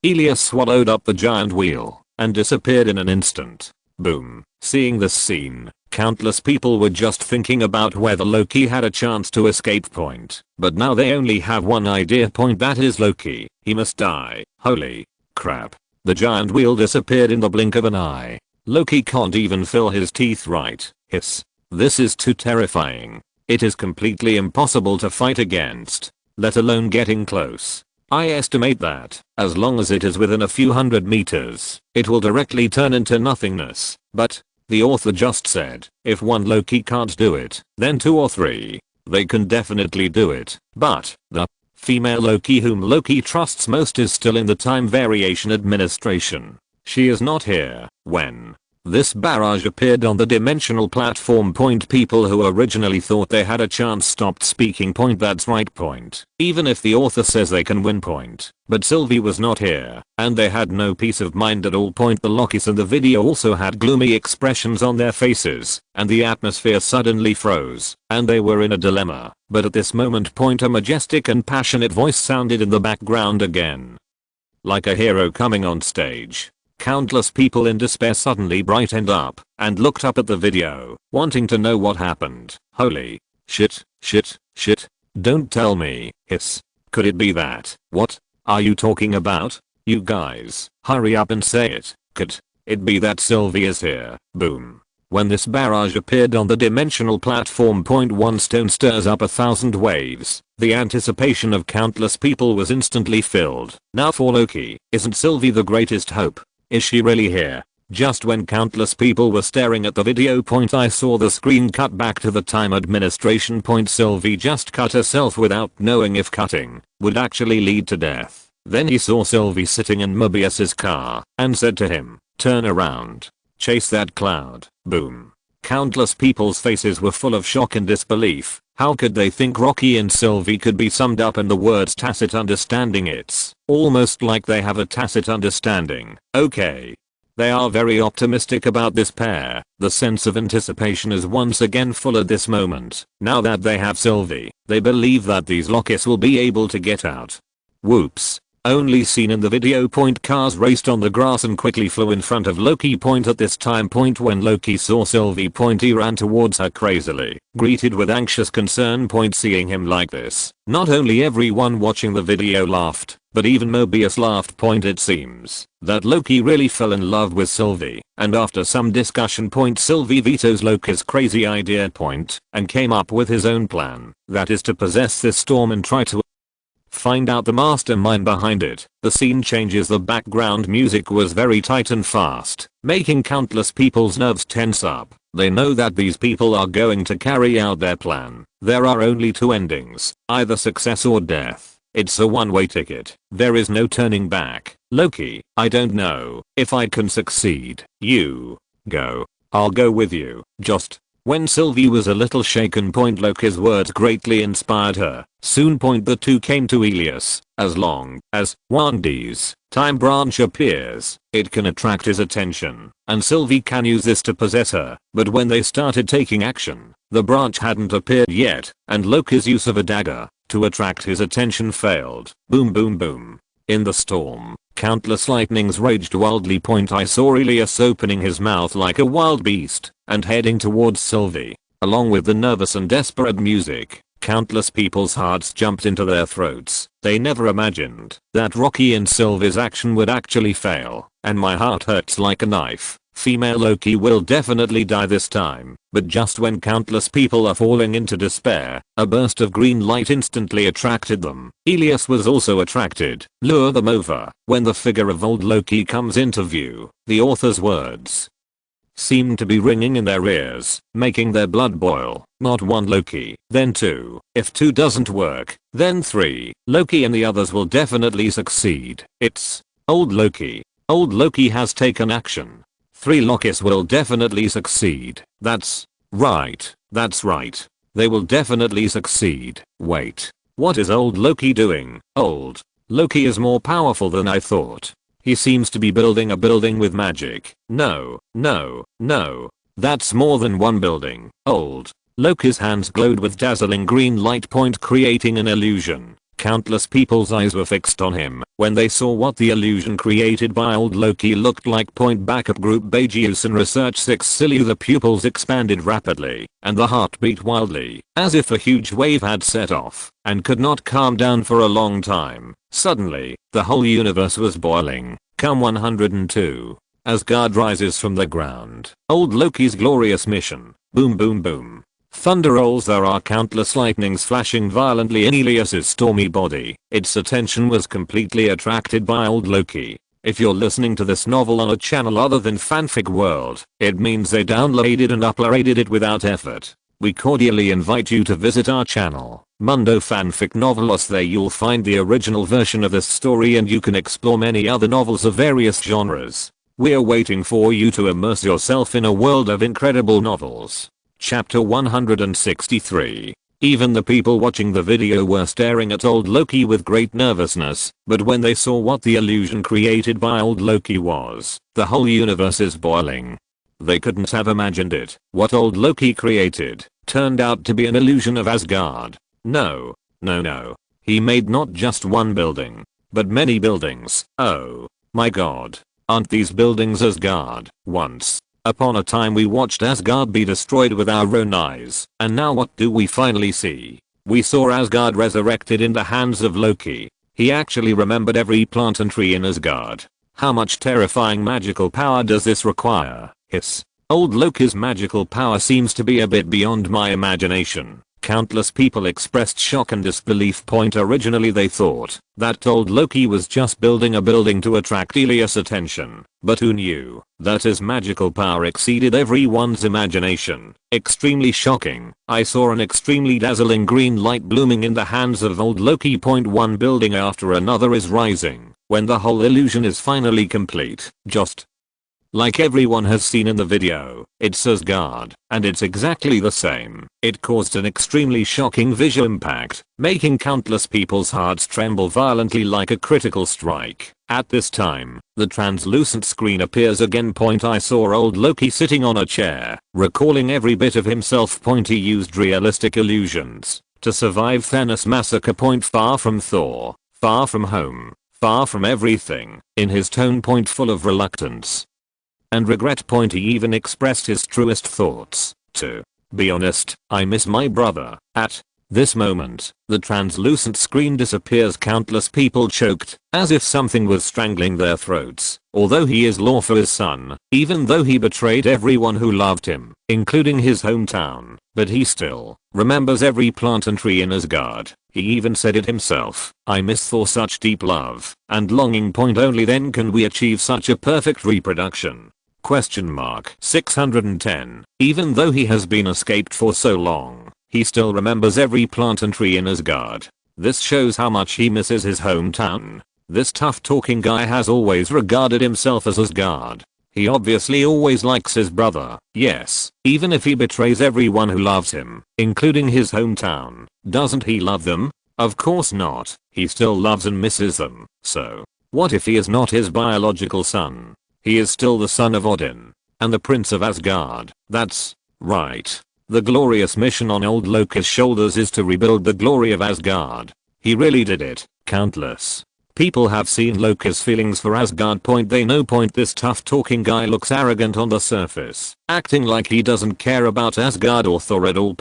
S1: Elias swallowed up the giant wheel and disappeared in an instant. Boom. Seeing this scene, countless people were just thinking about whether Loki had a chance to escape. But now they only have one idea. That is Loki. He must die. Holy crap. The giant wheel disappeared in the blink of an eye. Loki can't even fill his teeth right. Hiss. This is too terrifying. It is completely impossible to fight against, let alone getting close. I estimate that, as long as it is within a few hundred meters, it will directly turn into nothingness. But the author just said, if one Loki can't do it, then 2 or 3. They can definitely do it. But the female Loki whom Loki trusts most is still in the time variation administration. She is not here when this barrage appeared on the dimensional platform. People who originally thought they had a chance stopped speaking. That's right. Even if the author says they can win. But Sylvie was not here, and they had no peace of mind at all. The Lokis in the video also had gloomy expressions on their faces, and the atmosphere suddenly froze, and they were in a dilemma. But at this moment a majestic and passionate voice sounded in the background again. Like a hero coming on stage. Countless people in despair suddenly brightened up and looked up at the video, wanting to know what happened. Holy shit. Don't tell me. Hiss. Could it be that? What are you talking about? You guys, hurry up and say it. Could it be that Sylvie is here? Boom. When this barrage appeared on the dimensional platform. One stone stirs up 1,000 waves. The anticipation of countless people was instantly filled. Now for Loki, isn't Sylvie the greatest hope? Is she really here? Just when countless people were staring at the video. I saw the screen cut back to the time administration. Sylvie just cut herself without knowing if cutting would actually lead to death. Then he saw Sylvie sitting in Mobius's car and said to him, turn around. Chase that cloud. Boom. Countless people's faces were full of shock and disbelief. How could they think Rocky and Sylvie could be summed up in the words tacit understanding? It's almost like they have a tacit understanding. Okay. They are very optimistic about this pair. The sense of anticipation is once again full at this moment. Now that they have Sylvie, they believe that these Locus will be able to get out. Whoops. Only seen in the video. Cars raced on the grass and quickly flew in front of Loki. At this time when Loki saw Sylvie, he ran towards her crazily, greeted with anxious concern. Seeing him like this, not only everyone watching the video laughed, but even Mobius laughed. It seems that Loki really fell in love with Sylvie, and after some discussion Sylvie vetoes Loki's crazy idea and came up with his own plan, that is to possess this storm and try to find out the mastermind behind it. The scene changes. The background music was very tight and fast, making countless people's nerves tense up. They know that these people are going to carry out their plan. There are only two endings, either success or death. It's a one-way ticket. There is no turning back. Loki, I don't know if I can succeed. You go. I'll go with you. Just when Sylvie was a little shaken, Loki's words greatly inspired her. Soon the two came to Elias. As long as Wandy's time branch appears, it can attract his attention, and Sylvie can use this to possess her. But when they started taking action, the branch hadn't appeared yet, and Loki's use of a dagger to attract his attention failed. Boom boom boom. In the storm, countless lightnings raged wildly. I saw Elias opening his mouth like a wild beast and heading towards Sylvie. Along with the nervous and desperate music, countless people's hearts jumped into their throats. They never imagined that Rocky and Sylvie's action would actually fail, and my heart hurts like a knife. Female Loki will definitely die this time. But just when countless people are falling into despair, a burst of green light instantly attracted them. Elias was also attracted. Lure them over. When the figure of old Loki comes into view, the author's words seem to be ringing in their ears, making their blood boil. Not one Loki, then two. If two doesn't work, then three. Loki and the others will definitely succeed. It's old Loki. Old Loki has taken action. 3 Locus will definitely succeed. That's right. That's right. They will definitely succeed. Wait. What is old Loki doing? Old Loki is more powerful than I thought. He seems to be building a building with magic. No. That's more than one building. Old Loki's hands glowed with dazzling green light, creating an illusion. Countless people's eyes were fixed on him when they saw what the illusion created by old Loki looked like. Backup group Bejius and Research 6 Silu. The pupils expanded rapidly, and the heart beat wildly, as if a huge wave had set off, and could not calm down for a long time. Suddenly, the whole universe was boiling. Come 102. Asgard rises from the ground. Old Loki's glorious mission. Boom boom boom. Thunder rolls. There are countless lightnings flashing violently in Elias's stormy body. Its attention was completely attracted by old Loki. If you're listening to this novel on a channel other than Fanfic World, it means they downloaded and uploaded it without effort. We cordially invite you to visit our channel, Mundo Fanfic Novelos. There you'll find the original version of this story, and you can explore many other novels of various genres. We're waiting for you to immerse yourself in a world of incredible novels. Chapter 163. Even the people watching the video were staring at old Loki with great nervousness, but when they saw what the illusion created by old Loki was, the whole universe is boiling. They couldn't have imagined it. What old Loki created turned out to be an illusion of Asgard. No. He made not just one building, but many buildings. Oh my god. Aren't these buildings Asgard? Once upon a time we watched Asgard be destroyed with our own eyes, and now what do we finally see? We saw Asgard resurrected in the hands of Loki. He actually remembered every plant and tree in Asgard. How much terrifying magical power does this require? Hiss. Old Loki's magical power seems to be a bit beyond my imagination. Countless people expressed shock and disbelief. Originally they thought that old Loki was just building a building to attract Elias' attention, but who knew that his magical power exceeded everyone's imagination. Extremely shocking. I saw an extremely dazzling green light blooming in the hands of old Loki. One building after another is rising. When the whole illusion is finally complete, just Like everyone has seen in the video, it's Asgard, and it's exactly the same. It caused an extremely shocking visual impact, making countless people's hearts tremble violently like a critical strike. At this time, the translucent screen appears again. I saw old Loki sitting on a chair, recalling every bit of himself. He used realistic illusions to survive Thanos' massacre. Far from Thor, far from home, far from everything, in his tone full of reluctance and regret. He even expressed his truest thoughts. To be honest, I miss my brother. At this moment, the translucent screen disappears. Countless people choked, as if something was strangling their throats. Although he is Laufey's son, even though he betrayed everyone who loved him, including his hometown, but he still remembers every plant and tree in Asgard. He even said it himself. I miss Thor, such deep love and longing. Only then can we achieve such a perfect reproduction. 610. Even though he has been escaped for so long, he still remembers every plant and tree in Asgard. This shows how much he misses his hometown. This tough talking guy has always regarded himself as Asgard. He obviously always likes his brother. Yes, even if he betrays everyone who loves him, including his hometown, doesn't he love them? Of course not. He still loves and misses them. So, what if he is not his biological son? He is still the son of Odin and the Prince of Asgard. That's right. The glorious mission on old Loki's shoulders is to rebuild the glory of Asgard. He really did it. Countless people have seen Loki's feelings for Asgard. They know. This tough talking guy looks arrogant on the surface, acting like he doesn't care about Asgard or Thor at all.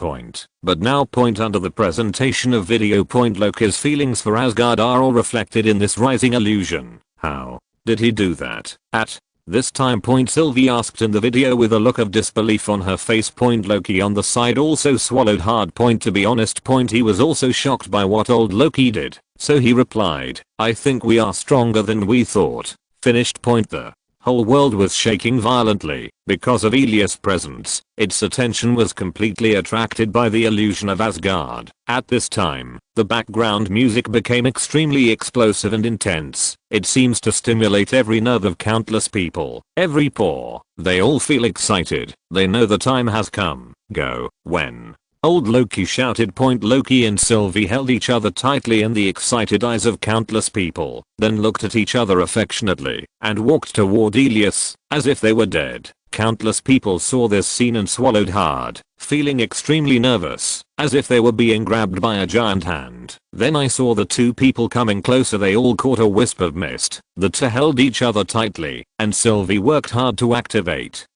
S1: But now under the presentation of video. Loki's feelings for Asgard are all reflected in this rising illusion. How did he do that? At this time, Sylvie asked in the video with a look of disbelief on her face. Loki on the side also swallowed hard. To be honest, he was also shocked by what old Loki did, so he replied, I think we are stronger than we thought. Finished. The whole world was shaking violently because of Ilias' presence. Its attention was completely attracted by the illusion of Asgard. At this time, the background music became extremely explosive and intense. It seems to stimulate every nerve of countless people, every pore. They all feel excited. They know the time has come. Go. When old Loki shouted. Loki and Sylvie held each other tightly in the excited eyes of countless people, then looked at each other affectionately, and walked toward Ilias, as if they were dead. Countless people saw this scene and swallowed hard, feeling extremely nervous, as if they were being grabbed by a giant hand. Then I saw the two people coming closer. They all caught a wisp of mist. The two held each other tightly, and Sylvie worked hard to activate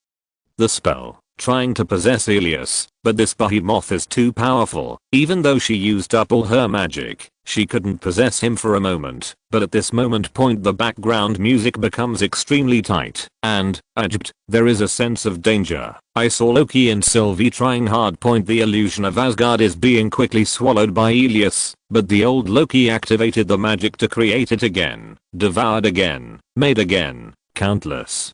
S1: the spell, trying to possess Ilias, but this behemoth is too powerful. Even though she used up all her magic, she couldn't possess him for a moment. But at this moment the background music becomes extremely tight, and there is a sense of danger. I saw Loki and Sylvie trying hard. The illusion of Asgard is being quickly swallowed by Ilias, but the old Loki activated the magic to create it again, devoured again, made again. Countless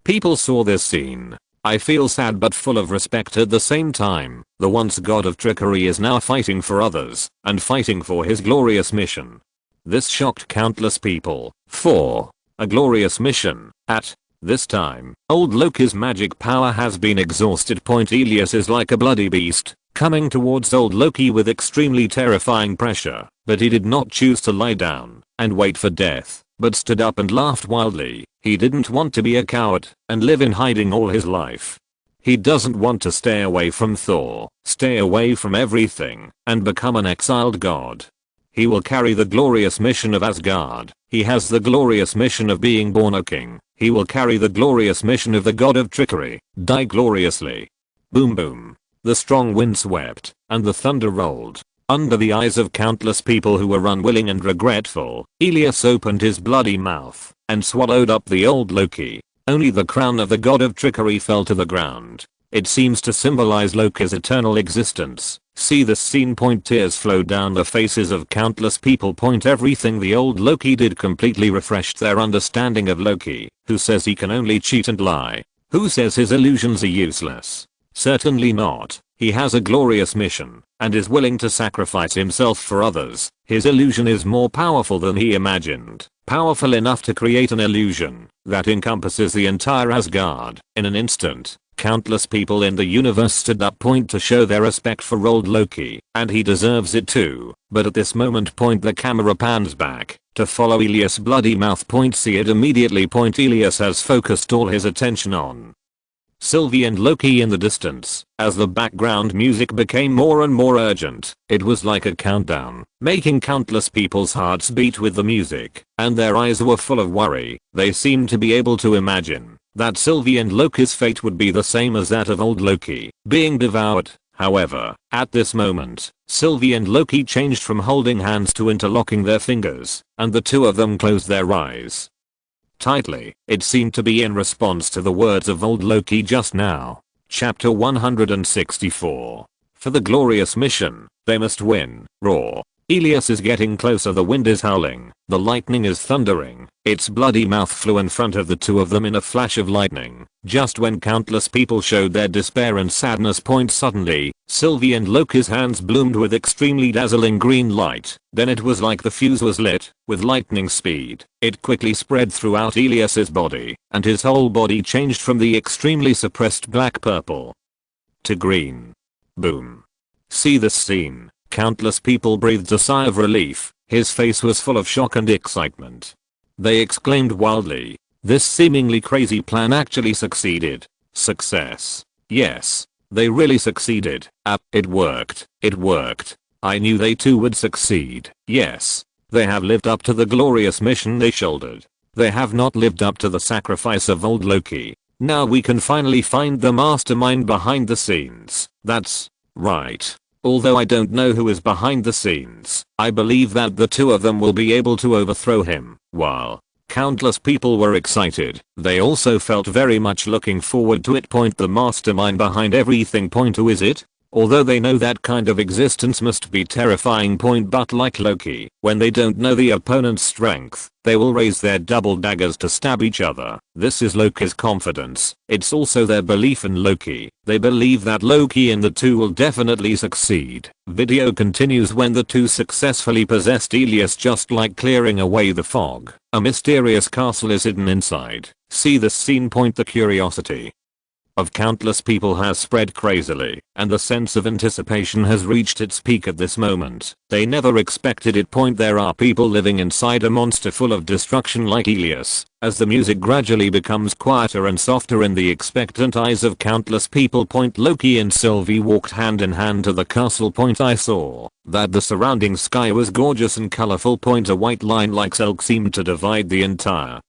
S1: people saw this scene. I feel sad but full of respect at the same time. The once god of trickery is now fighting for others, and fighting for his glorious mission. This shocked countless people. For a glorious mission. At this time, old Loki's magic power has been exhausted. Ilias is like a bloody beast, coming towards old Loki with extremely terrifying pressure, but he did not choose to lie down and wait for death, but stood up and laughed wildly. He didn't want to be a coward and live in hiding all his life. He doesn't want to stay away from Thor, stay away from everything, and become an exiled god. He will carry the glorious mission of Asgard. He has the glorious mission of being born a king. He will carry the glorious mission of the god of trickery. Die gloriously. Boom boom. The strong wind swept, and the thunder rolled. Under the eyes of countless people who were unwilling and regretful, Ilias opened his bloody mouth and swallowed up the old Loki. Only the crown of the god of trickery fell to the ground. It seems to symbolize Loki's eternal existence. See this scene. Tears flowed down the faces of countless people. Everything the old Loki did completely refreshed their understanding of Loki, who says he can only cheat and lie. Who says his illusions are useless? Certainly not. He has a glorious mission, and is willing to sacrifice himself for others. His illusion is more powerful than he imagined. powerful enough to create an illusion that encompasses the entire Asgard. In an instant, countless people in the universe stood up to show their respect for old Loki, and he deserves it too. But at this moment the camera pans back to follow Elias' bloody mouth. See it immediately. Elias has focused all his attention on Sylvie and Loki in the distance. As the background music became more and more urgent, it was like a countdown, making countless people's hearts beat with the music, and their eyes were full of worry. They seemed to be able to imagine that Sylvie and Loki's fate would be the same as that of old Loki, being devoured. However, at this moment, Sylvie and Loki changed from holding hands to interlocking their fingers, and the two of them closed their eyes tightly. It seemed to be in response to the words of old Loki just now. Chapter 164. For the glorious mission, they must win. Roar. Elias is getting closer. The wind is howling. The lightning is thundering. Its bloody mouth flew in front of the two of them in a flash of lightning. Just when countless people showed their despair and sadness. Suddenly, Sylvie and Loki's hands bloomed with extremely dazzling green light. Then it was like the fuse was lit. With lightning speed, it quickly spread throughout Elias's body, and his whole body changed from the extremely suppressed black purple to green. Boom. See this scene. Countless people breathed a sigh of relief. His face was full of shock and excitement. They exclaimed wildly. This seemingly crazy plan actually succeeded. Success. Yes. They really succeeded. It worked. It worked. I knew they too would succeed. Yes. They have lived up to the glorious mission they shouldered. They have not lived up to the sacrifice of old Loki. Now we can finally find the mastermind behind the scenes. That's right. Although I don't know who is behind the scenes, I believe that the two of them will be able to overthrow him. While countless people were excited, they also felt very much looking forward to it. The mastermind behind everything. Who is it? Although they know that kind of existence must be terrifying. But like Loki, when they don't know the opponent's strength, they will raise their double daggers to stab each other. This is Loki's confidence. It's also their belief in Loki. They believe that Loki and the two will definitely succeed. Video continues when the two successfully possessed Elias, just like clearing away the fog. A mysterious castle is hidden inside. See this scene. The curiosity of countless people has spread crazily, and the sense of anticipation has reached its peak at this moment. They never expected it. There are people living inside a monster full of destruction like Elias. As the music gradually becomes quieter and softer in the expectant eyes of countless people. Loki and Sylvie walked hand in hand to the castle. I saw that the surrounding sky was gorgeous and colorful. A white line like silk seemed to divide the entire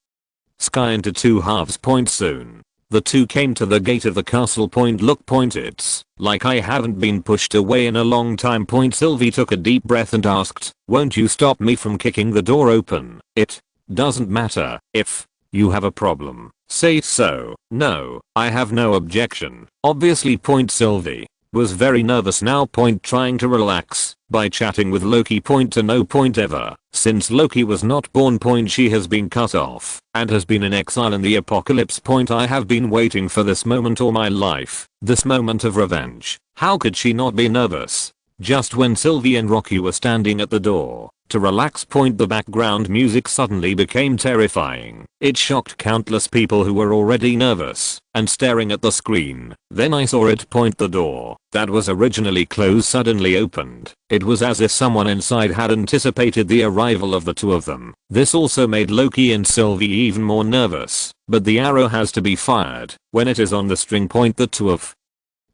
S1: sky into two halves. Soon, the two came to the gate of the castle. Look. It's like I haven't been pushed away in a long time. Sylvie took a deep breath and asked, won't you stop me from kicking the door open? It doesn't matter. If you have a problem, say so. No, I have no objection. Obviously. Sylvie was very nervous now. Trying to relax by chatting with Loki. To no point ever. Since Loki was not born. She has been cut off and has been in exile in the apocalypse. I have been waiting for this moment all my life. This moment of revenge. How could she not be nervous? Just when Sylvie and Rocky were standing at the door to relax. The background music suddenly became terrifying. It shocked countless people who were already nervous and staring at the screen. Then I saw it. The door that was originally closed suddenly opened. It was as if someone inside had anticipated the arrival of the two of them. This also made Loki and Sylvie even more nervous. But the arrow has to be fired when it is on the string. The two of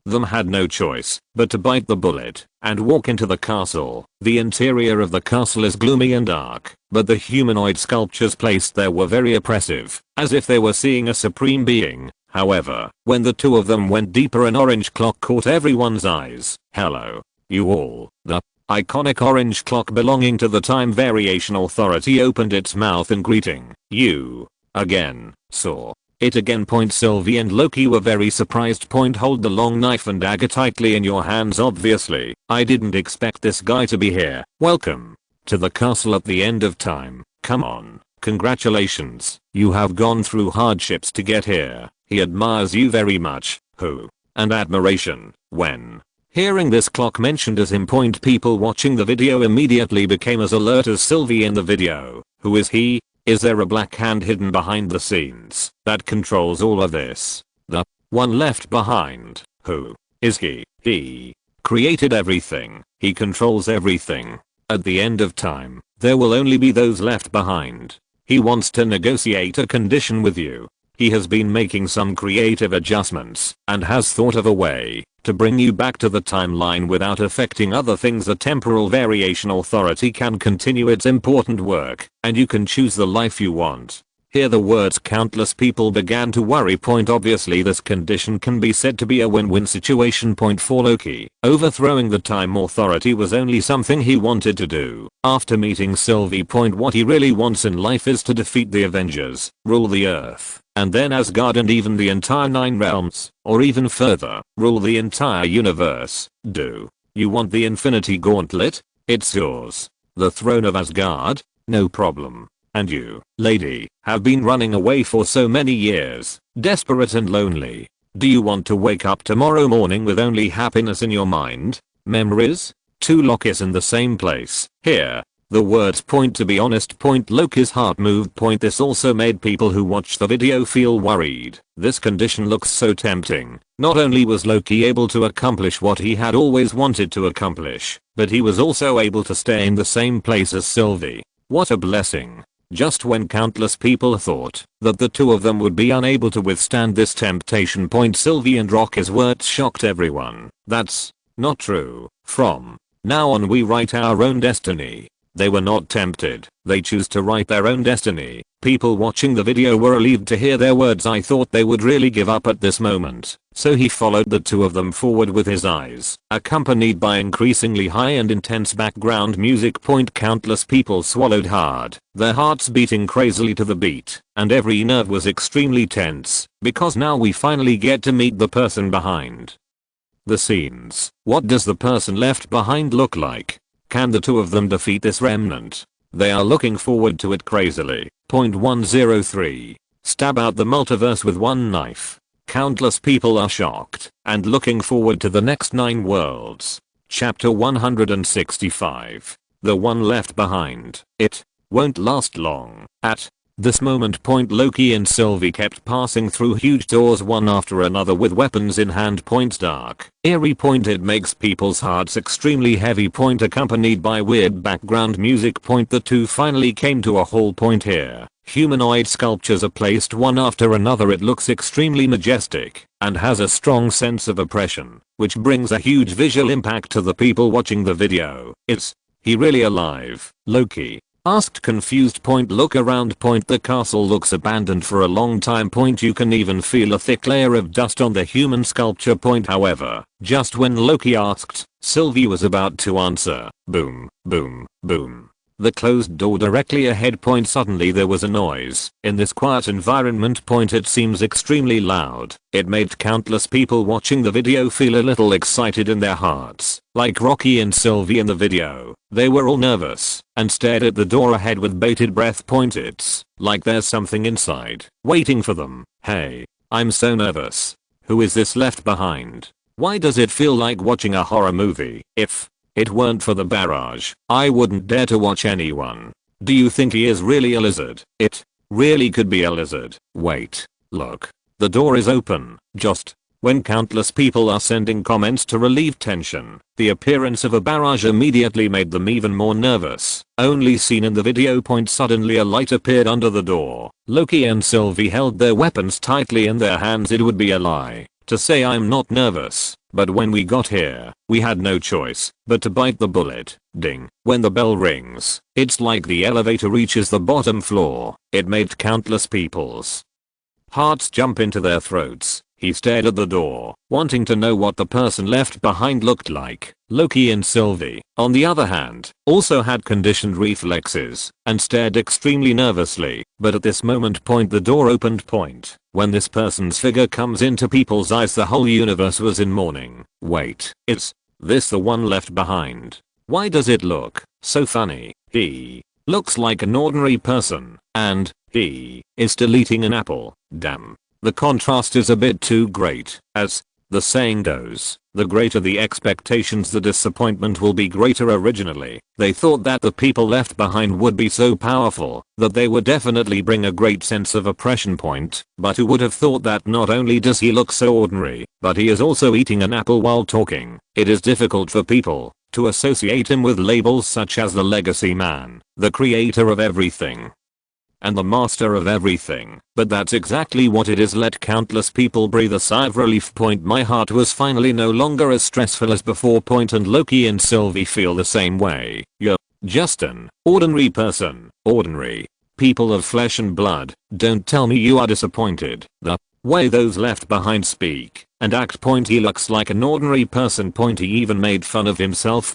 S1: them had no choice but to bite the bullet and walk into the castle. The interior of the castle is gloomy and dark, but the humanoid sculptures placed there were very oppressive, as if they were seeing a supreme being. However, when the two of them went deeper, an orange clock caught everyone's eyes. Hello, you all. The iconic orange clock belonging to the Time Variation Authority opened its mouth in greeting. You again saw it again. Sylvie and Loki were very surprised. Hold the long knife and dagger tightly in your hands. Obviously, I didn't expect this guy to be here. Welcome to the castle at the end of time. Come on. Congratulations. You have gone through hardships to get here. He admires you very much. Who? And admiration. When hearing this clock mentioned as him. People watching the video immediately became as alert as Sylvie in the video. Who is he? Is there a black hand hidden behind the scenes that controls all of this? The one left behind. Who is he? He created everything. He controls everything. At the end of time, there will only be those left behind. He wants to negotiate a condition with you. He has been making some creative adjustments and has thought of a way to bring you back to the timeline without affecting other things. The temporal variation authority can continue its important work, and you can choose the life you want. Hear the words countless people began to worry. Obviously this condition can be said to be a win-win situation. For Loki, overthrowing the time authority was only something he wanted to do. After meeting Sylvie, what he really wants in life is to defeat the Avengers, rule the Earth, and then Asgard and even the entire 9 realms, or even further, rule the entire universe. Do you want the Infinity Gauntlet? It's yours. The throne of Asgard? No problem. And you, lady, have been running away for so many years, desperate and lonely. Do you want to wake up tomorrow morning with only happiness in your mind? Memories? 2 Loki's in the same place. Here, the words to be honest. Loki's heart moved. This also made people who watched the video feel worried. This condition looks so tempting. Not only was Loki able to accomplish what he had always wanted to accomplish, but he was also able to stay in the same place as Sylvie. What a blessing. Just when countless people thought that the two of them would be unable to withstand this temptation, Sylvie and Rock's words shocked everyone. That's not true. From now on we write our own destiny. They were not tempted. They choose to write their own destiny. People watching the video were relieved to hear their words. I thought they would really give up at this moment. So he followed the two of them forward with his eyes, accompanied by increasingly high and intense background music. Countless people swallowed hard, their hearts beating crazily to the beat, and every nerve was extremely tense, because now we finally get to meet the person behind the scenes. What does the person left behind look like? Can the two of them defeat this remnant? They are looking forward to it crazily. 103. Stab out the multiverse with one knife. Countless people are shocked and looking forward to the next 9 worlds. Chapter 165. The one left behind. It won't last long. At this moment, Loki and Sylvie kept passing through huge doors one after another with weapons in hand. Dark, eerie. It makes people's hearts extremely heavy. Accompanied by weird background music. The two finally came to a hall. Here, humanoid sculptures are placed one after another. It looks extremely majestic and has a strong sense of oppression, which brings a huge visual impact to the people watching the video. Is he really alive? Loki asked, confused. Look around. The castle looks abandoned for a long time. You can even feel a thick layer of dust on the human sculpture. However, just when Loki asked, Sylvie was about to answer. Boom, boom, boom. The closed door directly ahead. Suddenly there was a noise. In this quiet environment. It seems extremely loud. It made countless people watching the video feel a little excited in their hearts. Like Rocky and Sylvie in the video, they were all nervous and stared at the door ahead with bated breath. It's like there's something inside waiting for them. Hey, I'm so nervous. Who is this left behind? Why does it feel like watching a horror movie? If it weren't for the barrage, I wouldn't dare to watch anyone. Do you think he is really a lizard? It really could be a lizard. Wait, look. The door is open. Just when countless people are sending comments to relieve tension, the appearance of a barrage immediately made them even more nervous. Only seen in the video. Suddenly a light appeared under the door. Loki and Sylvie held their weapons tightly in their hands. It would be a lie to say I'm not nervous, but when we got here, we had no choice but to bite the bullet. Ding. When the bell rings, it's like the elevator reaches the bottom floor. It made countless people's hearts jump into their throats. He stared at the door, wanting to know what the person left behind looked like. Loki and Sylvie, on the other hand, also had conditioned reflexes and stared extremely nervously. But at this moment, the door opened. When this person's figure comes into people's eyes, the whole universe was in mourning. Wait, is this the one left behind? Why does it look so funny? He looks like an ordinary person, and he is still eating an apple. Damn. The contrast is a bit too great. As The saying goes, the greater the expectations the disappointment will be greater. Originally, they thought that the people left behind would be so powerful that they would definitely bring a great sense of oppression. But who would have thought that not only does he look so ordinary, but he is also eating an apple while talking. It is difficult for people to associate him with labels such as the legacy man, the creator of everything, and the master of everything, but that's exactly what it is. Let countless people breathe a sigh of relief. My heart was finally no longer as stressful as before. And Loki and Sylvie feel the same way. You're just an ordinary person. Ordinary people of flesh and blood. Don't tell me you are disappointed. The way those left behind speak and act. He looks like an ordinary person. He even made fun of himself.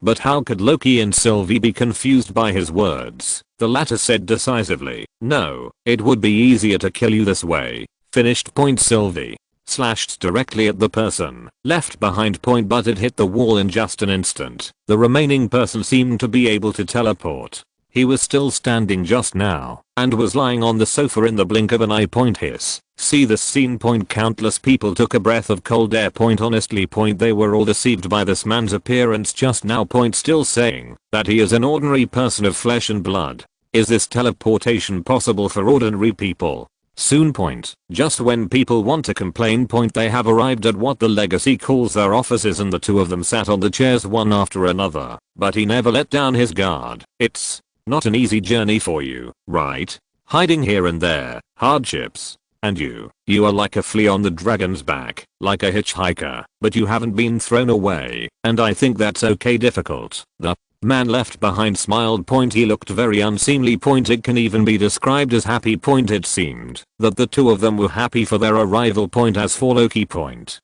S1: But how could Loki and Sylvie be confused by his words? The latter said decisively, no, it would be easier to kill you this way. Finished. Sylvie slashed directly at the person left behind. But it hit the wall in just an instant. The remaining person seemed to be able to teleport. He was still standing just now and was lying on the sofa in the blink of an eye. Hiss. See this scene. Countless people took a breath of cold air. Honestly. They were all deceived by this man's appearance just now. Still saying that he is an ordinary person of flesh and blood. Is this teleportation possible for ordinary people? Soon. Just when people want to complain. They have arrived at what the legacy calls their offices, and the two of them sat on the chairs one after another. But he never let down his guard. It's not an easy journey for you, right? Hiding here and there, hardships. And you are like a flea on the dragon's back, like a hitchhiker, but you haven't been thrown away, and I think that's okay. Difficult. The man left behind smiled. He looked very unseemly. It can even be described as happy. It seemed that the two of them were happy for their arrival. As for Loki.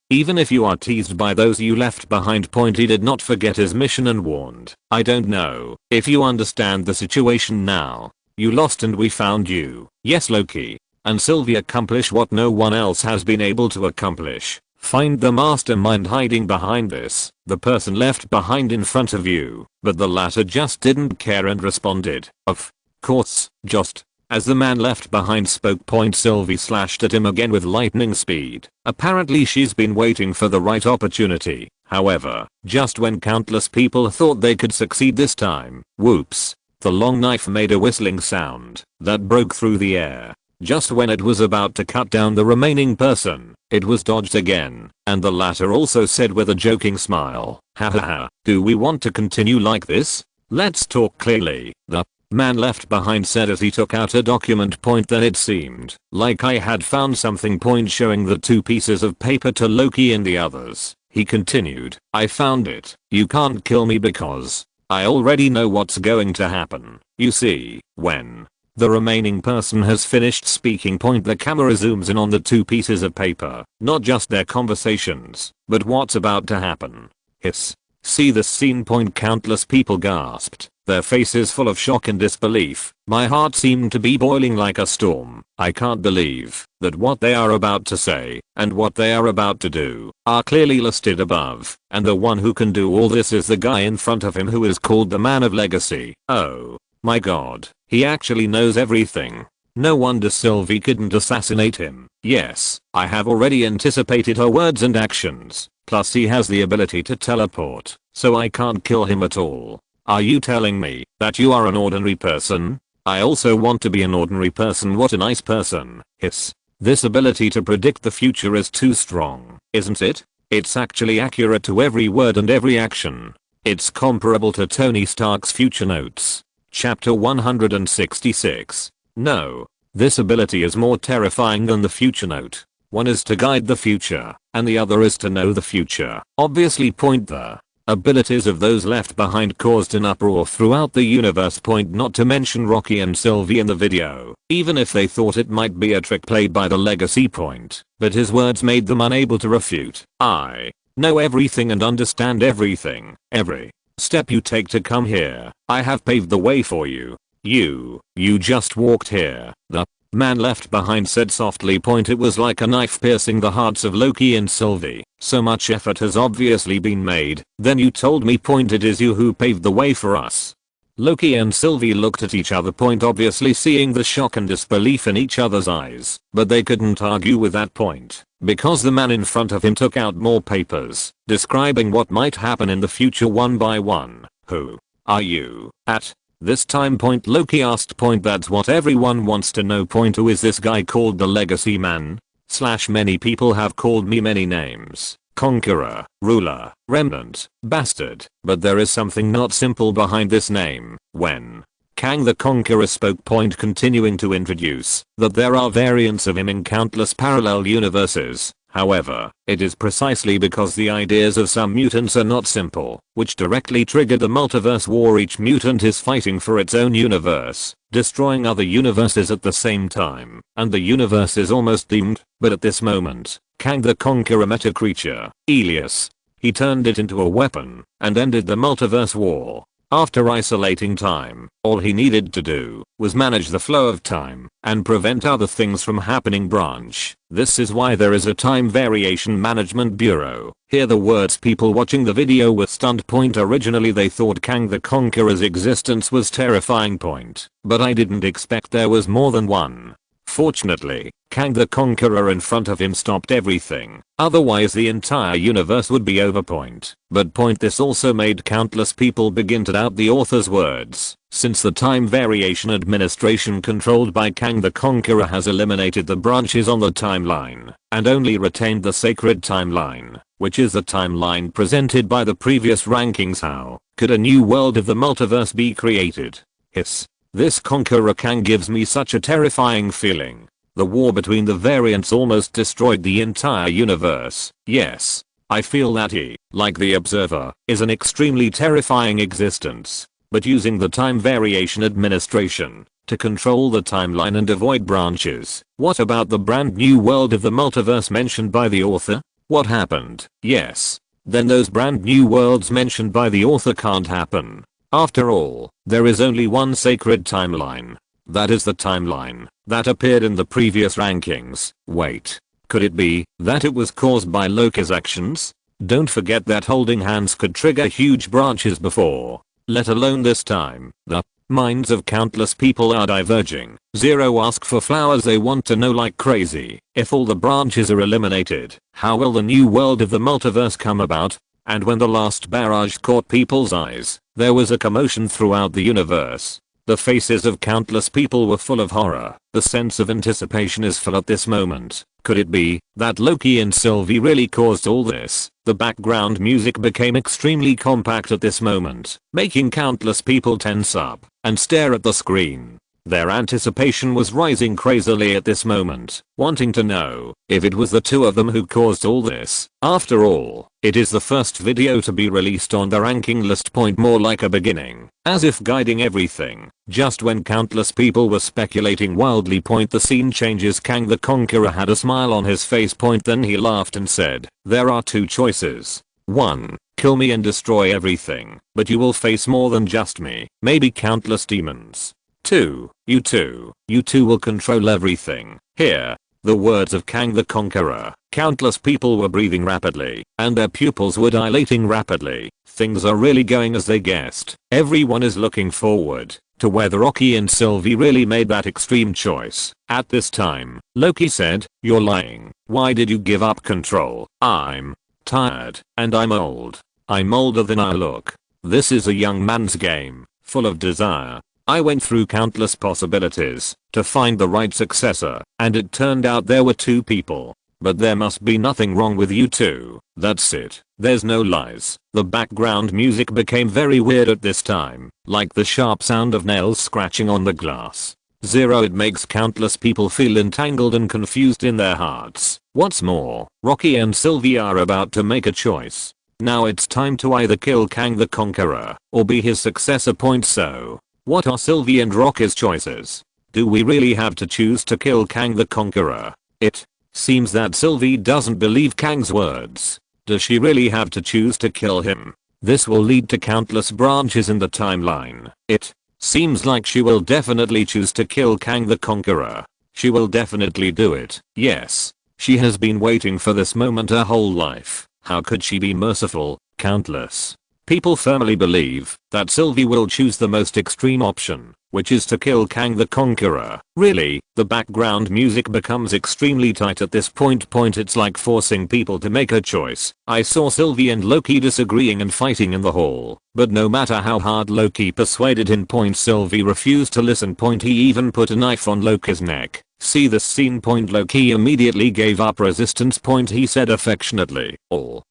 S1: Even if you are teased by those you left behind. He did not forget his mission and warned, I don't know if you understand the situation now. You lost and we found you. Yes, Loki and Sylvie accomplish what no one else has been able to accomplish. Find the mastermind hiding behind this, the person left behind in front of you. But the latter just didn't care and responded, of course, just as the man left behind spoke. Sylvie slashed at him again with lightning speed. Apparently she's been waiting for the right opportunity. However, just when countless people thought they could succeed this time, whoops, the long knife made a whistling sound that broke through the air. Just when it was about to cut down the remaining person, it was dodged again, and the latter also said with a joking smile, hahaha, do we want to continue like this? Let's talk clearly, the man left behind said as he took out a document. Then it seemed like I had found something. Showing the two pieces of paper to Loki and the others. He continued, I found it. You can't kill me because I already know what's going to happen. You see, when the remaining person has finished speaking. The camera zooms in on the two pieces of paper, not just their conversations, but what's about to happen. Hiss. See this scene. Countless people gasped, their faces full of shock and disbelief. My heart seemed to be boiling like a storm. I can't believe that what they are about to say and what they are about to do are clearly listed above, and the one who can do all this is the guy in front of him who is called the Man of Legacy. Oh my god, he actually knows everything. No wonder Sylvie couldn't assassinate him. Yes, I have already anticipated her words and actions. Plus he has the ability to teleport, so I can't kill him at all. Are you telling me that you are an ordinary person? I also want to be an ordinary person. What a nice person. Hiss. This ability to predict the future is too strong, isn't it? It's actually accurate to every word and every action. It's comparable to Tony Stark's future notes. Chapter 166. No. This ability is more terrifying than the future note. One is to guide the future, and the other is to know the future. Obviously. The abilities of those left behind caused an uproar throughout the universe. Not to mention Rocky and Sylvie in the video, even if they thought it might be a trick played by the legacy. But his words made them unable to refute. I know everything and understand everything. Every step you take to come here, I have paved the way for you. You just walked here. The man left behind said softly. It was like a knife piercing the hearts of Loki and Sylvie. So much effort has obviously been made. Then you told me. It is you who paved the way for us. Loki and Sylvie looked at each other, point obviously seeing the shock and disbelief in each other's eyes, but they couldn't argue with that point, because the man in front of him took out more papers, describing what might happen in the future one by one. Who are you? At this time point Loki asked point. That's what everyone wants to know point. Who is this guy called the Legacy Man? / many people have called me many names. Conqueror, ruler, remnant, bastard, but there is something not simple behind this name. When Kang the Conqueror spoke point, continuing to introduce that there are variants of him in countless parallel universes. However, it is precisely because the ideas of some mutants are not simple, which directly triggered the multiverse war. Each mutant is fighting for its own universe, destroying other universes at the same time, and the universe is almost doomed. But at this moment, Kang the Conqueror met a creature, Elias. He turned it into a weapon and ended the multiverse war. After isolating time, all he needed to do was manage the flow of time and prevent other things from happening. Branch. This is why there is a Time Variation Management Bureau. Hear the words. People watching the video were stunned point. Originally they thought Kang the Conqueror's existence was terrifying point, but I didn't expect there was more than one. Fortunately, Kang the Conqueror in front of him stopped everything, otherwise the entire universe would be over point. But point, this also made countless people begin to doubt the author's words, since the Time Variation Administration controlled by Kang the Conqueror has eliminated the branches on the timeline, and only retained the sacred timeline, which is the timeline presented by the previous rankings. How could a new world of the multiverse be created? Hiss. This Conqueror Kang gives me such a terrifying feeling. The war between the variants almost destroyed the entire universe. Yes, I feel that he, like the Observer, is an extremely terrifying existence. But using the Time Variation Administration to control the timeline and avoid branches. What about the brand new world of the multiverse mentioned by the author? What happened? Yes. Then those brand new worlds mentioned by the author can't happen. After all, there is only one sacred timeline. That is the timeline that appeared in the previous rankings. Wait, could it be that it was caused by Loki's actions? Don't forget that holding hands could trigger huge branches before, let alone this time. The minds of countless people are diverging. Zero ask for flowers. They want to know like crazy. If all the branches are eliminated, how will the new world of the multiverse come about? And when the last barrage caught people's eyes, there was a commotion throughout the universe. The faces of countless people were full of horror. The sense of anticipation is full at this moment. Could it be that Loki and Sylvie really caused all this? The background music became extremely compact at this moment, making countless people tense up and stare at the screen. Their anticipation was rising crazily at this moment, wanting to know if it was the two of them who caused all this. After all, it is the first video to be released on the ranking list. Point, more like a beginning, as if guiding everything. Just when countless people were speculating wildly. Point, the scene changes. Kang the Conqueror had a smile on his face. Point, then he laughed and said, "There are two choices. 1. Kill me and destroy everything, but you will face more than just me, maybe countless demons. 2. You two will control everything." Here, the words of Kang the Conqueror. Countless people were breathing rapidly, and their pupils were dilating rapidly. Things are really going as they guessed. Everyone is looking forward to whether Loki and Sylvie really made that extreme choice. At this time, Loki said, "You're lying. Why did you give up control?" "I'm tired, and I'm old. I'm older than I look. This is a young man's game, full of desire. I went through countless possibilities to find the right successor, and it turned out there were two people. But there must be nothing wrong with you two. That's it. There's no lies." The background music became very weird at this time, like the sharp sound of nails scratching on the glass. Zero, it makes countless people feel entangled and confused in their hearts. What's more, Loki and Sylvie are about to make a choice. Now it's time to either kill Kang the Conqueror or be his successor. Point, so what are Sylvie and Loki's choices? Do we really have to choose to kill Kang the Conqueror? It seems that Sylvie doesn't believe Kang's words. Does she really have to choose to kill him? This will lead to countless branches in the timeline. It seems like she will definitely choose to kill Kang the Conqueror. She will definitely do it. Yes, she has been waiting for this moment her whole life. How could she be merciful? Countless People firmly believe that Sylvie will choose the most extreme option, which is to kill Kang the Conqueror. Really, the background music becomes extremely tight at this point. It's like forcing people to make a choice. I saw Sylvie and Loki disagreeing and fighting in the hall, but no matter how hard Loki persuaded him, Sylvie refused to listen. He even put a knife on Loki's neck. See this scene. Loki immediately gave up resistance. He said affectionately, "All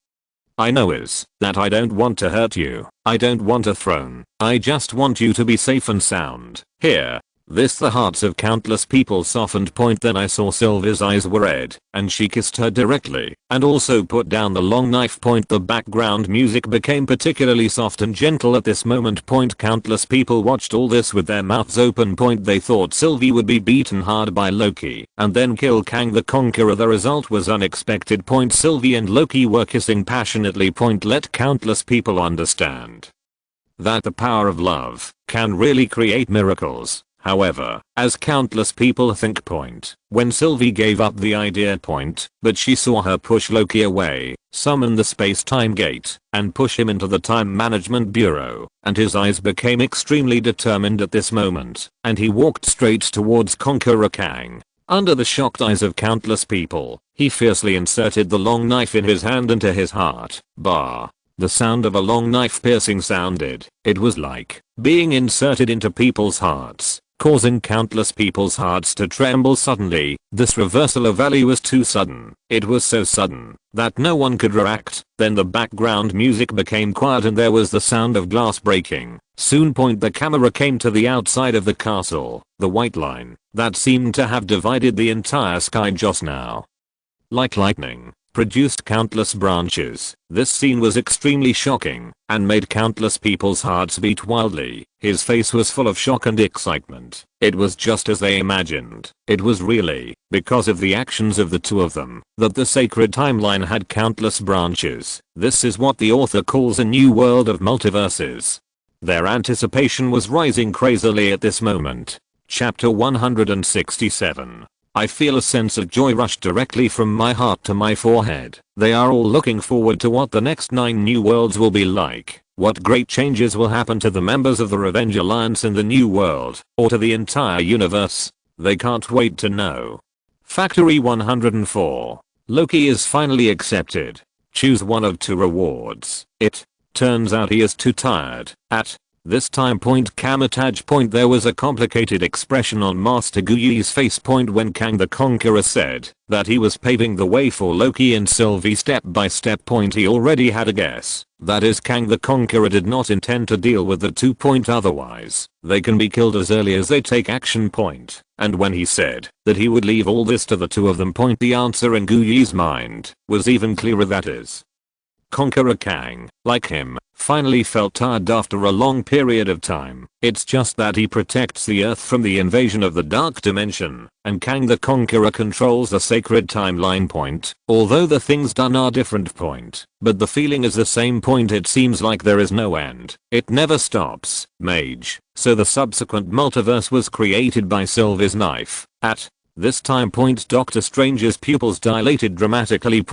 S1: I know is that I don't want to hurt you. I don't want a throne. I just want you to be safe and sound." Here. The hearts of countless people softened. Then I saw Sylvie's eyes were red, and she kissed her directly, and also put down the long knife. The background music became particularly soft and gentle at this moment. Countless people watched all this with their mouths open. They thought Sylvie would be beaten hard by Loki, and then kill Kang the Conqueror. The result was unexpected. Sylvie and Loki were kissing passionately. Let countless people understand that the power of love can really create miracles. However, as countless people think, when Sylvie gave up the idea, but she saw her push Loki away, summon the space-time gate, and push him into the time management bureau, and his eyes became extremely determined at this moment, and he walked straight towards Conqueror Kang. Under the shocked eyes of countless people, he fiercely inserted the long knife in his hand into his heart. The sound of a long knife piercing sounded. It was like being inserted into people's hearts, causing countless people's hearts to tremble suddenly. This reversal of value was too sudden. It was so sudden that no one could react. Then the background music became quiet and there was the sound of glass breaking. Soon the camera came to the outside of the castle. The white line that seemed to have divided the entire sky just now, like lightning, produced countless branches. This scene was extremely shocking and made countless people's hearts beat wildly. His face was full of shock and excitement. It was just as they imagined. It was really because of the actions of the two of them that the sacred timeline had countless branches. This is what the author calls a new world of multiverses. Their anticipation was rising crazily at this moment. Chapter 167. I feel a sense of joy rush directly from my heart to my forehead. They are all looking forward to what the next 9 new worlds will be like. What great changes will happen to the members of the Revenge Alliance in the new world, or to the entire universe. They can't wait to know. Factory 104. Loki is finally accepted. Choose one of 2 rewards. It turns out he is too tired. At this time Kamatage. There was a complicated expression on Master Guyi's face. When Kang the Conqueror said that he was paving the way for Loki and Sylvie step by step. He already had a guess. That is, Kang the Conqueror did not intend to deal with the 2. Otherwise, they can be killed as early as they take action. And when he said that he would leave all this to the 2 of them. The answer in Guyi's mind was even clearer. That is, Conqueror Kang, like him, finally felt tired after a long period of time. It's just that he protects the Earth from the invasion of the Dark Dimension, and Kang the Conqueror controls the sacred timeline. Although the things done are different. But the feeling is the same. It seems like there is no end. It never stops. Mage. So the subsequent multiverse was created by Sylvie's knife. At this time Doctor Strange's pupils dilated dramatically.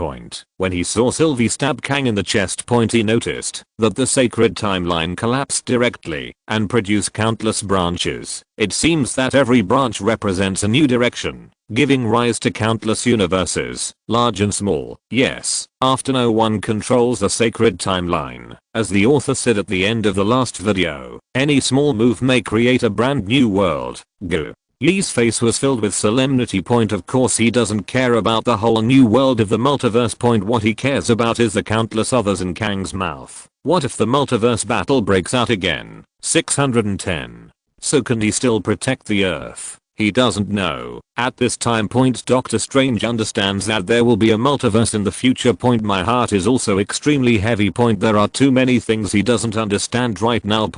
S1: When he saw Sylvie stab Kang in the chest. He noticed that the sacred timeline collapsed directly and produced countless branches. It seems that every branch represents a new direction, giving rise to countless universes, large and small. Yes, after no one controls the sacred timeline. As the author said at the end of the last video, any small move may create a brand new world. Go. Lee's face was filled with solemnity. Of course he doesn't care about the whole new world of the multiverse. What he cares about is the countless others in Kang's mouth. What if the multiverse battle breaks out again? 610. So can he still protect the Earth? He doesn't know. At this time Doctor Strange understands that there will be a multiverse in the future. My heart is also extremely heavy. There are too many things he doesn't understand right now.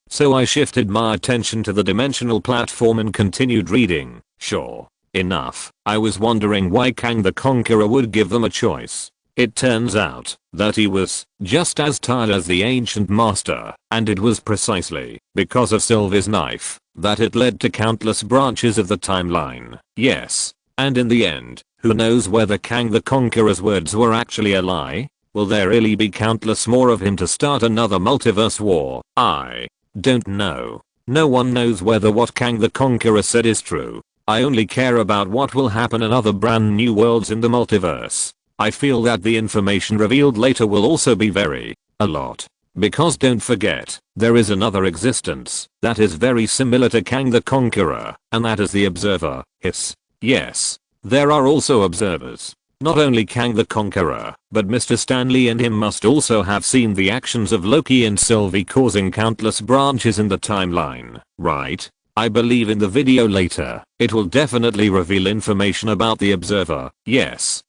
S1: So I shifted my attention to the dimensional platform and continued reading. Sure enough, I was wondering why Kang the Conqueror would give them a choice. It turns out that he was just as tired as the ancient master, and it was precisely because of Sylvie's knife that it led to countless branches of the timeline. Yes, and in the end, who knows whether Kang the Conqueror's words were actually a lie? Will there really be countless more of him to start another multiverse war? I don't know. No one knows whether what Kang the Conqueror said is true. I only care about what will happen in other brand new worlds in the multiverse. I feel that the information revealed later will also be a lot. Because don't forget, there is another existence that is very similar to Kang the Conqueror, and that is the Observer. Yes. There are also observers. Not only Kang the Conqueror, but Mr. Stanley and him must also have seen the actions of Loki and Sylvie causing countless branches in the timeline, right? I believe in the video later, it will definitely reveal information about the Observer. Yes,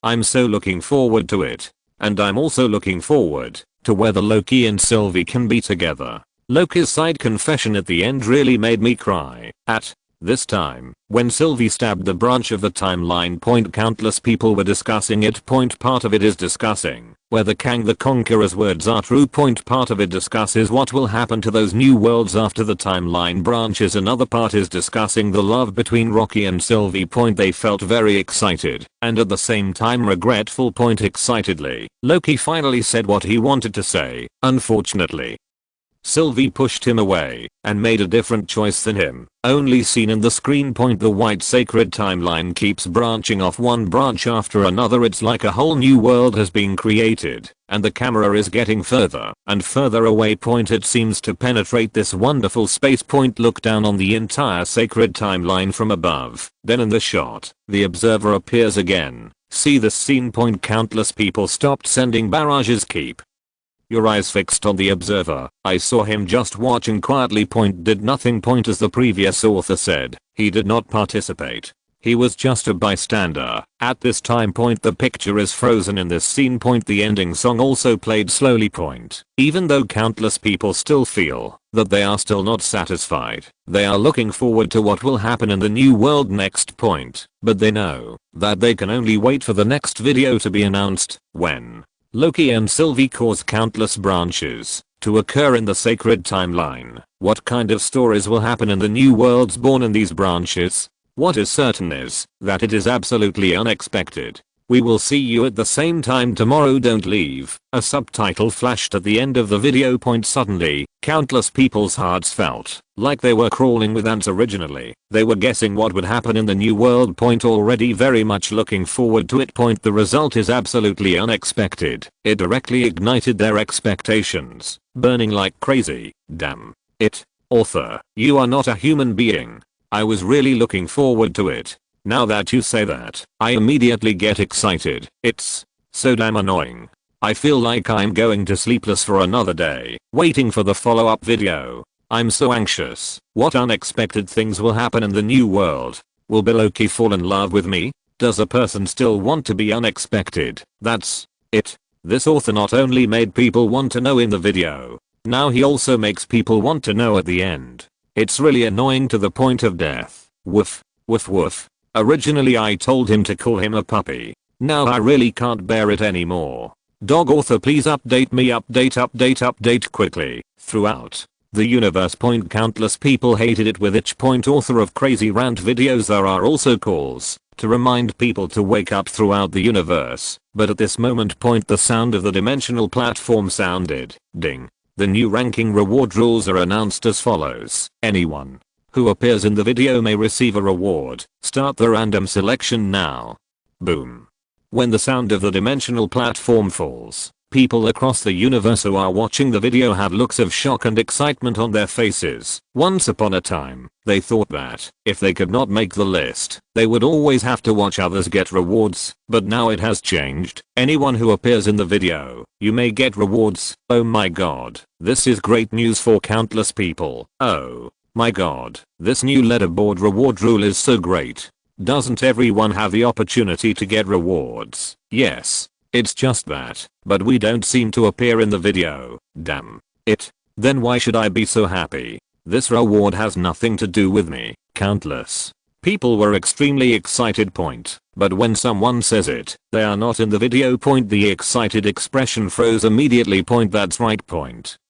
S1: I'm so looking forward to it. And I'm also looking forward to whether Loki and Sylvie can be together. Loki's side confession at the end really made me cry. At this time, when Sylvie stabbed the branch of the timeline, countless people were discussing it. Part of it is discussing whether Kang the Conqueror's words are true. Part of it discusses what will happen to those new worlds after the timeline branches. Another part is discussing the love between Rocky and Sylvie. They felt very excited and at the same time regretful. Excitedly, Loki finally said what he wanted to say. Unfortunately, Sylvie pushed him away and made a different choice than him. Only seen in the screen. The white sacred timeline keeps branching off one branch after another. It's like a whole new world has been created and the camera is getting further and further away. It seems to penetrate this wonderful space. Look down on the entire sacred timeline from above. Then in the shot, the Observer appears again. See this scene. Countless people stopped sending barrages. Keep your eyes fixed on the Observer. I saw him just watching quietly. Did nothing. As the previous author said, he did not participate. He was just a bystander. At this time. The picture is frozen in this scene. The ending song also played slowly. Even though countless people still feel that they are still not satisfied, they are looking forward to what will happen in the new world next. But they know that they can only wait for the next video to be announced, when Loki and Sylvie cause countless branches to occur in the sacred timeline. What kind of stories will happen in the new worlds born in these branches? What is certain is that it is absolutely unexpected. We will see you at the same time tomorrow. Don't leave. A subtitle flashed at the end of the video. Suddenly, countless people's hearts felt like they were crawling with ants. Originally, they were guessing what would happen in the new world. Already very much looking forward to it. The result is absolutely unexpected. It directly ignited their expectations, burning like crazy. Damn it, author, you are not a human being. I was really looking forward to it. Now that you say that, I immediately get excited. It's so damn annoying. I feel like I'm going to sleepless for another day, waiting for the follow-up video. I'm so anxious. What unexpected things will happen in the new world? Will Loki fall in love with me? Does a person still want to be unexpected? That's it. This author not only made people want to know in the video, now he also makes people want to know at the end. It's really annoying to the point of death. Woof, woof, woof. Originally I told him to call him a puppy. Now I really can't bear it anymore. Dog author, please update me. Update quickly. Throughout the universe. Countless people hated it with each author of crazy rant videos. There are also calls to remind people to wake up throughout the universe. But at this moment. The sound of the dimensional platform sounded. Ding. The new ranking reward rules are announced as follows. Anyone who appears in the video may receive a reward. Start the random selection now. Boom. When the sound of the dimensional platform falls, people across the universe who are watching the video have looks of shock and excitement on their faces. Once upon a time, they thought that if they could not make the list, they would always have to watch others get rewards. But now it has changed. Anyone who appears in the video, you may get rewards. Oh my god. This is great news for countless people. Oh my god, this new leaderboard reward rule is so great. Doesn't everyone have the opportunity to get rewards? Yes, it's just that, but we don't seem to appear in the video. Damn it. Then why should I be so happy? This reward has nothing to do with me. Countless People were extremely excited. But when someone says it, they are not in the video. The excited expression froze immediately. That's right.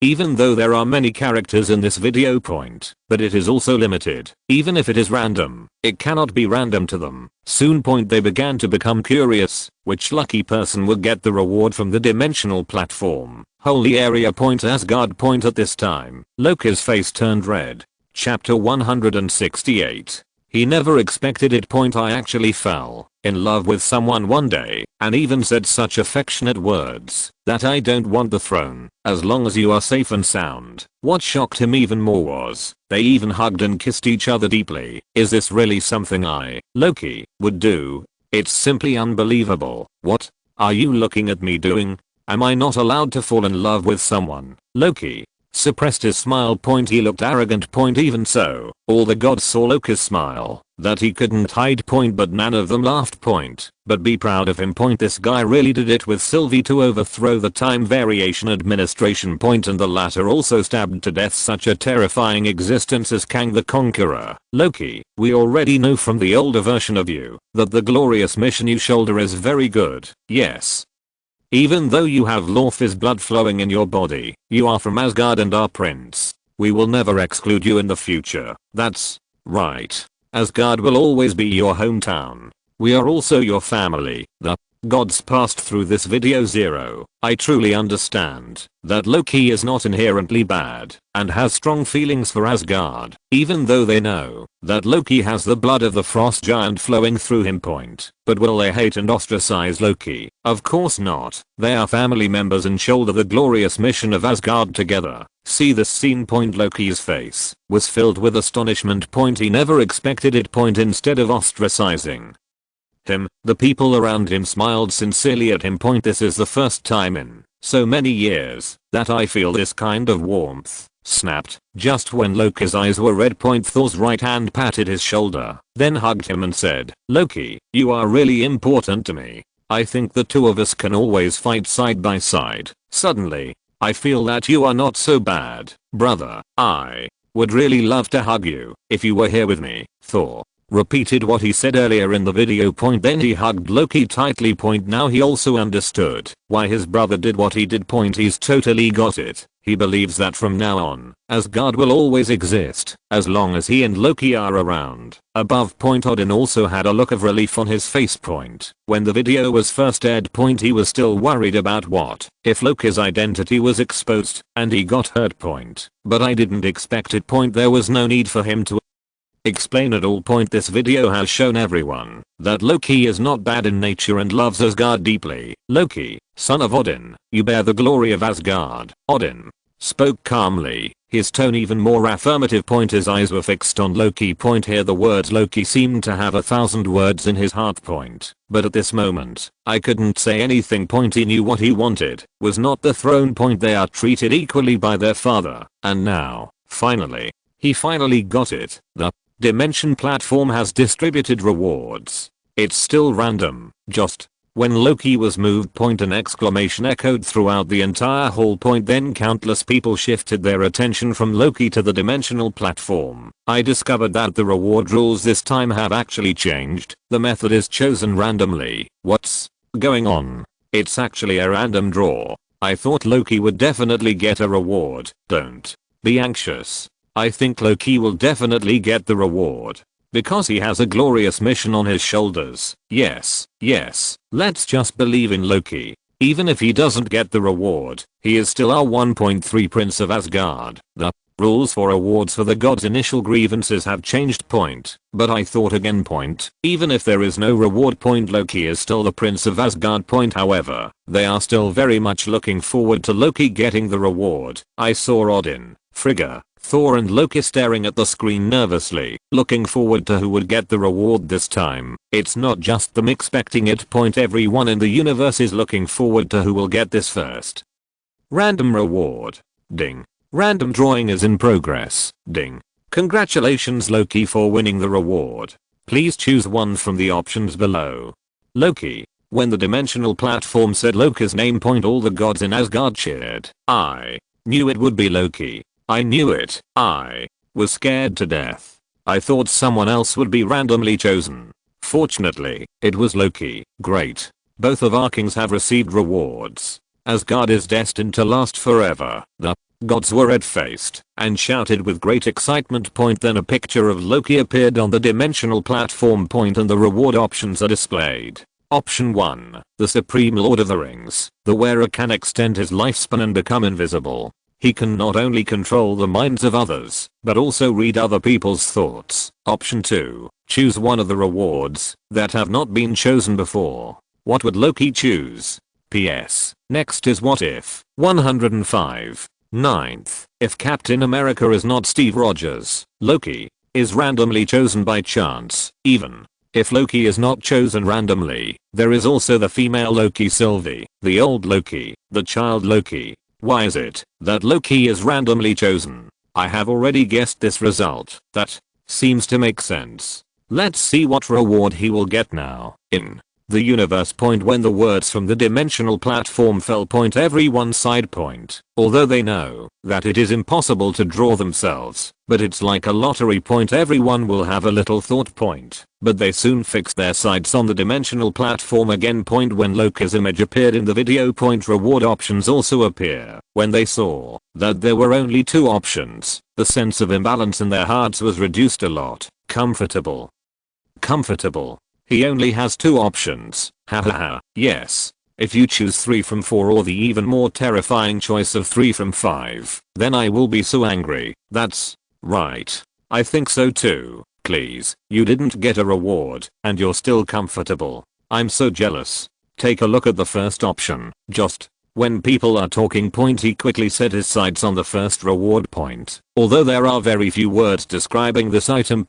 S1: Even though there are many characters in this video. But it is also limited. Even if it is random, it cannot be random to them. Soon. They began to become curious. Which lucky person will get the reward from the dimensional platform? Holy area. Asgard. At this time, Loki's face turned red. Chapter 168. He never expected it. I actually fell in love with someone one day and even said such affectionate words that I don't want the throne as long as you are safe and sound. What shocked him even more was they even hugged and kissed each other deeply. Is this really something I, Loki, would do? It's simply unbelievable. What are you looking at me doing? Am I not allowed to fall in love with someone? Loki suppressed his smile. He looked arrogant. Even so, all the gods saw Loki's smile that he couldn't hide. But none of them laughed. But be proud of him. This guy really did it with Sylvie to overthrow the time variation administration. And the latter also stabbed to death such a terrifying existence as Kang the Conqueror. Loki, we already know from the older version of you that the glorious mission you shoulder is very good. Yes. Even though you have Lorf's blood flowing in your body, you are from Asgard and our prince. We will never exclude you in the future. That's right. Asgard will always be your hometown. We are also your family. The gods passed through this video. 0. I truly understand that Loki is not inherently bad and has strong feelings for Asgard, even though they know that Loki has the blood of the frost giant flowing through him. But will they hate and ostracize Loki? Of course not. They are family members and shoulder the glorious mission of Asgard together. See this scene. Loki's face was filled with astonishment. He never expected it. Instead of ostracizing him, the people around him smiled sincerely at him. This is the first time in so many years that I feel this kind of warmth. Snapped. Just when Loki's eyes were red. Thor's right hand patted his shoulder, then hugged him and said, Loki, you are really important to me. I think the two of us can always fight side by side. Suddenly, I feel that you are not so bad, brother. I would really love to hug you if you were here with me. Thor repeated what he said earlier in the video. Then he hugged Loki tightly. Now he also understood why his brother did what he did. He's totally got it. He believes that from now on, Asgard will always exist as long as he and Loki are around. Above. Odin also had a look of relief on his face. When the video was first aired. He was still worried about what if Loki's identity was exposed and he got hurt. But I didn't expect it. There was no need for him to explain at all. This video has shown everyone that Loki is not bad in nature and loves Asgard deeply. Loki, son of Odin, you bear the glory of Asgard. Odin spoke calmly, his tone even more affirmative. His eyes were fixed on Loki. Here the words Loki seemed to have 1,000 words in his heart. But at this moment, I couldn't say anything. He knew what he wanted was not the throne. They are treated equally by their father, and now, finally, he finally got it. The dimension platform has distributed rewards. It's still random. Just when Loki was moved. An exclamation echoed throughout the entire hall. Then countless people shifted their attention from Loki to the dimensional platform. I discovered that the reward rules this time have actually changed. The method is chosen randomly. What's going on? It's actually a random draw. I thought Loki would definitely get a reward. Don't be anxious. I think Loki will definitely get the reward. Because he has a glorious mission on his shoulders. Yes, let's just believe in Loki. Even if he doesn't get the reward, he is still our 1.3 Prince of Asgard. The rules for awards for the gods' initial grievances have changed. But I thought again. Even if there is no reward. Loki is still the Prince of Asgard. However, they are still very much looking forward to Loki getting the reward. I saw Odin, Frigga, Thor and Loki staring at the screen nervously, looking forward to who would get the reward this time. It's not just them expecting it. Everyone in the universe is looking forward to who will get this first. Random reward. Ding. Random drawing is in progress. Ding. Congratulations Loki for winning the reward. Please choose one from the options below. Loki. When the dimensional platform said Loki's name. All the gods in Asgard cheered. I knew it would be Loki. I knew it. I was scared to death. I thought someone else would be randomly chosen. Fortunately, it was Loki. Great. Both of our kings have received rewards. Asgard is destined to last forever. The gods were red-faced and shouted with great excitement. Then a picture of Loki appeared on the dimensional platform and the reward options are displayed. Option 1. The Supreme Lord of the Rings. The wearer can extend his lifespan and become invisible. He can not only control the minds of others, but also read other people's thoughts. Option 2. Choose one of the rewards that have not been chosen before. What would Loki choose? PS. Next is what if. 105. 9th. If Captain America is not Steve Rogers, Loki is randomly chosen by chance. Even if Loki is not chosen randomly, there is also the female Loki Sylvie, the old Loki, the child Loki. Why is it that Loki is randomly chosen? I have already guessed this result. That seems to make sense. Let's see what reward he will get now. In the universe. When the words from the dimensional platform fell. Everyone sighed. Although they know that it is impossible to draw themselves, but it's like a lottery. Everyone will have a little thought. But they soon fixed their sights on the dimensional platform again. When Loki's image appeared in the video. Reward options also appear. When they saw that there were only 2 options, the sense of imbalance in their hearts was reduced a lot. Comfortable. Comfortable. He only has 2 options. Hahaha. Yes. If you choose 3 from 4 or the even more terrifying choice of 3 from 5, then I will be so angry. That's right. I think so too. Please, you didn't get a reward and you're still comfortable. I'm so jealous. Take a look at the first option. Just when people are talking. He quickly set his sights on the first reward. Although there are very few words describing this item.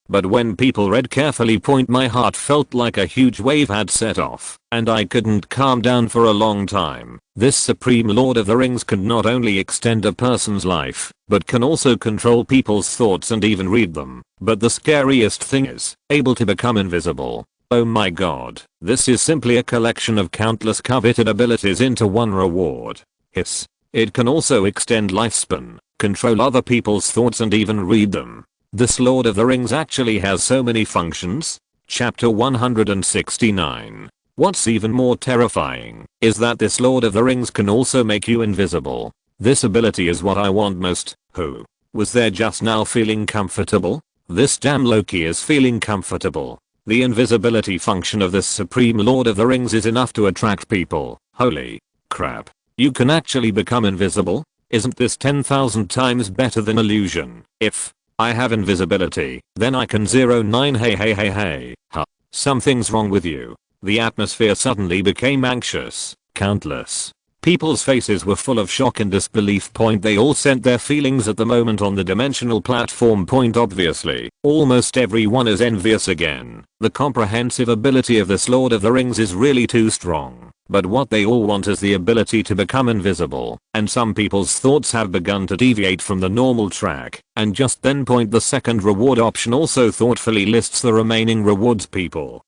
S1: But when people read carefully. My heart felt like a huge wave had set off, and I couldn't calm down for a long time. This Supreme Lord of the Rings can not only extend a person's life, but can also control people's thoughts and even read them. But the scariest thing is, able to become invisible. Oh my god, this is simply a collection of countless coveted abilities into one reward. Hiss. It can also extend lifespan, control other people's thoughts and even read them. This Lord of the Rings actually has so many functions. Chapter 169. What's even more terrifying is that this Lord of the Rings can also make you invisible. This ability is what I want most. Who was there just now feeling comfortable? This damn Loki is feeling comfortable. The invisibility function of this Supreme Lord of the Rings is enough to attract people. Holy crap. You can actually become invisible? Isn't this 10,000 times better than illusion? If I have invisibility, then I can 09 hey. Huh. Something's wrong with you. The atmosphere suddenly became anxious. Countless people's faces were full of shock and disbelief. They all sent their feelings at the moment on the dimensional platform. Obviously, almost everyone is envious again. The comprehensive ability of this Lord of the Rings is really too strong. But what they all want is the ability to become invisible, and some people's thoughts have begun to deviate from the normal track, and just then. The second reward option also thoughtfully lists the remaining rewards people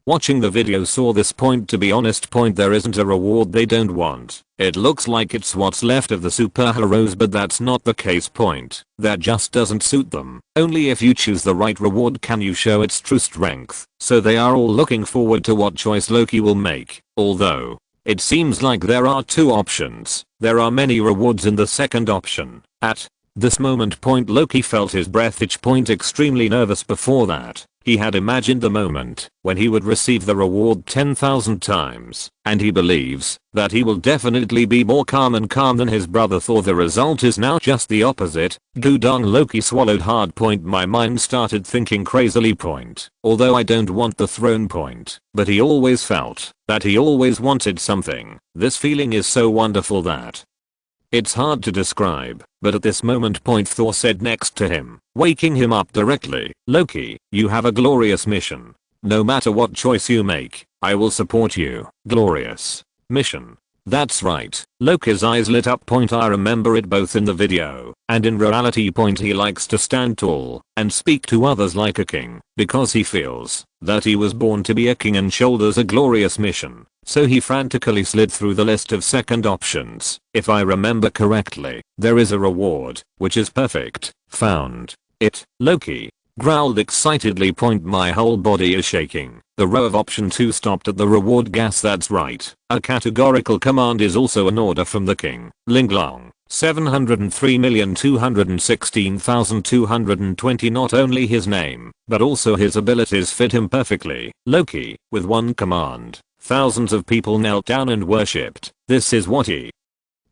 S1: watching the video saw this. To be honest, there isn't a reward they don't want. It looks like it's what's left of the superheroes, but that's not the case. That just doesn't suit them. Only if you choose the right reward can you show its true strength. So they are all looking forward to what choice Loki will make. Although it seems like there are 2 options, there are many rewards in the second option. At this moment, Loki felt his breath itch. Extremely nervous before that. He had imagined the moment when he would receive the reward 10,000 times, and he believes that he will definitely be more calm than his brother Thor. The result is now just the opposite. Gudong. Loki swallowed hard. My mind started thinking crazily. Although I don't want the throne. But he always felt that he always wanted something. This feeling is so wonderful that it's hard to describe, but at this moment. Thor said next to him, waking him up directly, Loki, you have a glorious mission. No matter what choice you make, I will support you. Glorious mission. That's right. Loki's eyes lit up. I remember it both in the video and in reality. He likes to stand tall and speak to others like a king because he feels that he was born to be a king and shoulders a glorious mission. So he frantically slid through the list of second options. If I remember correctly, there is a reward, which is perfect. Found it. Loki Growled excitedly. My whole body is shaking. The row of option 2 stopped at the reward gas. That's right. A categorical command is also an order from the king. Lin Lan. 703,216,220. Not only his name, but also his abilities fit him perfectly. Loki, with one command, thousands of people knelt down and worshipped. This is what he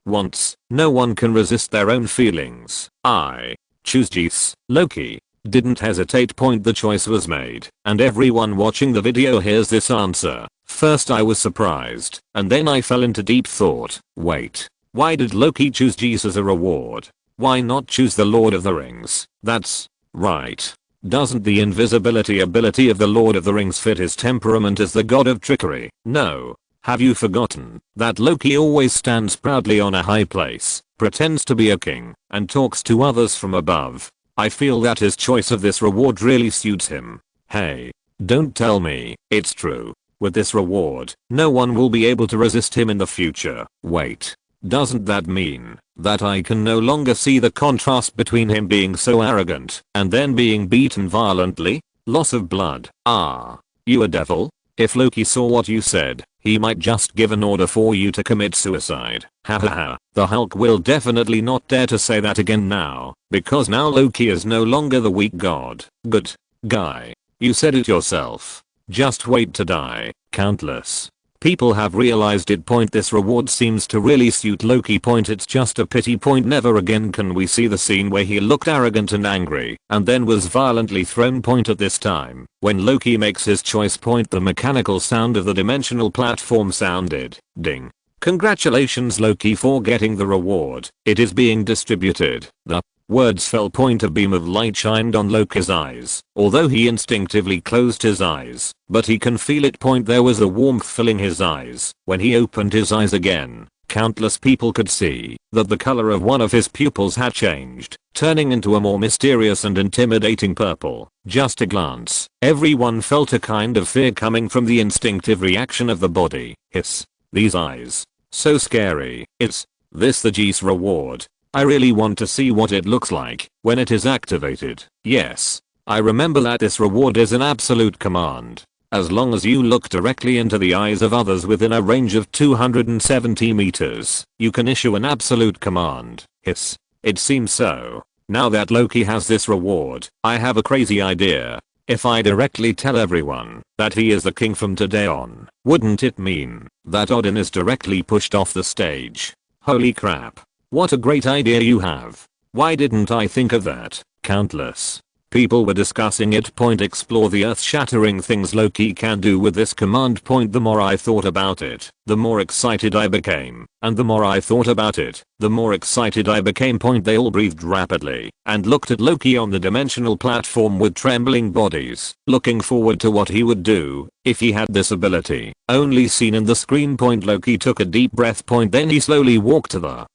S1: wants. No one can resist their own feelings. I choose Zeus. Loki didn't hesitate. The choice was made, and everyone watching the video hears this answer. First I was surprised, and then I fell into deep thought. Wait. Why did Loki choose Zeus as a reward? Why not choose the Lord of the Rings? That's right. Doesn't the invisibility ability of the Lord of the Rings fit his temperament as the god of trickery? No. Have you forgotten that Loki always stands proudly on a high place, pretends to be a king, and talks to others from above? I feel that his choice of this reward really suits him. Hey, don't tell me it's true. With this reward, no one will be able to resist him in the future. Wait. Doesn't that mean that I can no longer see the contrast between him being so arrogant and then being beaten violently? Loss of blood. Ah, you a devil? If Loki saw what you said, he might just give an order for you to commit suicide. Hahaha. The Hulk will definitely not dare to say that again now, because now Loki is no longer the weak god. Good guy. You said it yourself. Just wait to die. Countless people have realized it. This reward seems to really suit Loki. It's just a pity. Never again can we see the scene where he looked arrogant and angry and then was violently thrown. At this time, when Loki makes his choice. The mechanical sound of the dimensional platform sounded. Ding. Congratulations Loki for getting the reward. It is being distributed. The words fell. A beam of light shined on Loki's eyes, although he instinctively closed his eyes, but he can feel it. There was a warmth filling his eyes. When he opened his eyes again, countless people could see that the color of one of his pupils had changed, turning into a more mysterious and intimidating purple. Just a glance, everyone felt a kind of fear coming from the instinctive reaction of the body. Hiss. These eyes. So scary. Is this the Zeus reward? I really want to see what it looks like when it is activated. Yes. I remember that this reward is an absolute command. As long as you look directly into the eyes of others within a range of 270 meters, you can issue an absolute command. Hiss. It seems so. Now that Loki has this reward, I have a crazy idea. If I directly tell everyone that he is the king from today on, wouldn't it mean that Odin is directly pushed off the stage? Holy crap. What a great idea you have. Why didn't I think of that? Countless people were discussing it. Explore the earth-shattering things Loki can do with this command. The more I thought about it, the more excited I became, and the more I thought about it, the more excited I became. They all breathed rapidly and looked at Loki on the dimensional platform with trembling bodies, looking forward to what he would do if he had this ability. Only seen in the screen. Loki took a deep breath. Then he slowly walked to the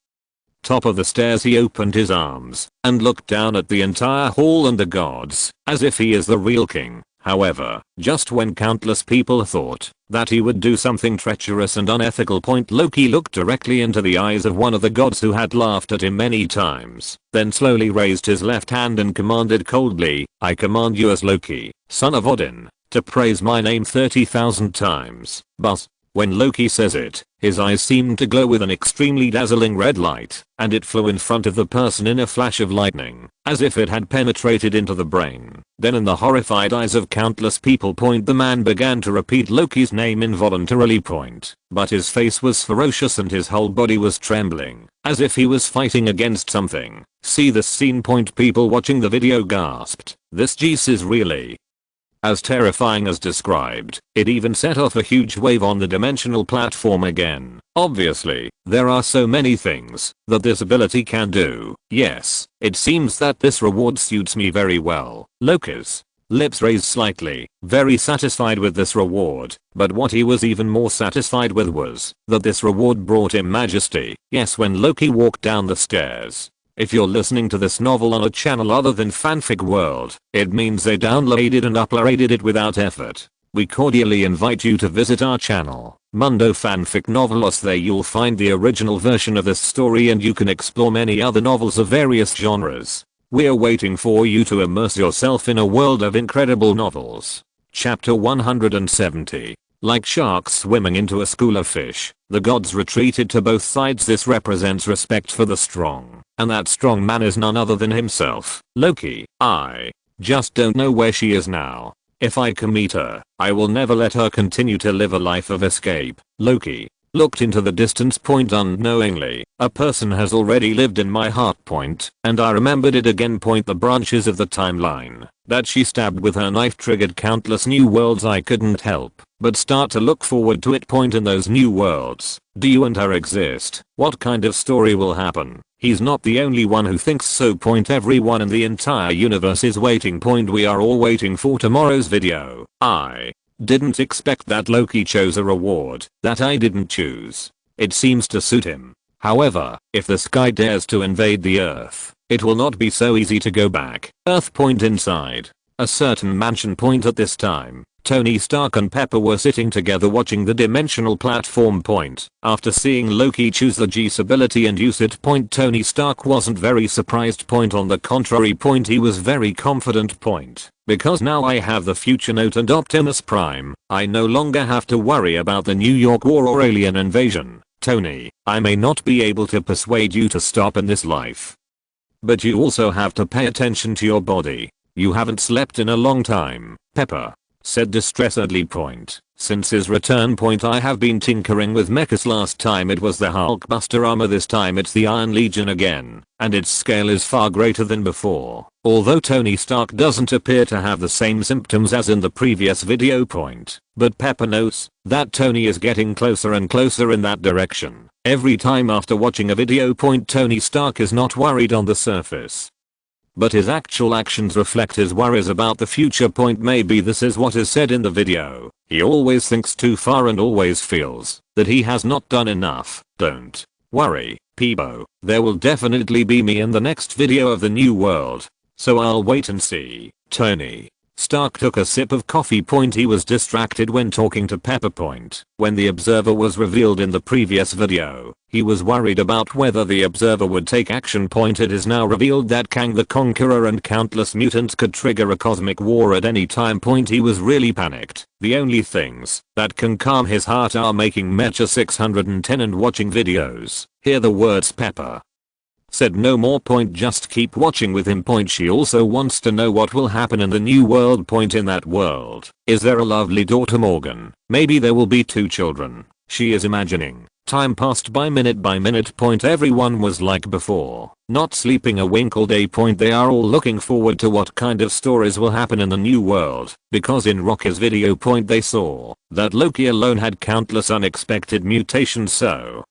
S1: top of the stairs. He opened his arms and looked down at the entire hall and the gods, as if he is the real king. However, just when countless people thought that he would do something treacherous and unethical, Loki looked directly into the eyes of one of the gods who had laughed at him many times, then slowly raised his left hand and commanded coldly, I command you as Loki, son of Odin, to praise my name 30,000 times. But when Loki says it, his eyes seemed to glow with an extremely dazzling red light, and it flew in front of the person in a flash of lightning, as if it had penetrated into the brain. Then in the horrified eyes of countless people, the man began to repeat Loki's name involuntarily. But his face was ferocious and his whole body was trembling, as if he was fighting against something. See this scene. People watching the video gasped. This Zeus is really as terrifying as described. It even set off a huge wave on the dimensional platform again. Obviously, there are so many things that this ability can do. Yes, it seems that this reward suits me very well. Loki's lips raised slightly, very satisfied with this reward, but what he was even more satisfied with was that this reward brought him majesty. Yes, when Loki walked down the stairs. If you're listening to this novel on a channel other than Fanfic World, it means they downloaded and uploaded it without effort. We cordially invite you to visit our channel, Mundo Fanfic Novelos. There you'll find the original version of this story and you can explore many other novels of various genres. We're waiting for you to immerse yourself in a world of incredible novels. Chapter 170. Like sharks swimming into a school of fish, the gods retreated to both sides. This represents respect for the strong, and that strong man is none other than himself, Loki. I just don't know where she is now. If I can meet her, I will never let her continue to live a life of escape. Loki looked into the distance. Unknowingly, a person has already lived in my heart. And I remembered it again. The branches of the timeline that she stabbed with her knife triggered countless new worlds. I couldn't help but start to look forward to it. In those new worlds, do you and her exist? What kind of story will happen? He's not the only one who thinks so. Everyone in the entire universe is waiting. We are all waiting for tomorrow's video. I didn't expect that Loki chose a reward that I didn't choose. It seems to suit him. However, if the sky dares to invade the earth, it will not be so easy to go back. Earth. Inside a certain mansion. At this time, Tony Stark and Pepper were sitting together watching the dimensional platform. After seeing Loki choose the G's ability and use it. Tony Stark wasn't very surprised. On the contrary. He was very confident. Because now I have the future note and Optimus Prime, I no longer have to worry about the New York war or alien invasion. Tony, I may not be able to persuade you to stop in this life, but you also have to pay attention to your body. You haven't slept in a long time, Pepper said distressedly. Since his return. I have been tinkering with mechas. Last time it was the Hulkbuster armor, this time it's the Iron Legion again, and its scale is far greater than before. Although Tony Stark doesn't appear to have the same symptoms as in the previous video. But Pepper knows that Tony is getting closer and closer in that direction. Every time after watching a video. Tony Stark is not worried on the surface, but his actual actions reflect his worries about the future. Maybe this is what is said in the video. He always thinks too far and always feels that he has not done enough. Don't worry, Peebo. There will definitely be me in the next video of the new world, so I'll wait and see. Tony Stark took a sip of coffee. He was distracted when talking to Pepper. When the Observer was revealed in the previous video, he was worried about whether the Observer would take action. It is now revealed that Kang the Conqueror and countless mutants could trigger a cosmic war at any time. He was really panicked. The only things that can calm his heart are making Mecha 610 and watching videos. Hear the words Pepper said. No more. Just keep watching with him. She also wants to know what will happen in the new world. In that world, is there a lovely daughter Morgan? Maybe there will be 2 children. She is imagining. Time passed by minute. Everyone was like before, not sleeping a wink all day. They are all looking forward to what kind of stories will happen in the new world, because in Rocky's video. They saw that Loki alone had countless unexpected mutations. So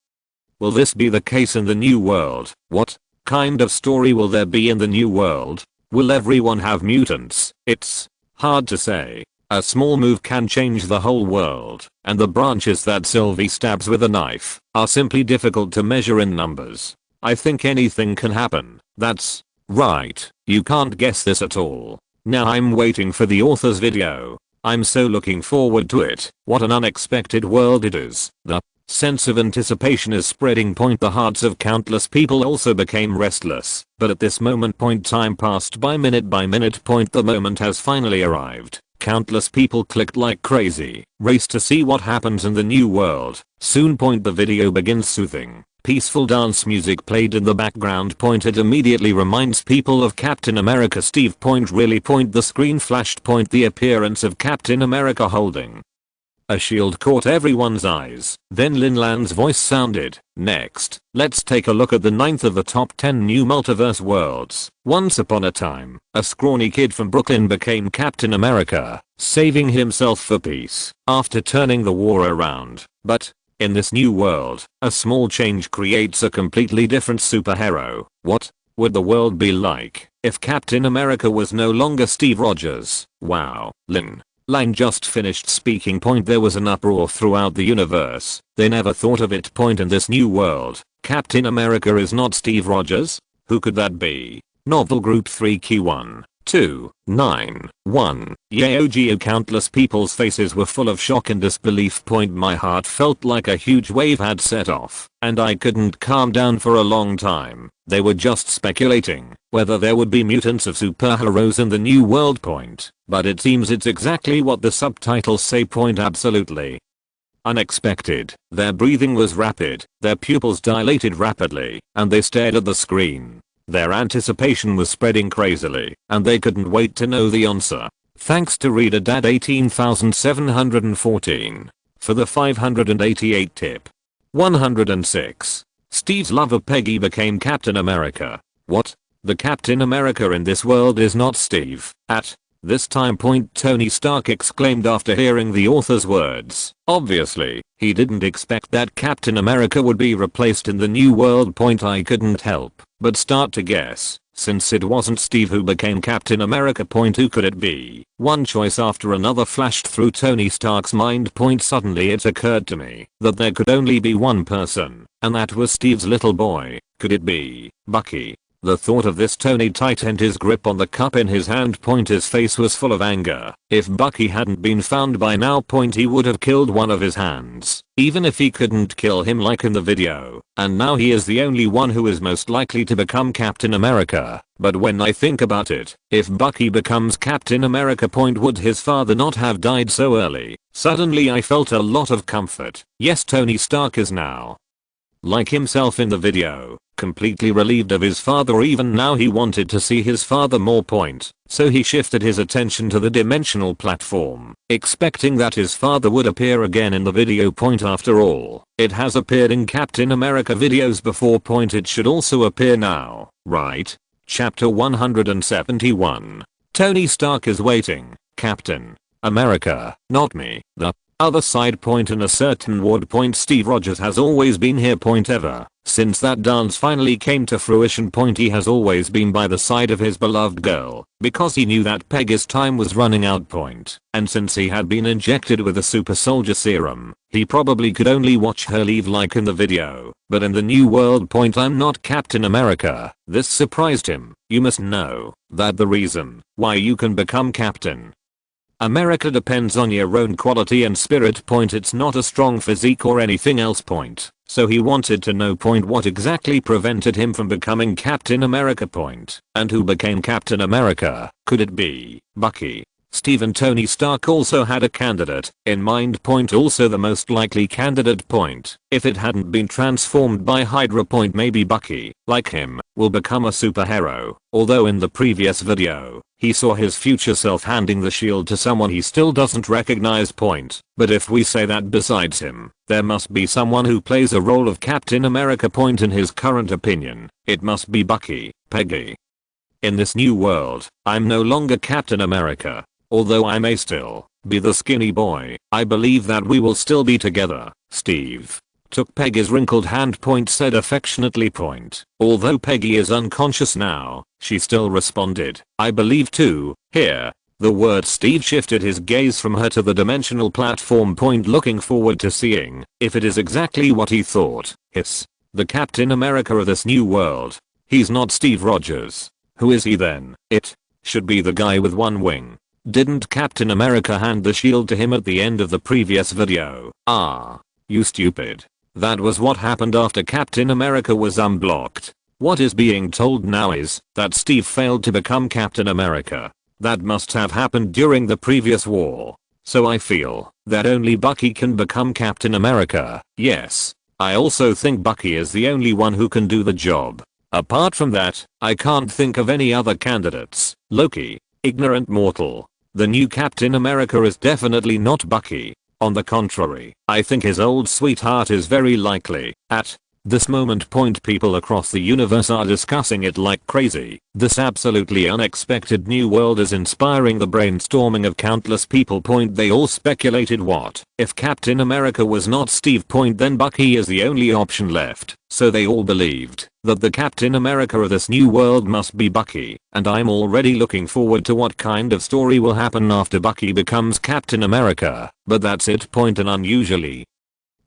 S1: will this be the case in the new world? What kind of story will there be in the new world? Will everyone have mutants? It's hard to say. A small move can change the whole world, and the branches that Sylvie stabs with a knife are simply difficult to measure in numbers. I think anything can happen. That's right. You can't guess this at all. Now I'm waiting for the author's video. I'm so looking forward to it. What an unexpected world it is. The sense of anticipation is spreading. The hearts of countless people also became restless, but at this moment. Time passed by minute. The moment has finally arrived. Countless people clicked like crazy, raced to see what happens in the new world. Soon. The video begins. Soothing, peaceful dance music played in the background. It immediately reminds people of Captain America Steve. Really. The screen flashed. The appearance of Captain America holding a shield caught everyone's eyes. Then Lin Lan's voice sounded. Next, let's take a look at the 9th of the top 10 new multiverse worlds. Once upon a time, a scrawny kid from Brooklyn became Captain America, saving himself for peace after turning the war around. But in this new world, a small change creates a completely different superhero. What would the world be like if Captain America was no longer Steve Rogers? Wow. Lin Lan just finished speaking. There was an uproar throughout the universe. They never thought of it. In this new world, Captain America is not Steve Rogers? Who could that be? Novel Group 3 Q1. 2, 9, 1. Yaogio countless people's faces were full of shock and disbelief. My heart felt like a huge wave had set off, and I couldn't calm down for a long time. They were just speculating whether there would be mutants of superheroes in the new world. But it seems it's exactly what the subtitles say. Absolutely unexpected. Their breathing was rapid, their pupils dilated rapidly, and they stared at the screen. Their anticipation was spreading crazily, and they couldn't wait to know the answer. Thanks to Reader Dad 18714 for the 588 tip. 106. Steve's love of Peggy became Captain America. What? The Captain America in this world is not Steve. At this time Tony Stark exclaimed after hearing the author's words. Obviously, he didn't expect that Captain America would be replaced in the new world. I couldn't help but start to guess. Since it wasn't Steve who became Captain America. Who could it be? One choice after another flashed through Tony Stark's mind. Suddenly it occurred to me that there could only be one person, and that was Steve's little boy. Could it be Bucky? The thought of this, Tony tightened his grip on the cup in his hand. His face was full of anger. If Bucky hadn't been found by now, he would have killed one of his hands, even if he couldn't kill him like in the video. And now he is the only one who is most likely to become Captain America. But when I think about it, if Bucky becomes Captain America, would his father not have died so early? Suddenly I felt a lot of comfort. Yes, Tony Stark is now like himself in the video, completely relieved of his father. Even now he wanted to see his father more. So he shifted his attention to the dimensional platform, expecting that his father would appear again in the video. After all, it has appeared in Captain America videos before. It should also appear now, right? Chapter 171. Tony Stark is waiting. Captain America, not me. The other side. In a certain ward. Steve Rogers has always been here. Ever since that dance finally came to fruition. He has always been by the side of his beloved girl, because he knew that Peggy's time was running out. And since he had been injected with a super soldier serum, he probably could only watch her leave like in the video. But in the new world. I'm not Captain America. This surprised him. You must know that the reason why you can become Captain America depends on your own quality and spirit. It's not a strong physique or anything else. So he wanted to know what exactly prevented him from becoming Captain America. And who became Captain America? Could it be Bucky? Steve and Tony Stark also had a candidate in mind. Also the most likely candidate. If it hadn't been transformed by Hydra. Maybe Bucky, like him, will become a superhero. Although in the previous video, he saw his future self handing the shield to someone he still doesn't recognize. But if we say that besides him, there must be someone who plays a role of Captain America. In his current opinion, it must be Bucky. Peggy. In this new world, I'm no longer Captain America. Although I may still be the skinny boy, I believe that we will still be together. Steve took Peggy's wrinkled hand. Said affectionately. Although Peggy is unconscious now, she still responded, I believe too. Here, the word Steve shifted his gaze from her to the dimensional platform. Looking forward to seeing if it is exactly what he thought. Hiss. The Captain America of this new world. He's not Steve Rogers. Who is he then? It should be the guy with one wing. Didn't Captain America hand the shield to him at the end of the previous video? Ah, you stupid. That was what happened after Captain America was unblocked. What is being told now is that Steve failed to become Captain America. That must have happened during the previous war. So I feel that only Bucky can become Captain America. Yes, I also think Bucky is the only one who can do the job. Apart from that, I can't think of any other candidates. Loki, ignorant mortal. The new Captain America is definitely not Bucky. On the contrary, I think his old sweetheart is very likely. At this moment. People across the universe are discussing it like crazy. This absolutely unexpected new world is inspiring the brainstorming of countless people. They all speculated, what if Captain America was not Steve? Then Bucky is the only option left. So they all believed that the Captain America of this new world must be Bucky, and I'm already looking forward to what kind of story will happen after Bucky becomes Captain America. But that's it. And unusually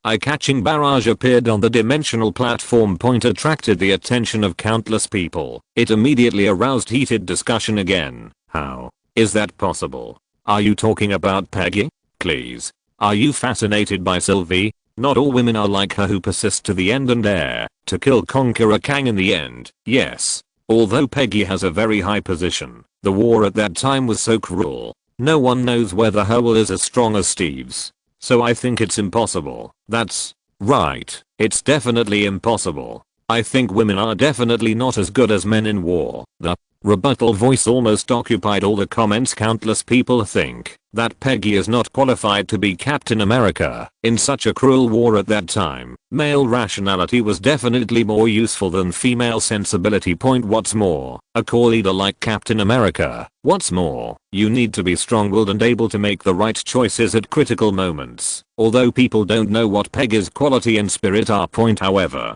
S1: eye-catching barrage appeared on the dimensional platform. Attracted the attention of countless people. It immediately aroused heated discussion again. How is that possible? Are you talking about Peggy? Please. Are you fascinated by Sylvie? Not all women are like her who persist to the end and dare to kill Conqueror Kang in the end. Yes. Although Peggy has a very high position, the war at that time was so cruel. No one knows whether her will is as strong as Steve's. So I think it's impossible. That's right. It's definitely impossible. I think women are definitely not as good as men in war. The rebuttal voice almost occupied all the comments. Countless people think that Peggy is not qualified to be Captain America in such a cruel war at that time. Male rationality was definitely more useful than female sensibility. What's more, a core leader like Captain America. What's more, you need to be strong-willed and able to make the right choices at critical moments. Although people don't know what Peggy's quality and spirit are. However,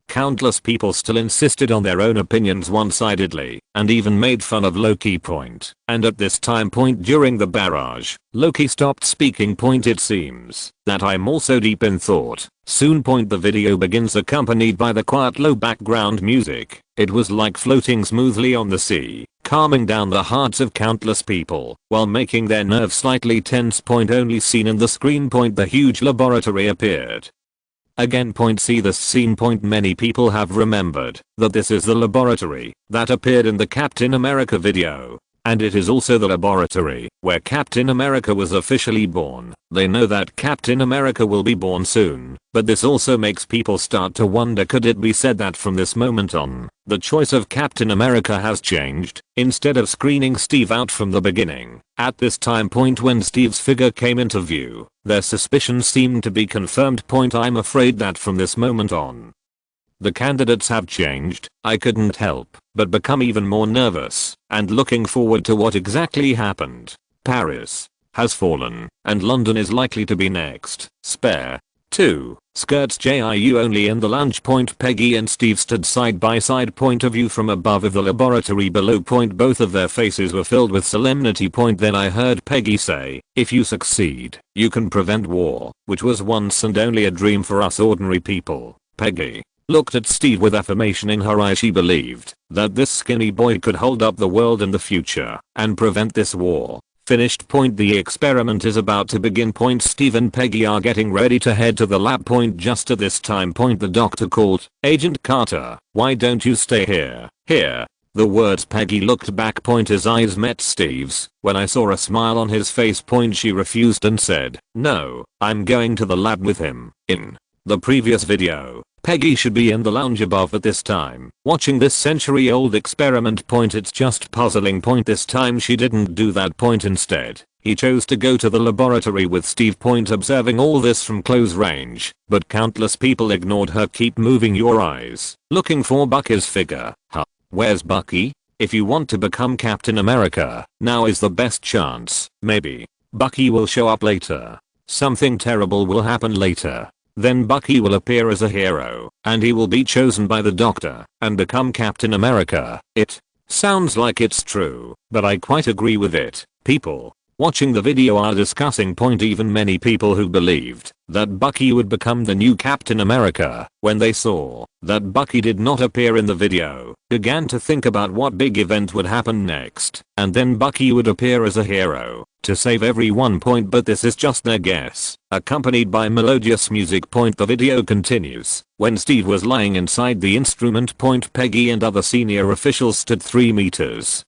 S1: countless people still insisted on their own opinions one-sidedly and even made fun of Loki. And at this time during the barrage, Loki stopped speaking. It seems that I'm also deep in thought. Soon. The video begins accompanied by the quiet low background music. It was like floating smoothly on the sea, calming down the hearts of countless people while making their nerves slightly tense. Only seen in the screen. The huge laboratory appeared. Again. See this scene. Many people have remembered that this is the laboratory that appeared in the Captain America video. And it is also the laboratory where Captain America was officially born. They know that Captain America will be born soon, but this also makes people start to wonder, could it be said that from this moment on, the choice of Captain America has changed? Instead of screening Steve out from the beginning, at this time when Steve's figure came into view, their suspicions seemed to be confirmed. I'm afraid that from this moment on, the candidates have changed. I couldn't help but become even more nervous and looking forward to what exactly happened. Paris has fallen and London is likely to be next. Spare 2 skirts JIU only in the lounge. Peggy and Steve stood side by side. Point of view from above of the laboratory below. Both of their faces were filled with solemnity. Then I heard Peggy say, if you succeed, you can prevent war, which was once and only a dream for us ordinary people. Peggy looked at Steve with affirmation in her eyes. She believed that this skinny boy could hold up the world in the future and prevent this war. Finished. The experiment is about to begin. Steve and Peggy are getting ready to head to the lab. Just at this time. The doctor called, Agent Carter, why don't you stay here? Here. The words Peggy looked back. His eyes met Steve's. When I saw a smile on his face. She refused and said, no, I'm going to the lab with him. In the previous video, Peggy should be in the lounge above at this time, watching this century-old experiment. It's just puzzling. This time she didn't do that. Instead, he chose to go to the laboratory with Steve. Observing all this from close range, but countless people ignored her. Keep moving your eyes, looking for Bucky's figure. Huh? Where's Bucky? If you want to become Captain America, now is the best chance. Maybe Bucky will show up later. Something terrible will happen later. Then Bucky will appear as a hero, and he will be chosen by the doctor and become Captain America. It sounds like it's true, but I quite agree with it. People watching the video are discussing. Even many people who believed that Bucky would become the new Captain America, when they saw that Bucky did not appear in the video, began to think about what big event would happen next, and then Bucky would appear as a hero to save everyone. But this is just their guess, accompanied by melodious music. The video continues when Steve was lying inside the instrument. Peggy and other senior officials stood 3 meters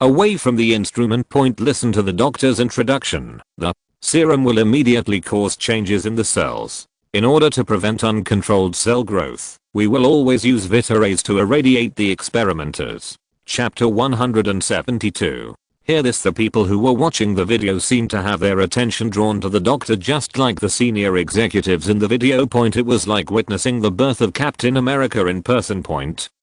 S1: away from the instrument. Listen to the doctor's introduction. The serum will immediately cause changes in the cells. In order to prevent uncontrolled cell growth, we will always use Vita rays to irradiate the experimenters. Chapter 172. Hear this. The people who were watching the video seemed to have their attention drawn to the doctor just like the senior executives in the video. It was like witnessing the birth of Captain America in person.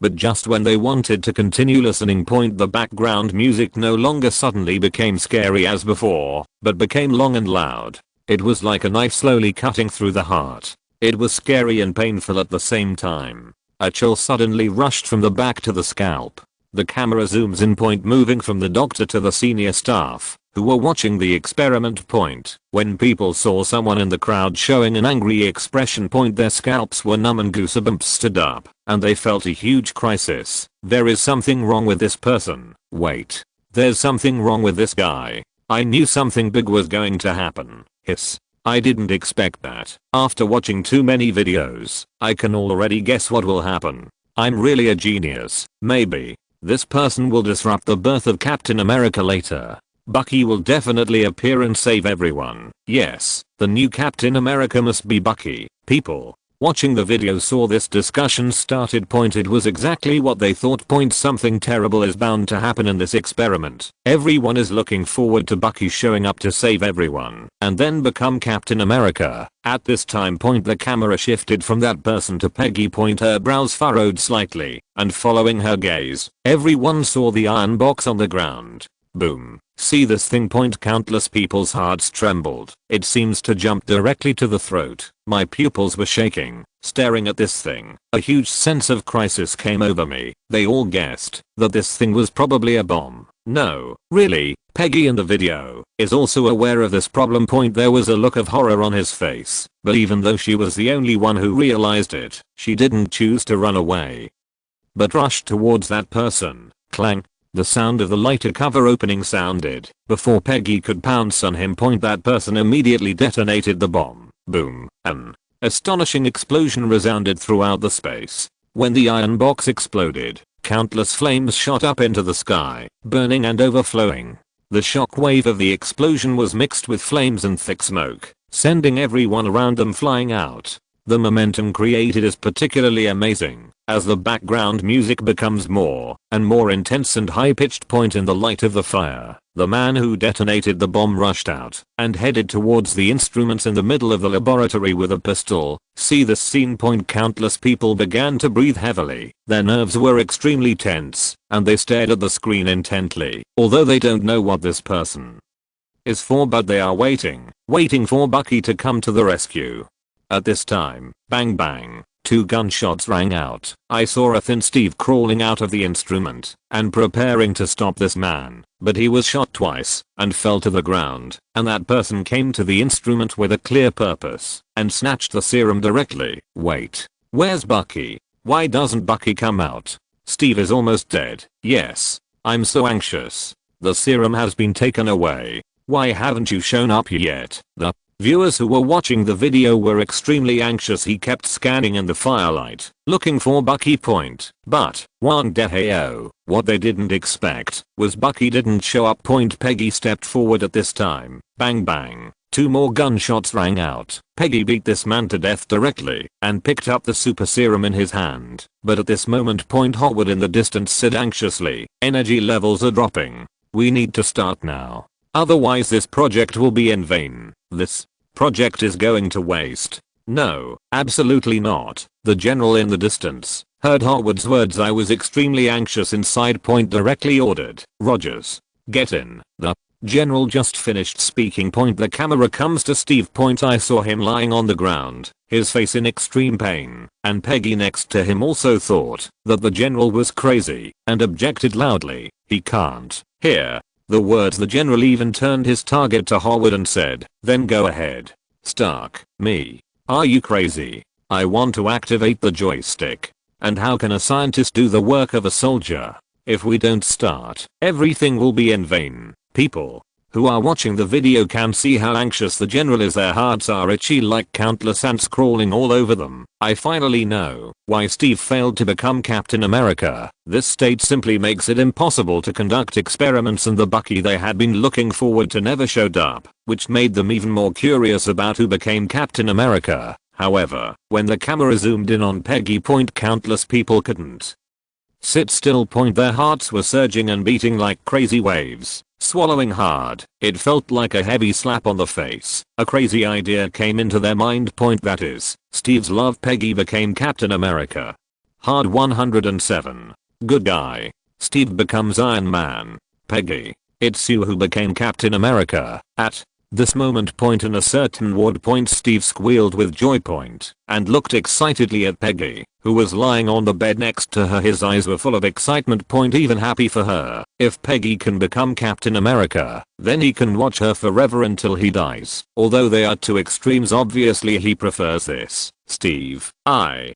S1: But just when they wanted to continue listening. The background music no longer suddenly became scary as before, but became long and loud. It was like a knife slowly cutting through the heart. It was scary and painful at the same time. A chill suddenly rushed from the back to the scalp. The camera zooms in. Moving from the doctor to the senior staff. who were watching the experiment point. When people saw someone in the crowd showing an angry expression point, their scalps were numb and goosebumps stood up, and they felt a huge crisis. There is something wrong with this person. Wait. There's something wrong with this guy. I knew something big was going to happen. Hiss. I didn't expect that. After watching too many videos, I can already guess what will happen. I'm really a genius. Maybe. This person will disrupt the birth of Captain America later. Bucky will definitely appear and save everyone. Yes, the new Captain America must be Bucky. People watching the video saw this discussion started. It was exactly what they thought. Something terrible is bound to happen in this experiment. Everyone is looking forward to Bucky showing up to save everyone and then become Captain America. At this time the camera shifted from that person to Peggy. Her brows furrowed slightly, and following her gaze, everyone saw the iron box on the ground. Boom. See this thing? Countless people's hearts trembled. It seems to jump directly to the throat. My pupils were shaking, staring at this thing. A huge sense of crisis came over me. They all guessed that this thing was probably a bomb. No, really, Peggy in the video is also aware of this problem. There was a look of horror on his face, but even though she was the only one who realized it, she didn't choose to run away, but rushed towards that person. Clang. The sound of the lighter cover opening sounded before Peggy could pounce on him. That person immediately detonated the bomb. Boom. An astonishing explosion resounded throughout the space. When the iron box exploded, countless flames shot up into the sky, burning and overflowing. The shock wave of the explosion was mixed with flames and thick smoke, sending everyone around them flying out. The momentum created is particularly amazing, as the background music becomes more and more intense and high-pitched. In the light of the fire, the man who detonated the bomb rushed out and headed towards the instruments in the middle of the laboratory with a pistol. See this scene. Countless people began to breathe heavily. Their nerves were extremely tense, and they stared at the screen intently, although they don't know what this person is for, but they are waiting for Bucky to come to the rescue. At this time, bang bang, 2 gunshots rang out. I saw a thin Steve crawling out of the instrument and preparing to stop this man, but he was shot twice and fell to the ground, and that person came to the instrument with a clear purpose and snatched the serum directly. Wait, where's Bucky? Why doesn't Bucky come out? Steve is almost dead. Yes, I'm so anxious. The serum has been taken away. Why haven't you shown up yet? The viewers who were watching the video were extremely anxious. He kept scanning in the firelight, looking for Bucky. But, one day, what they didn't expect was Bucky didn't show up. Peggy stepped forward at this time. Bang bang, 2 more gunshots rang out. Peggy beat this man to death directly and picked up the super serum in his hand. But at this moment, Howard in the distance said anxiously, energy levels are dropping. We need to start now. Otherwise this project will be in vain. This project is going to waste. No, absolutely not. The general in the distance heard Howard's words. I was extremely anxious inside. Directly ordered, Rogers, get in. The general just finished speaking. The camera comes to Steve. I saw him lying on the ground, his face in extreme pain, and Peggy next to him also thought that the general was crazy and objected loudly. He can't hear the words. The general even turned his target to Howard and said, then go ahead. Stark, me. Are you crazy? I want to activate the joystick. And how can a scientist do the work of a soldier? If we don't start, everything will be in vain. People who are watching the video can see how anxious the general is. Their hearts are itchy like countless ants crawling all over them. I finally know why Steve failed to become Captain America. This state simply makes it impossible to conduct experiments, and the Bucky they had been looking forward to never showed up, which made them even more curious about who became Captain America. However, when the camera zoomed in on Peggy, countless people couldn't sit still. Their hearts were surging and beating like crazy waves. Swallowing hard, it felt like a heavy slap on the face. A crazy idea came into their mind. That is, Steve's love. Peggy became Captain America. Hard 107. Good guy. Steve becomes Iron Man. Peggy, it's you who became Captain America. At this moment, in a certain ward, Steve squealed with joy, and looked excitedly at Peggy. who was lying on the bed next to her. His eyes were full of excitement. Even happy for her. If Peggy can become Captain America, then he can watch her forever until he dies. Although they are two extremes, obviously he prefers this. Steve, I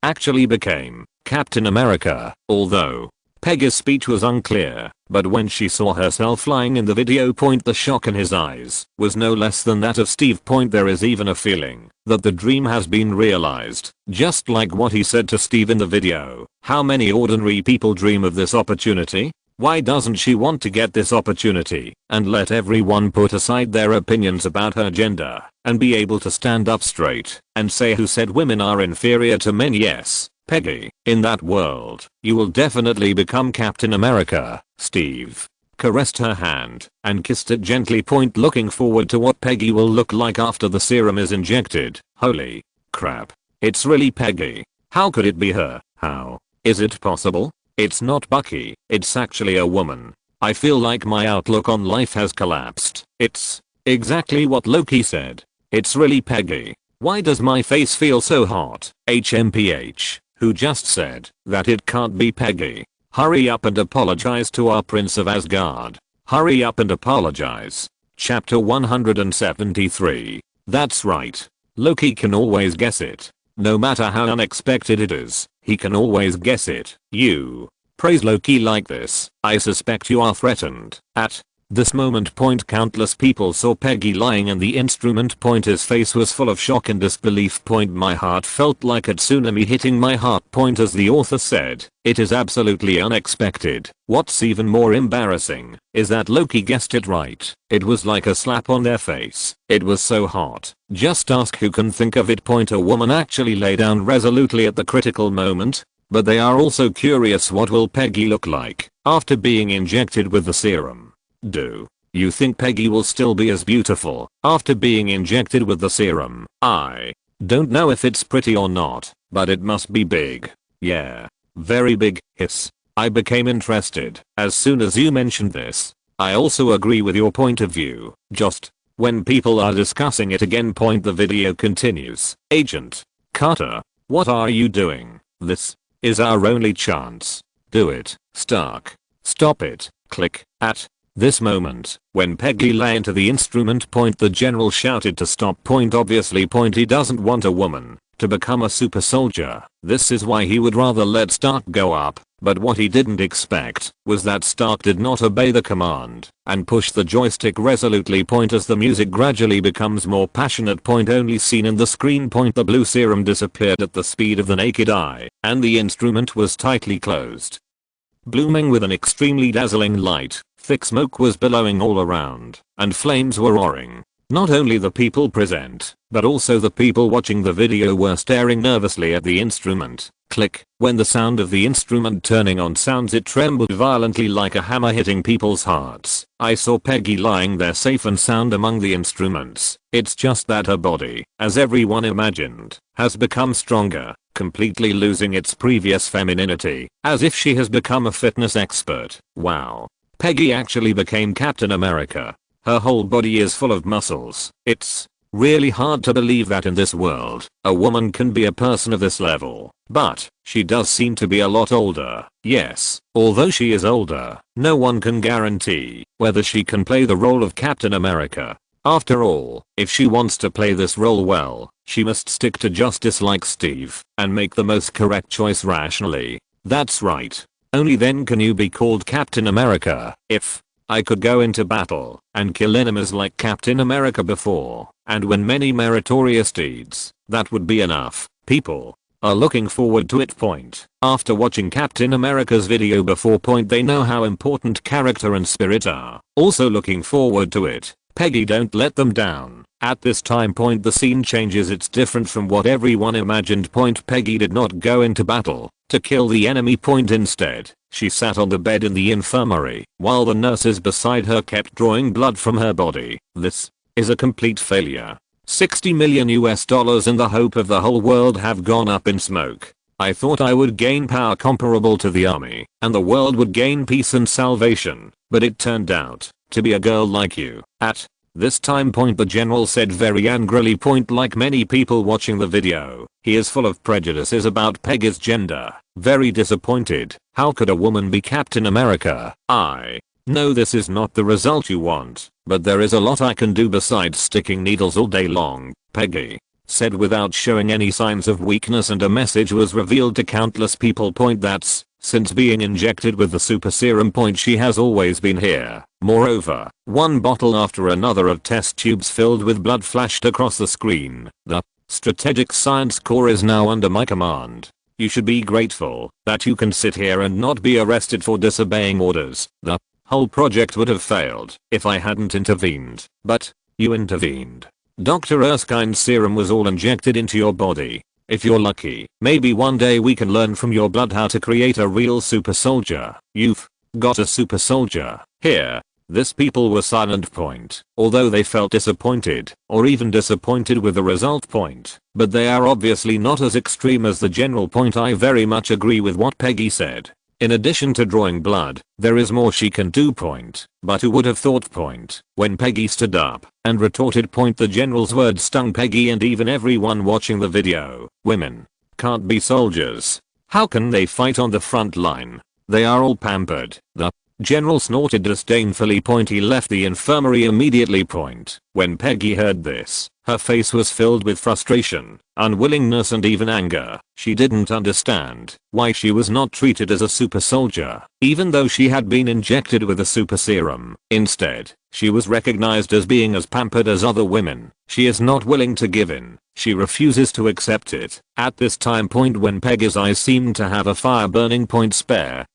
S1: actually became Captain America, although Peggy's speech was unclear, but when she saw herself lying in the video, the shock in his eyes was no less than that of Steve. There is even a feeling that the dream has been realized, just like what he said to Steve in the video. How many ordinary people dream of this opportunity? Why doesn't she want to get this opportunity and let everyone put aside their opinions about her gender and be able to stand up straight and say who said women are inferior to men? Yes, Peggy, in that world, you will definitely become Captain America. Steve caressed her hand and kissed it gently. Looking forward to what Peggy will look like after the serum is injected. Holy crap. It's really Peggy. How could it be her? How is it possible? It's not Bucky, it's actually a woman. I feel like my outlook on life has collapsed. It's exactly what Loki said. It's really Peggy. Why does my face feel so hot? HMPH, who just said that it can't be Peggy. Hurry up and apologize to our Prince of Asgard. Hurry up and apologize. Chapter 173. That's right. Loki can always guess it. No matter how unexpected it is, he can always guess it. You praise Loki like this. I suspect you are threatened. At this moment, countless people saw Peggy lying in the instrument. His face was full of shock and disbelief. My heart felt like a tsunami hitting my heart. As the author said, it is absolutely unexpected. What's even more embarrassing is that Loki guessed it right. It was like a slap on their face. It was so hot. Just ask who can think of it. A woman actually lay down resolutely at the critical moment. But they are also curious, what will Peggy look like after being injected with the serum? Do you think Peggy will still be as beautiful after being injected with the serum? I don't know if it's pretty or not, but it must be big. Yeah, very big. Hiss. I became interested as soon as you mentioned this. I also agree with your point of view. Just when people are discussing it again. The video continues. Agent Carter, what are you doing? This is our only chance. Do it. Stark. Stop it. Click. At this moment, when Peggy lay into the instrument, the general shouted to stop. Obviously, he doesn't want a woman to become a super soldier. This is why he would rather let Stark go up. But what he didn't expect was that Stark did not obey the command and push the joystick resolutely. As the music gradually becomes more passionate. Only seen in the screen. The blue serum disappeared at the speed of the naked eye, and the instrument was tightly closed. Blooming with an extremely dazzling light, thick smoke was billowing all around, and flames were roaring. Not only the people present, but also the people watching the video were staring nervously at the instrument. Click. When the sound of the instrument turning on sounds, it trembled violently like a hammer hitting people's hearts. I saw Peggy lying there safe and sound among the instruments. It's just that her body, as everyone imagined, has become stronger, completely losing its previous femininity, as if she has become a fitness expert. Wow. Peggy actually became Captain America. Her whole body is full of muscles. It's really hard to believe that in this world, a woman can be a person of this level. But she does seem to be a lot older. Yes, although she is older, no one can guarantee whether she can play the role of Captain America. After all, if she wants to play this role well, she must stick to justice like Steve and make the most correct choice rationally. That's right. Only then can you be called Captain America. If I could go into battle and kill enemies like Captain America before and win many meritorious deeds, that would be enough. People are looking forward to it. After watching Captain America's video before, they know how important character and spirit are. Also looking forward to it. Peggy, don't let them down. At this time, the scene changes. It's different from what everyone imagined. Peggy did not go into battle to kill the enemy. Instead, she sat on the bed in the infirmary while the nurses beside her kept drawing blood from her body. This is a complete failure. $60 million in the hope of the whole world have gone up in smoke. I thought I would gain power comparable to the army and the world would gain peace and salvation, but it turned out to be a girl like you. At This time the general said very angrily like many people watching the video, he is full of prejudices about Peggy's gender, very disappointed. How could a woman be Captain America? I know this is not the result you want, but there is a lot I can do besides sticking needles all day long, Peggy said without showing any signs of weakness, and a message was revealed to countless people that's since being injected with the super serum she has always been here. Moreover, one bottle after another of test tubes filled with blood flashed across the screen. The Strategic Science Corps is now under my command. You should be grateful that you can sit here and not be arrested for disobeying orders. The whole project would have failed if I hadn't intervened, but you intervened. Dr. Erskine's serum was all injected into your body. If you're lucky, maybe one day we can learn from your blood how to create a real super soldier. You've got a super soldier. Here. This people were silent although they felt disappointed, or even disappointed with the result but they are obviously not as extreme as the general I very much agree with what Peggy said. In addition to drawing blood, there is more she can do but who would have thought when Peggy stood up and retorted the general's words stung Peggy and even everyone watching the video. Women can't be soldiers. How can they fight on the front line? They are all pampered. The general snorted disdainfully. He left the infirmary immediately. When Peggy heard this, her face was filled with frustration, unwillingness and even anger. She didn't understand why she was not treated as a super soldier, even though she had been injected with a super serum. Instead, she was recognized as being as pampered as other women. She is not willing to give in. She refuses to accept it. At this time when Peggy's eyes seemed to have a fire burning spare.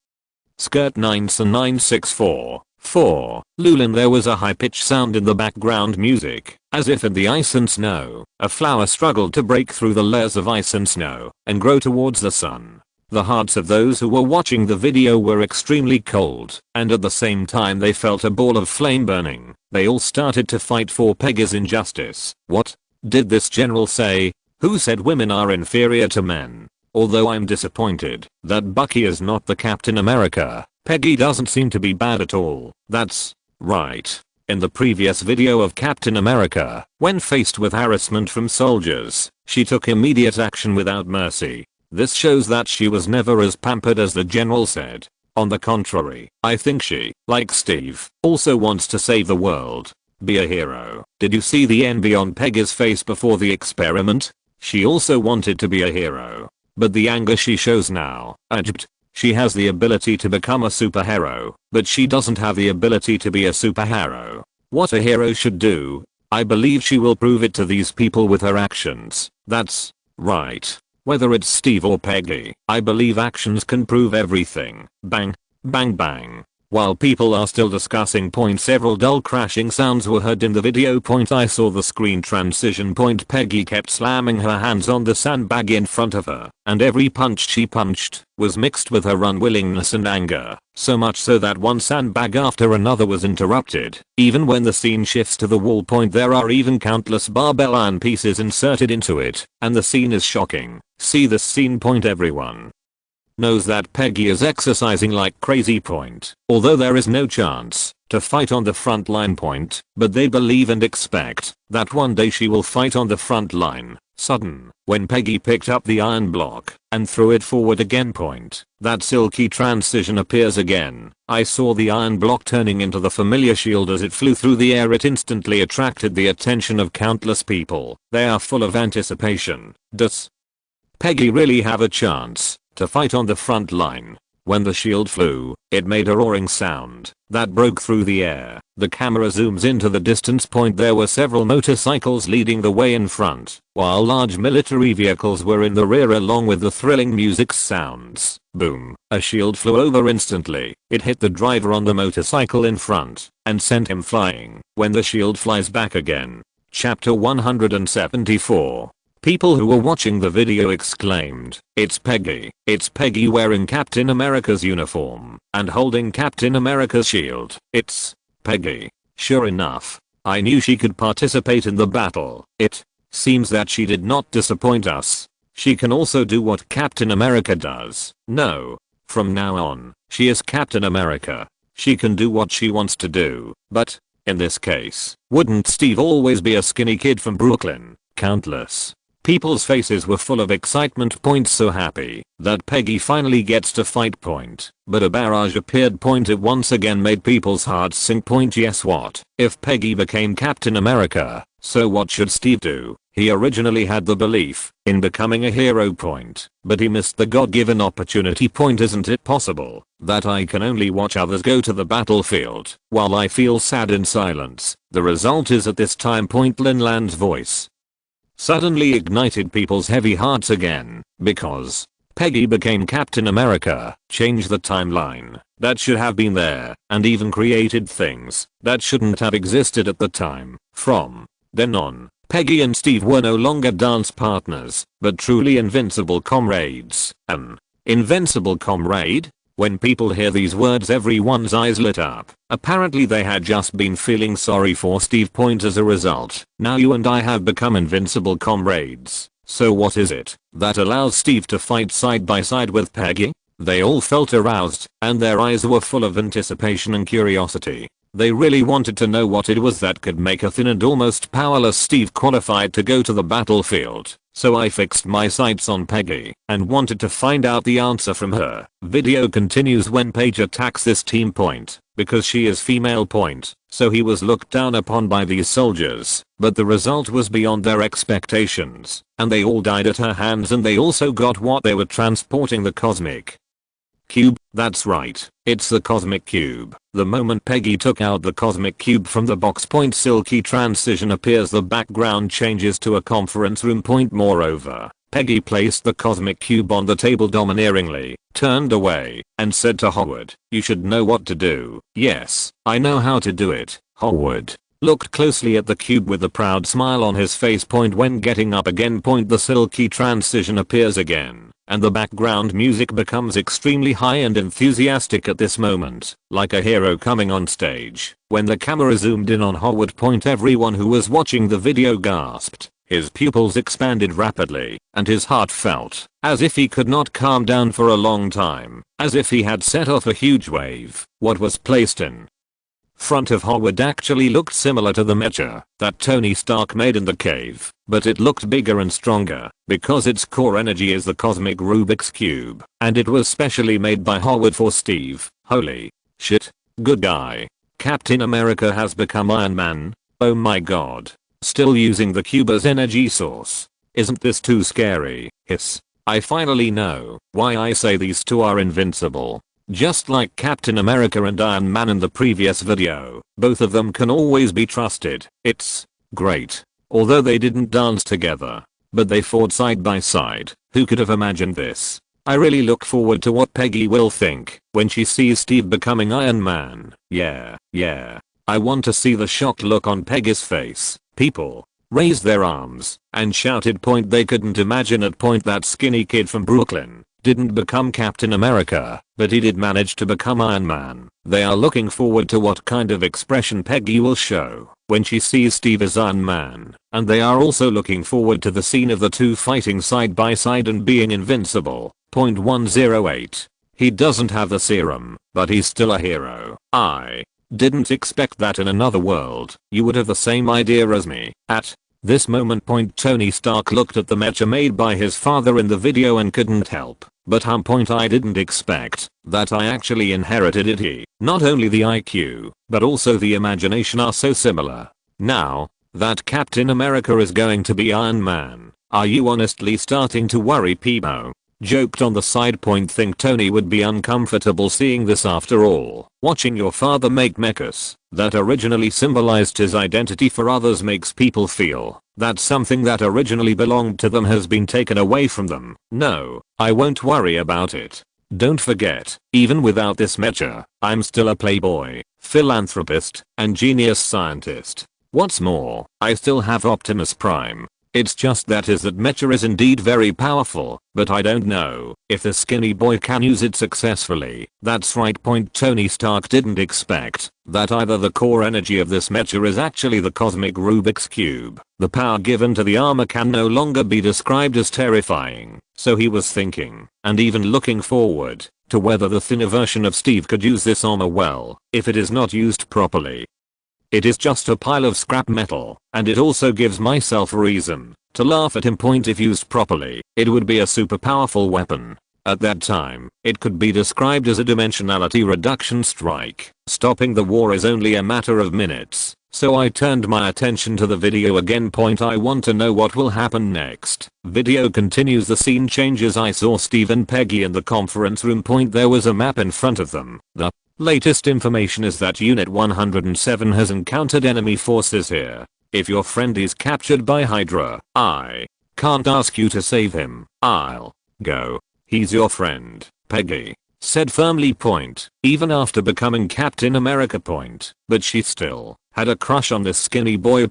S1: Skirt 9S964. 4. Lulin. There was a high-pitched sound in the background music, as if in the ice and snow, a flower struggled to break through the layers of ice and snow and grow towards the sun. The hearts of those who were watching the video were extremely cold, and at the same time they felt a ball of flame burning. They all started to fight for Peggy's injustice. What did this general say? Who said women are inferior to men? Although I'm disappointed that Bucky is not the Captain America, Peggy doesn't seem to be bad at all. That's right. In the previous video of Captain America, when faced with harassment from soldiers, she took immediate action without mercy. This shows that she was never as pampered as the general said. On the contrary, I think she, like Steve, also wants to save the world. Be a hero. Did you see the envy on Peggy's face before the experiment? She also wanted to be a hero. But the anger she shows now. She has the ability to become a superhero, but she doesn't have the ability to be a superhero. What a hero should do. I believe she will prove it to these people with her actions. That's right. Whether it's Steve or Peggy, I believe actions can prove everything. Bang, bang, bang. While people are still discussing several dull crashing sounds were heard in the video. I saw the screen transition. Peggy kept slamming her hands on the sandbag in front of her, and every punch she punched was mixed with her unwillingness and anger, so much so that one sandbag after another was interrupted. Even when the scene shifts to the wall there are even countless barbell iron pieces inserted into it, and the scene is shocking. See this scene. Everyone knows that Peggy is exercising like crazy. Although there is no chance to fight on the front line. But they believe and expect that one day she will fight on the front line. Sudden, when Peggy picked up the iron block and threw it forward again. That silky transition appears again. I saw the iron block turning into the familiar shield as it flew through the air. It instantly attracted the attention of countless people. They are full of anticipation. Does Peggy really have a chance to fight on the front line? When the shield flew, it made a roaring sound that broke through the air. The camera zooms into the distance. There were several motorcycles leading the way in front, while large military vehicles were in the rear along with the thrilling music sounds. Boom. A shield flew over instantly. It hit the driver on the motorcycle in front and sent him flying. When the shield flies back again. Chapter 174. People who were watching the video exclaimed, "It's Peggy. It's Peggy wearing Captain America's uniform and holding Captain America's shield. It's Peggy." Sure enough, I knew she could participate in the battle. It seems that she did not disappoint us. She can also do what Captain America does. No. From now on, she is Captain America. She can do what she wants to do. But In this case, wouldn't Steve always be a skinny kid from Brooklyn? Countless people's faces were full of excitement. So happy that Peggy finally gets to fight. But a barrage appeared. It once again made people's hearts sink. Yes, what if Peggy became Captain America? So what should Steve do? He originally had the belief in becoming a hero. But he missed the God-given opportunity. Isn't it possible that I can only watch others go to the battlefield while I feel sad in silence? The result is at this time. Lin Lan's voice suddenly ignited people's heavy hearts again, because Peggy became Captain America, changed the timeline that should have been there, and even created things that shouldn't have existed at the time. From then on, Peggy and Steve were no longer dance partners, but truly invincible comrades. An invincible comrade? When people hear these words, everyone's eyes lit up. Apparently they had just been feeling sorry for Steve. As a result, now you and I have become invincible comrades. So what is it that allows Steve to fight side by side with Peggy? They all felt aroused, and their eyes were full of anticipation and curiosity. They really wanted to know what it was that could make a thin and almost powerless Steve qualified to go to the battlefield. So I fixed my sights on Peggy and wanted to find out the answer from her. Video continues when Paige attacks this team. Because she is female. So he was looked down upon by these soldiers, but the result was beyond their expectations, and they all died at her hands, and they also got what they were transporting, the cosmic cube. That's right, it's the cosmic cube. The moment Peggy took out the cosmic cube from the box. Silky transition appears, the background changes to a conference room. Moreover, Peggy placed the cosmic cube on the table domineeringly, turned away, and said to Howard, "You should know what to do." "Yes, I know how to do it." Howard looked closely at the cube with a proud smile on his face. When getting up again, the silky transition appears again, and the background music becomes extremely high and enthusiastic at this moment, like a hero coming on stage. When the camera zoomed in on Howard, everyone who was watching the video gasped. His pupils expanded rapidly, and his heart felt as if he could not calm down for a long time, as if he had set off a huge wave. What was placed in front of Howard actually looked similar to the mecha that Tony Stark made in the cave, but it looked bigger and stronger because its core energy is the cosmic Rubik's Cube, and it was specially made by Howard for Steve. Holy shit. Good guy. Captain America has become Iron Man. Oh my god. Still using the cube as energy source. Isn't this too scary? Hiss. I finally know why I say these two are invincible. Just like Captain America and Iron Man in the previous video, both of them can always be trusted. It's great. Although they didn't dance together, but they fought side by side. Who could have imagined this? I really look forward to what Peggy will think when she sees Steve becoming Iron Man. Yeah. I want to see the shocked look on Peggy's face. People raised their arms and shouted. They couldn't imagine at that skinny kid from Brooklyn didn't become Captain America, but he did manage to become Iron Man. They are looking forward to what kind of expression Peggy will show when she sees Steve as Iron Man, and they are also looking forward to the scene of the two fighting side by side and being invincible. 108. He doesn't have the serum, but he's still a hero. I didn't expect that in another world you would have the same idea as me. At this moment, Tony Stark looked at the mecha made by his father in the video and couldn't help but hum. I didn't expect that I actually inherited it. Not only the IQ, but also the imagination are so similar. Now that Captain America is going to be Iron Man, are you honestly starting to worry? Peebo joked on the side. Think Tony would be uncomfortable seeing this. After all, watching your father make mechas that originally symbolized his identity for others makes people feel that something that originally belonged to them has been taken away from them. No, I won't worry about it. Don't forget, even without this mecha, I'm still a playboy, philanthropist, and genius scientist. What's more, I still have Optimus Prime. It's just that mecha is indeed very powerful, but I don't know if the skinny boy can use it successfully. That's right. Tony Stark didn't expect that either the core energy of this mecha is actually the cosmic Rubik's Cube. The power given to the armor can no longer be described as terrifying, so he was thinking, and even looking forward, to whether the thinner version of Steve could use this armor well, if it is not used properly. It is just a pile of scrap metal, and it also gives myself a reason to laugh at him. If used properly, it would be a super powerful weapon. At that time, it could be described as a dimensionality reduction strike. Stopping the war is only a matter of minutes, so I turned my attention to the video again. I want to know what will happen next. Video continues. The scene changes. I saw Steve and Peggy in the conference room. There was a map in front of them. The latest information is that Unit 107 has encountered enemy forces here. If your friend is captured by Hydra, I can't ask you to save him. I'll go. He's your friend, Peggy said firmly. Even after becoming Captain America. But she still had a crush on this skinny boy.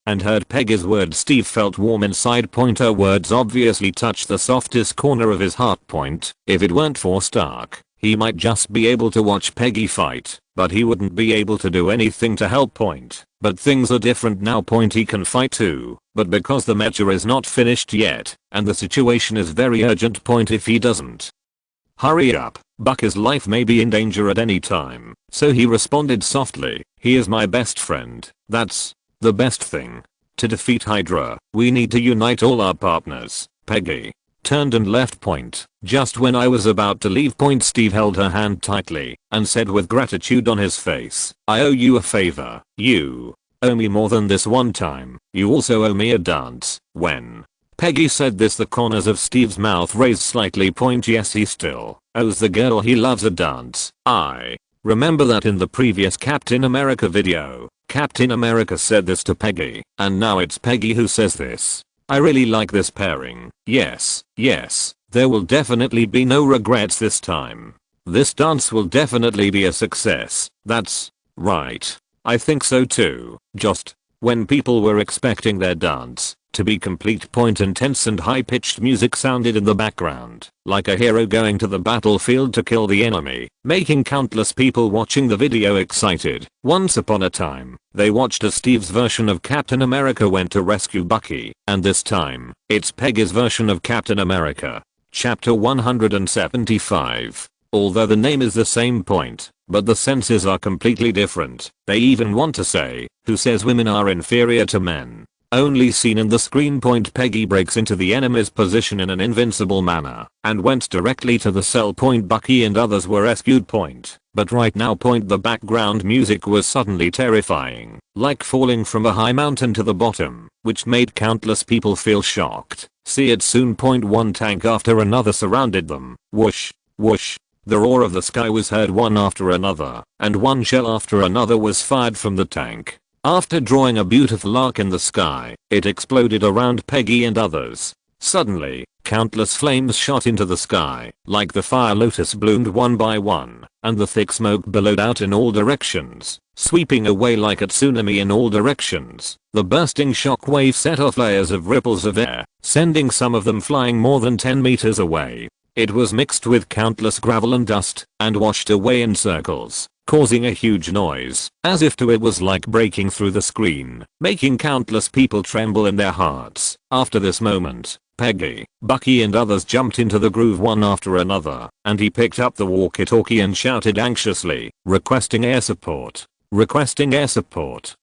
S1: And heard Peggy's words. Steve felt warm inside. Her words obviously touched the softest corner of his heart. If it weren't for Stark, he might just be able to watch Peggy fight, but he wouldn't be able to do anything to help. But things are different now. He can fight too, but because the mecha is not finished yet, and the situation is very urgent. If he doesn't hurry up, Bucky's life may be in danger at any time. So he responded softly, he is my best friend. That's the best thing. To defeat Hydra, we need to unite all our partners. Peggy turned and left. Just when I was about to leave. Steve held her hand tightly and said with gratitude on his face, I owe you a favor. You owe me more than this one time. You also owe me a dance. When Peggy said this, the corners of Steve's mouth raised slightly. Yes, he still owes the girl he loves a dance. I remember that in the previous Captain America video, Captain America said this to Peggy, and now it's Peggy who says this. I really like this pairing. Yes, there will definitely be no regrets this time. This dance will definitely be a success. That's right. I think so too. Just when people were expecting their dance to be complete. Intense and high-pitched music sounded in the background, like a hero going to the battlefield to kill the enemy, making countless people watching the video excited. Once upon a time, they watched as Steve's version of Captain America went to rescue Bucky, and this time, it's Peggy's version of Captain America. Chapter 175. Although the name is the same, but the senses are completely different. They even want to say, who says women are inferior to men? Only seen in the screen. Peggy breaks into the enemy's position in an invincible manner and went directly to the cell. Bucky and others were rescued. But right now. The background music was suddenly terrifying, like falling from a high mountain to the bottom, which made countless people feel shocked. See it soon. One tank after another surrounded them. Whoosh, whoosh. The roar of the sky was heard one after another, and one shell after another was fired from the tank. After drawing a beautiful arc in the sky, it exploded around Peggy and others. Suddenly, countless flames shot into the sky, like the fire lotus bloomed one by one, and the thick smoke billowed out in all directions, sweeping away like a tsunami in all directions. The bursting shockwave set off layers of ripples of air, sending some of them flying more than 10 meters away. It was mixed with countless gravel and dust, and washed away in circles, causing a huge noise, as if it was like breaking through the screen, making countless people tremble in their hearts. After this moment, Peggy, Bucky and others jumped into the groove one after another, and he picked up the walkie-talkie and shouted anxiously, requesting air support,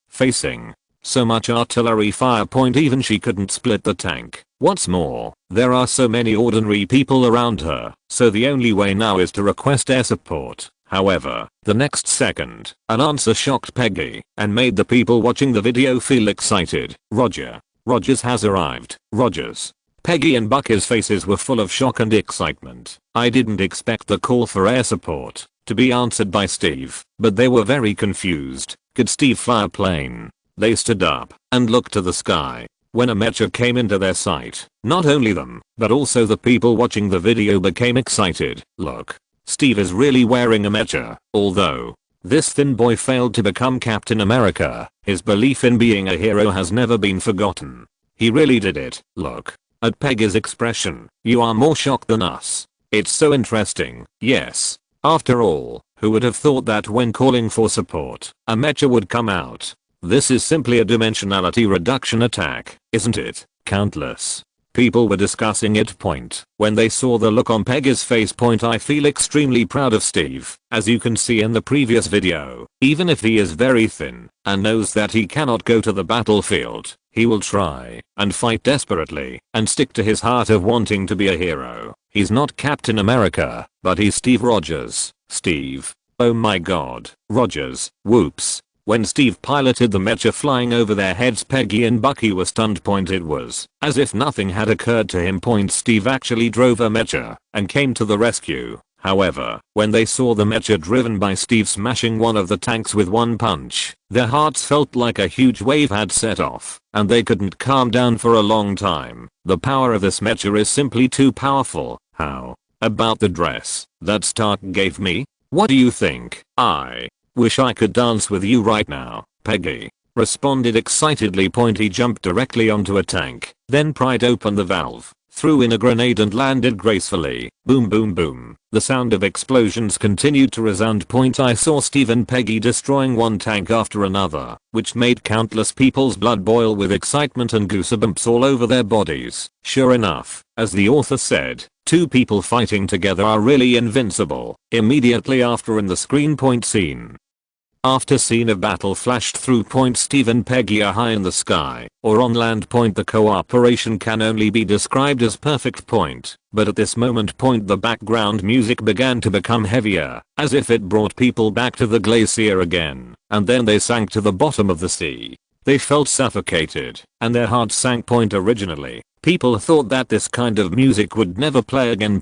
S1: facing so much artillery fire. Even she couldn't split the tank. What's more, there are so many ordinary people around her, so the only way now is to request air support. However, the next second, an answer shocked Peggy and made the people watching the video feel excited. Rogers has arrived. Rogers. Peggy and Bucky's faces were full of shock and excitement. I didn't expect the call for air support to be answered by Steve, but they were very confused. Could Steve fly a plane? They stood up and looked to the sky when a mecha came into their sight. Not only them, but also the people watching the video became excited. Look, Steve is really wearing a mecha. Although this thin boy failed to become Captain America, his belief in being a hero has never been forgotten. He really did it. Look at Peggy's expression. You are more shocked than us. It's so interesting. Yes. After all, who would have thought that when calling for support, a mecha would come out? This is simply a dimensionality reduction attack, isn't it? Countless People were discussing it. When they saw the look on Peggy's face. I feel extremely proud of Steve. As you can see in the previous video, even if he is very thin and knows that he cannot go to the battlefield, he will try and fight desperately and stick to his heart of wanting to be a hero. He's not Captain America, but he's Steve Rogers. Steve. Oh my god. Rogers. Whoops. When Steve piloted the mecha flying over their heads, Peggy and Bucky were stunned. It was as if nothing had occurred to him. Steve actually drove a mecha and came to the rescue. However, when they saw the mecha driven by Steve smashing one of the tanks with one punch, their hearts felt like a huge wave had set off, and they couldn't calm down for a long time. The power of this mecha is simply too powerful. How about the dress that Stark gave me? What do you think? I wish I could dance with you right now, Peggy responded excitedly. He jumped directly onto a tank, then pried open the valve, threw in a grenade and landed gracefully. Boom boom boom. The sound of explosions continued to resound. I saw Steve and Peggy destroying one tank after another, which made countless people's blood boil with excitement and goosebumps all over their bodies. Sure enough, as the author said, two people fighting together are really invincible. Immediately after in the screen scene. After scene of battle flashed through. Steve and Peggy are high in the sky or on land. The cooperation can only be described as perfect. But at this moment the background music began to become heavier, as if it brought people back to the glacier again, and then they sank to the bottom of the sea. They felt suffocated, and their hearts sank. Originally, people thought that this kind of music would never play again.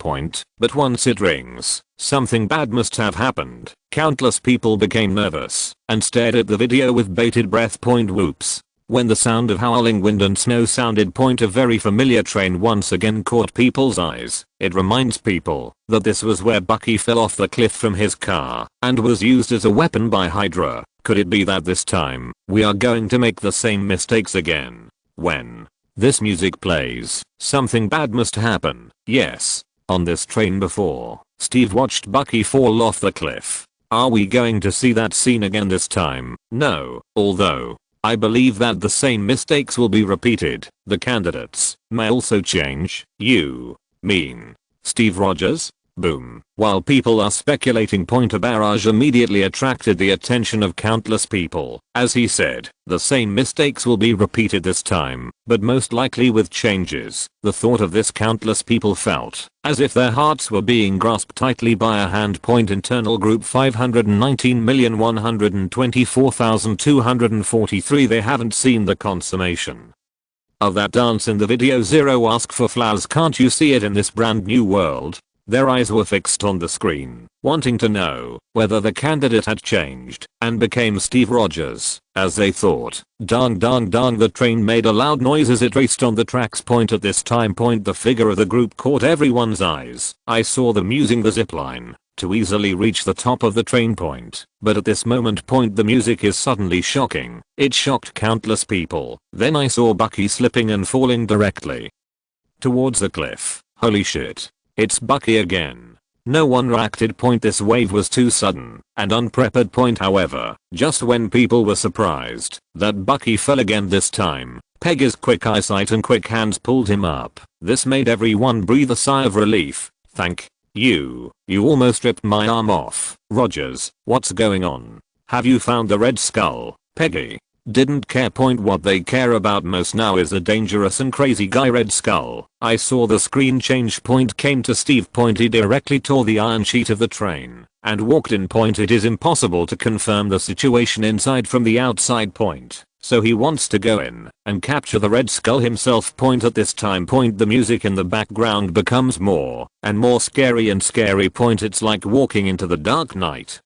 S1: But once it rings, something bad must have happened. Countless people became nervous and stared at the video with bated breath. Whoops. When the sound of howling wind and snow sounded. A very familiar train once again caught people's eyes. It reminds people that this was where Bucky fell off the cliff from his car and was used as a weapon by Hydra. Could it be that this time we are going to make the same mistakes again? When this music plays, something bad must happen. Yes. On this train before, Steve watched Bucky fall off the cliff. Are we going to see that scene again this time? No, although I believe that the same mistakes will be repeated. The candidates may also change. You mean Steve Rogers? Boom. While people are speculating, a barrage immediately attracted the attention of countless people. As he said, the same mistakes will be repeated this time, but most likely with changes. The thought of this, countless people felt as if their hearts were being grasped tightly by a hand. Internal group 519,124,243. They haven't seen the consummation of that dance in the video. Zero ask for flowers. Can't you see it in this brand new world? Their eyes were fixed on the screen, wanting to know whether the candidate had changed and became Steve Rogers, as they thought. Dong dong dong. The train made a loud noise as it raced on the tracks. At this time, the figure of the group caught everyone's eyes. I saw them using the zipline to easily reach the top of the train. But at this moment, the music is suddenly shocking. It shocked countless people. Then I saw Bucky slipping and falling directly towards the cliff. Holy shit. It's Bucky again. No one reacted. This wave was too sudden and unprepared. However, just when people were surprised that Bucky fell again this time, Peggy's quick eyesight and quick hands pulled him up. This made everyone breathe a sigh of relief. Thank you. You almost ripped my arm off. Rogers, what's going on? Have you found the Red Skull? Peggy didn't care. What they care about most now is a dangerous and crazy guy, Red Skull. I saw the screen change. Came to Steve. He directly tore the iron sheet of the train and walked in. It is impossible to confirm the situation inside from the outside. So he wants to go in and capture the Red Skull himself. At this time, the music in the background becomes more and more scary and scary. It's like walking into the dark night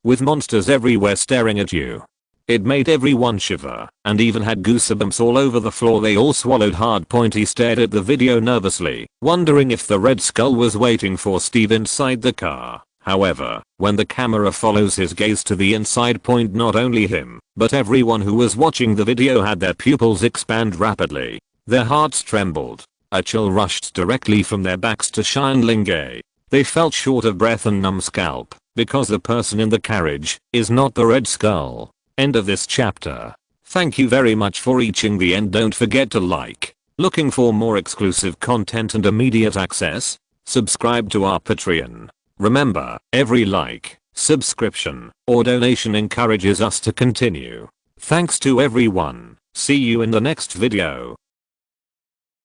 S1: with monsters everywhere staring at you. It made everyone shiver and even had goosebumps all over the floor. They all swallowed hard. He stared at the video nervously, wondering if the Red Skull was waiting for Steve inside the car. However, when the camera follows his gaze to the inside, not only him, but everyone who was watching the video had their pupils expand rapidly. Their hearts trembled. A chill rushed directly from their backs to Shinlinge. They felt short of breath and numb scalp, because the person in the carriage is not the Red Skull. End of this chapter. Thank you very much for reaching the end. Don't forget to like, Looking for more exclusive content and immediate access? Subscribe to our Patreon. Remember, every like, subscription, or donation encourages us to continue. Thanks to everyone. See you in the next video.